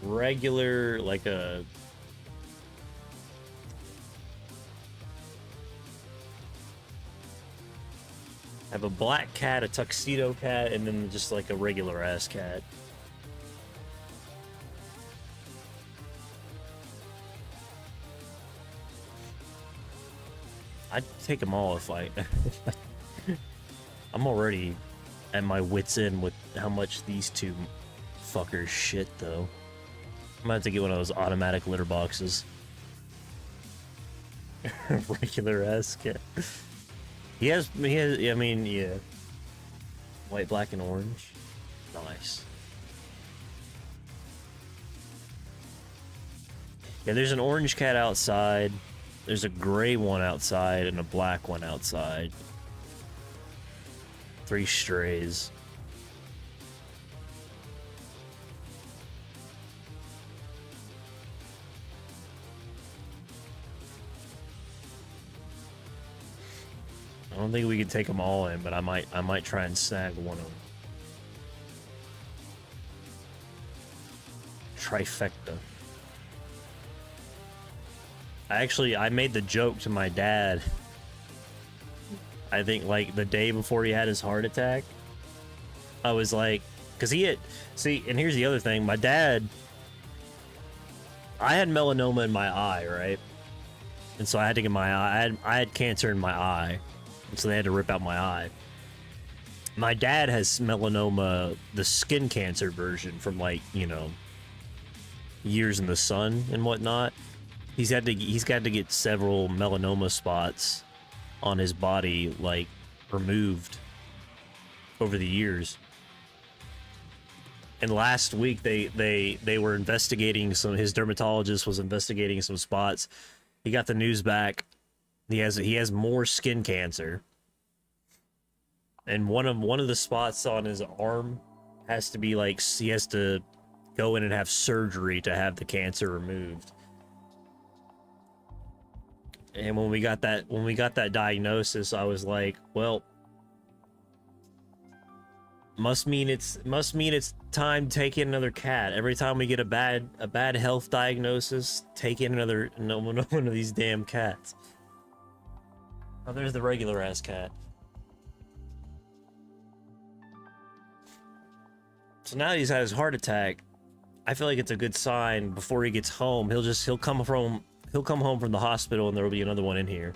regular, like a... have a black cat, a tuxedo cat, and then just like a regular ass cat. I'd take them all if I... I'm already at my wit's end with how much these 2 fuckers shit, though. I'm gonna have to get one of those automatic litter boxes. Regular ass cat. He has, I mean, yeah. White, black, and orange. Nice. Yeah, there's an orange cat outside. There's a gray one outside and a black one outside. 3 strays. I don't think we can take them all in, but I might try and snag one of them. Trifecta. I made the joke to my dad. I think like the day before he had his heart attack. I was like, because he had, see, and here's the other thing. My dad, I had melanoma in my eye, right? And so I had to get my eye, I had cancer in my eye. And so they had to rip out my eye. My dad has melanoma, the skin cancer version from, like, you know, years in the sun and whatnot. He's got to get several melanoma spots on his body, like, removed over the years. And last week they were investigating his dermatologist was investigating some spots. He got the news back. He has more skin cancer. And one of the spots on his arm has to be, like, he has to go in and have surgery to have the cancer removed. And when we got that diagnosis, I was like, well, must mean it's time to take in another cat. Every time we get a bad health diagnosis, take in one of these damn cats. Oh, there's the regular ass cat. So now he's had his heart attack. I feel like it's a good sign. Before he gets home, he'll come home from the hospital, and there will be another one in here.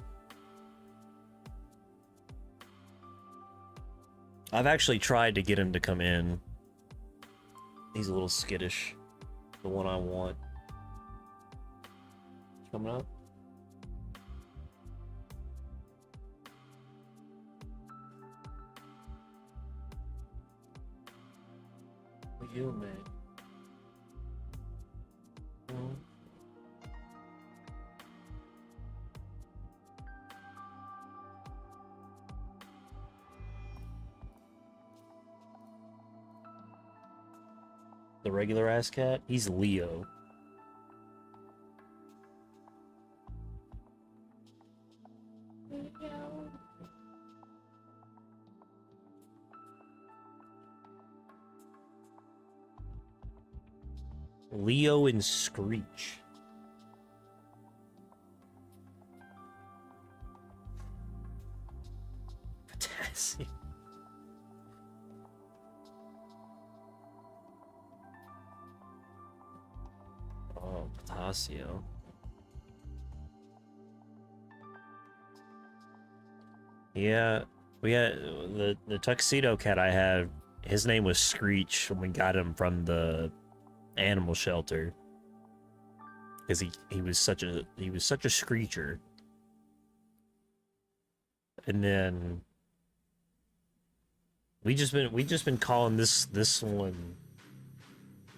I've actually tried to get him to come in. He's a little skittish. The one I want. Coming up. What you, man? The regular ass cat? He's Leo. Leo and Screech. Potassium. Oh, Potassio. Yeah, we had the tuxedo cat I had. His name was Screech when we got him from the animal shelter, because he was such a screecher. And then we just been calling this one.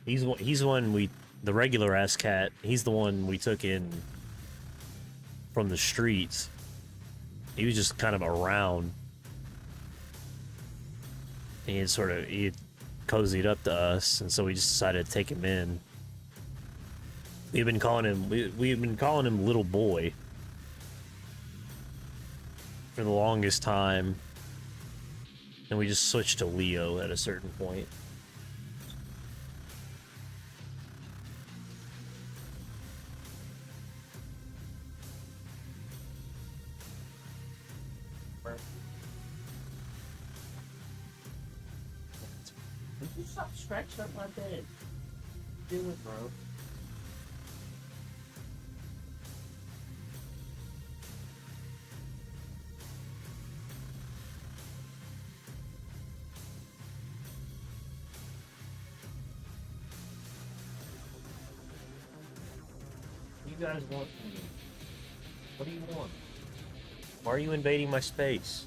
He's one the regular ass cat. He's the one we took in from the streets. He was just kind of around. He had cozied up to us, and so we just decided to take him in. We've been calling him Little Boy for the longest time, and we just switched to Leo at a certain point. You stop scratching up my bed. Do it, bro. You guys want from me? What do you want? Why are you invading my space?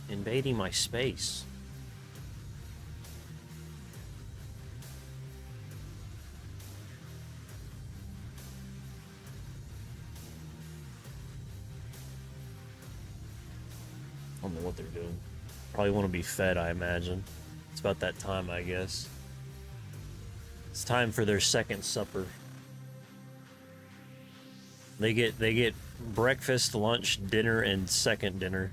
Invading my space. I don't know what they're doing. Probably want to be fed, I imagine. It's about that time, I guess. It's time for their second supper. They get breakfast, lunch, dinner, and second dinner.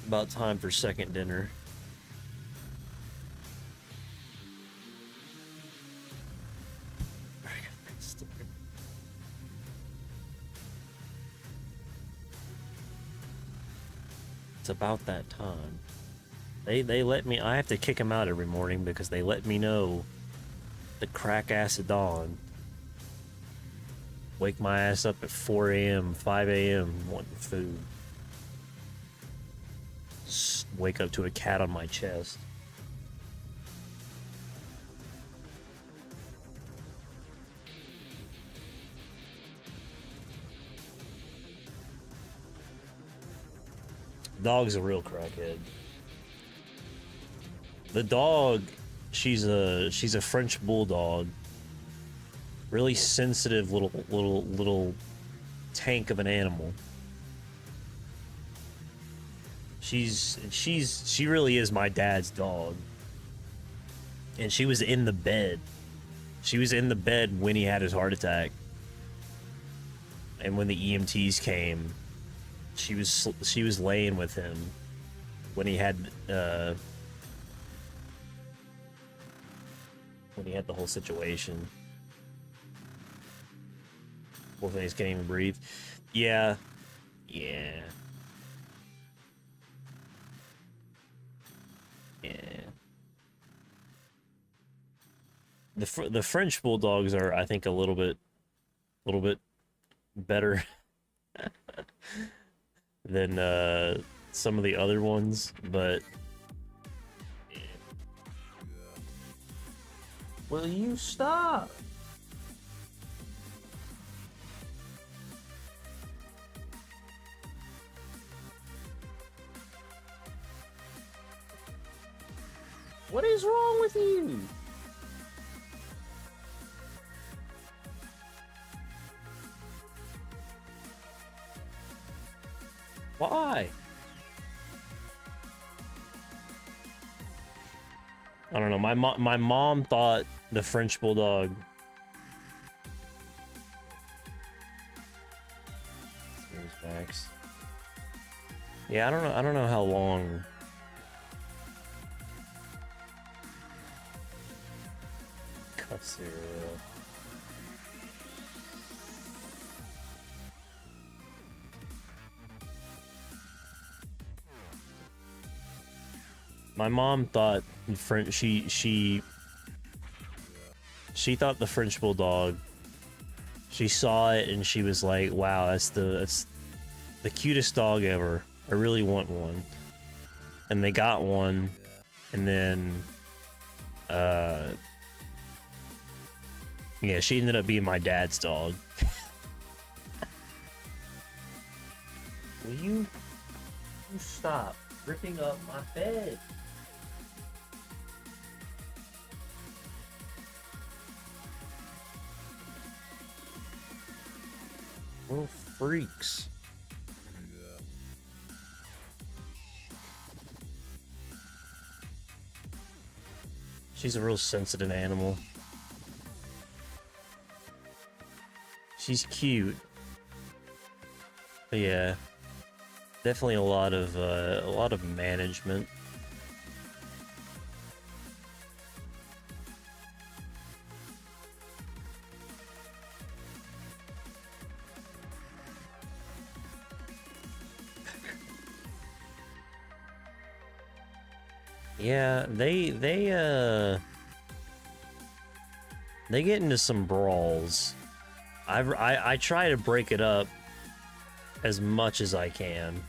About time for second dinner. It's about that time. They let me. I have to kick them out every morning because they let me know the crack ass of dawn. Wake my ass up at 4 a.m., 5 a.m. wanting food. Just wake up to a cat on my chest. Dog's a real crackhead. The dog, she's a French bulldog. Really sensitive little tank of an animal. She really is my dad's dog. And she was in the bed. She was in the bed when he had his heart attack. And when the EMTs came, she was laying with him when he had the whole situation. Wolfface can't even breathe. Yeah. Yeah. Yeah. The French bulldogs are, I think, a little bit better than some of the other ones, but yeah. Will you stop? What is wrong with you? Why? I don't know. My mom thought the French bulldog. Max. Yeah, I don't know how long. Cut cereal. My mom thought she thought the French bulldog. She saw it and she was like, "Wow, that's the cutest dog ever. I really want one." And they got one, and then yeah, she ended up being my dad's dog. Will you stop ripping up my bed? Little freaks. She's a real sensitive animal. She's cute. But yeah, definitely a lot of management. Yeah, they get into some brawls. I try to break it up as much as I can,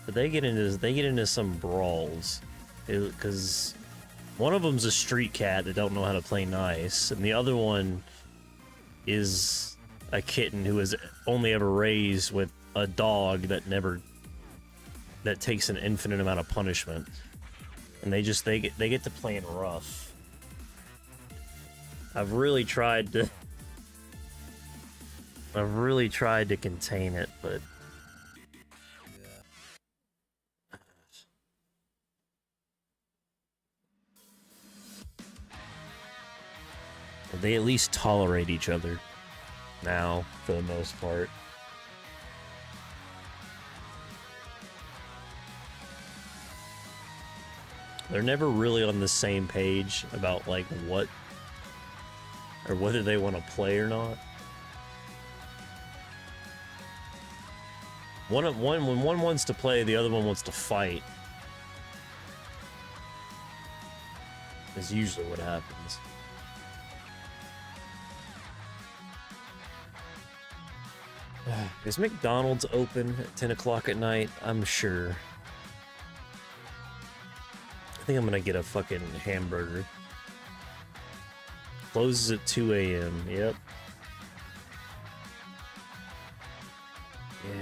but they get into some brawls because one of them's a street cat that don't know how to play nice, and the other one is a kitten who was only ever raised with a dog that takes an infinite amount of punishment. And they get to playing rough. I've really tried to contain it, but they at least tolerate each other now, for the most part. They're never really on the same page about like what or whether they want to play or not. When one wants to play, the other one wants to fight. is usually what happens. Is McDonald's open at 10 o'clock at night? I'm sure. I think I'm gonna get a fucking hamburger. Closes at 2 a.m. Yep. Yeah.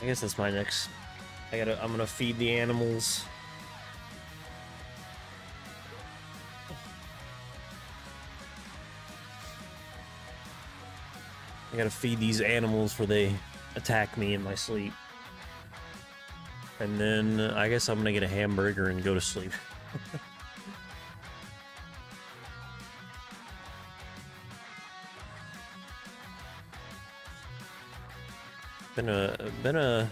I guess that's my next. I'm gonna feed the animals. I gotta feed these animals before they attack me in my sleep. And then I guess I'm gonna get a hamburger and go to sleep. Been a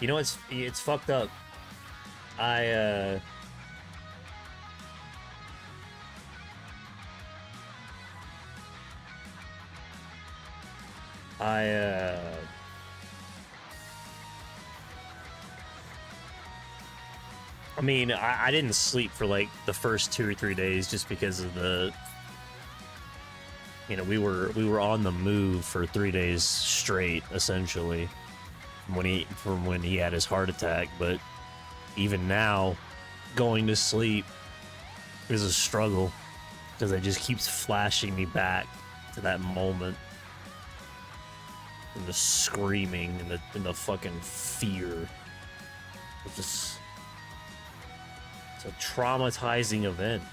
you know, it's fucked up. I mean, I didn't sleep for like the first 2 or 3 days just because of the, you know, we were on the move for 3 days straight, essentially, from when he had his heart attack. But even now, going to sleep is a struggle because it just keeps flashing me back to that moment, and the screaming and the fucking fear. It's a traumatizing event.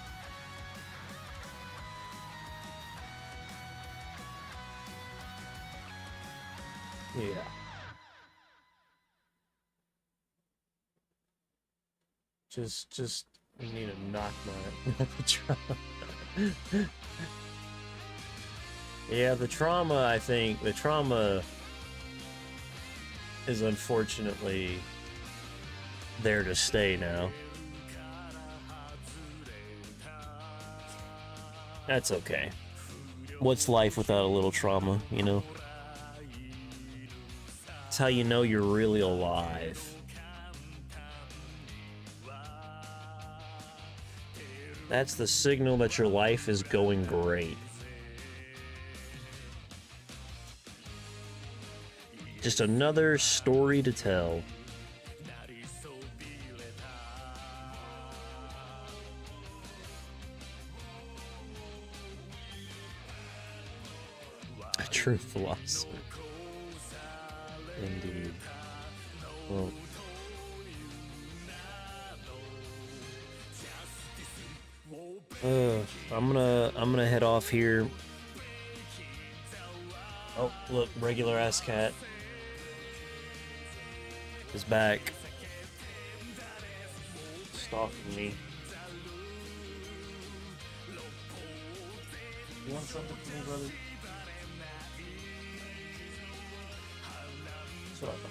Yeah. Just I need to knock my trauma. Yeah, the trauma, I think the trauma is unfortunately there to stay now. That's okay. What's life without a little trauma, you know? It's how you know you're really alive. That's the signal that your life is going great. Just another story to tell. A true philosopher. Indeed. Well, I'm gonna head off here. Oh, look, regular ass cat is back, stalking me. You want something from me, brother? That's what I thought.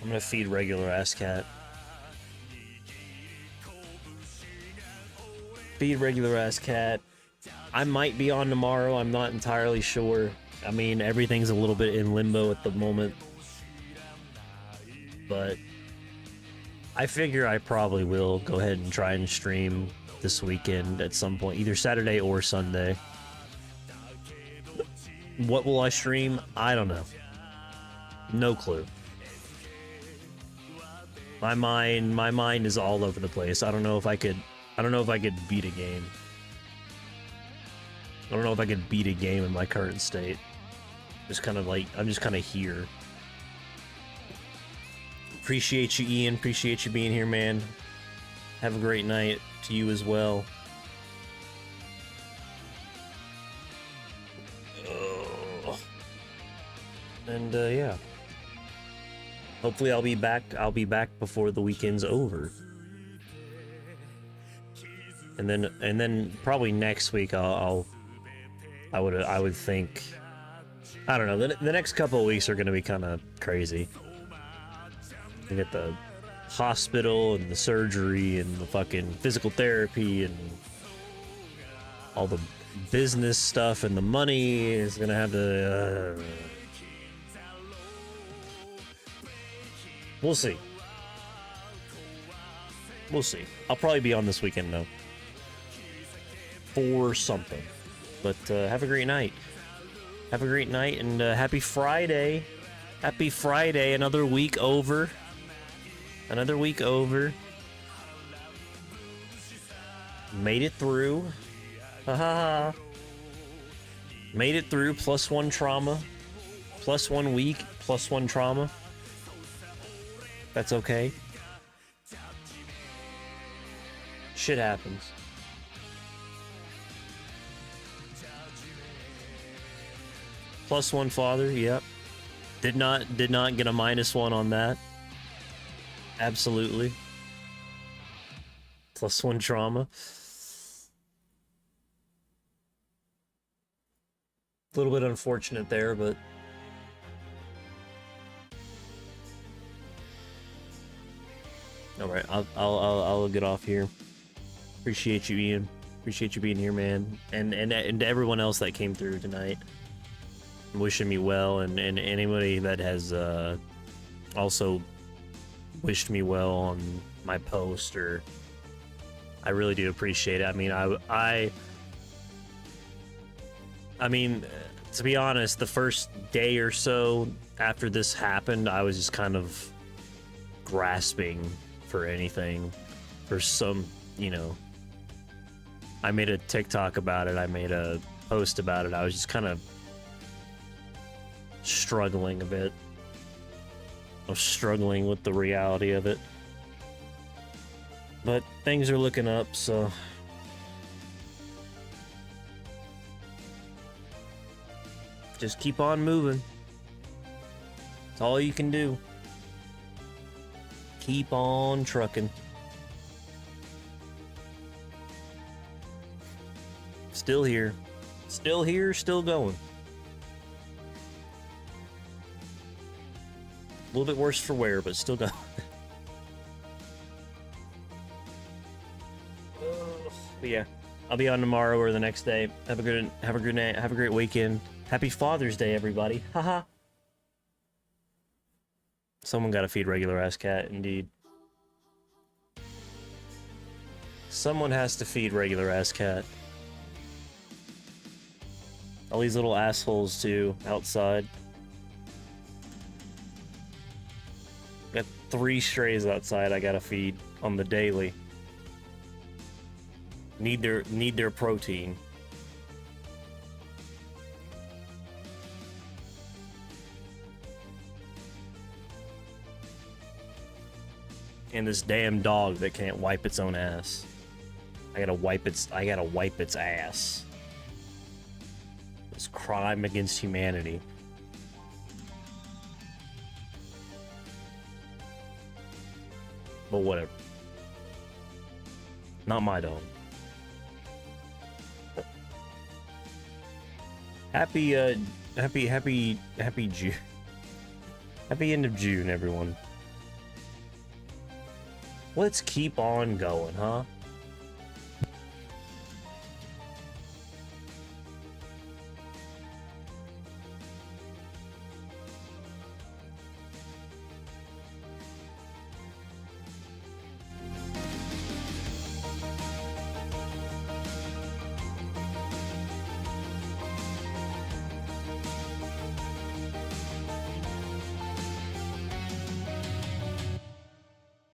I'm gonna feed regular ass cat. Feed regular ass cat. I might be on tomorrow, I'm not entirely sure. I mean, everything's a little bit in limbo at the moment. But I figure I probably will go ahead and try and stream this weekend at some point, either Saturday or Sunday. What will I stream? I don't know. No clue. My mind is all over the place. I don't know if I could beat a game. I don't know if I could beat a game in my current state. Just kind of like, I'm just kind of here. Appreciate you, Ian. Appreciate you being here, man. Have a great night to you as well. And, yeah. Hopefully I'll be back. I'll be back before the weekend's over. And then probably next week I would think, I don't know, the next couple of weeks are going to be kind of crazy. You get the hospital and the surgery and the fucking physical therapy and all the business stuff, and the money is going to have to we'll see. We'll see. I'll probably be on this weekend though, for something. But have a great night. Have a great night, and happy Friday. Happy Friday. Another week over. Another week over. Made it through. Haha. Made it through. +1 trauma. +1 week. +1 trauma. That's okay. Shit happens. +1 father, yep. Did not get a -1 on that. Absolutely. +1 trauma. A little bit unfortunate there, but all right, I'll get off here. Appreciate you, Ian. Appreciate you being here, man, and to everyone else that came through tonight, wishing me well, and anybody that has also wished me well on my post, or I really do appreciate it. I mean, to be honest, the first day or so after this happened, I was just kind of grasping for anything, for some, I made a TikTok about it, I made a post about it, I was just kind of struggling a bit. I was struggling with the reality of it. But things are looking up, so just keep on moving. It's all you can do. Keep on trucking. Still here. Still here, still going. A little bit worse for wear, but still going. But yeah, I'll be on tomorrow or the next day. Have a good night. Have a great weekend. Happy Father's Day, everybody. Haha. Someone gotta feed regular ass cat, indeed. Someone has to feed regular ass cat. All these little assholes too, outside. Got 3 strays outside I gotta feed on the daily. Need their protein. And this damn dog that can't wipe its own ass. I gotta wipe its ass. This crime against humanity. But whatever. Not my dog. Happy June. Happy end of June, everyone. Let's keep on going, huh?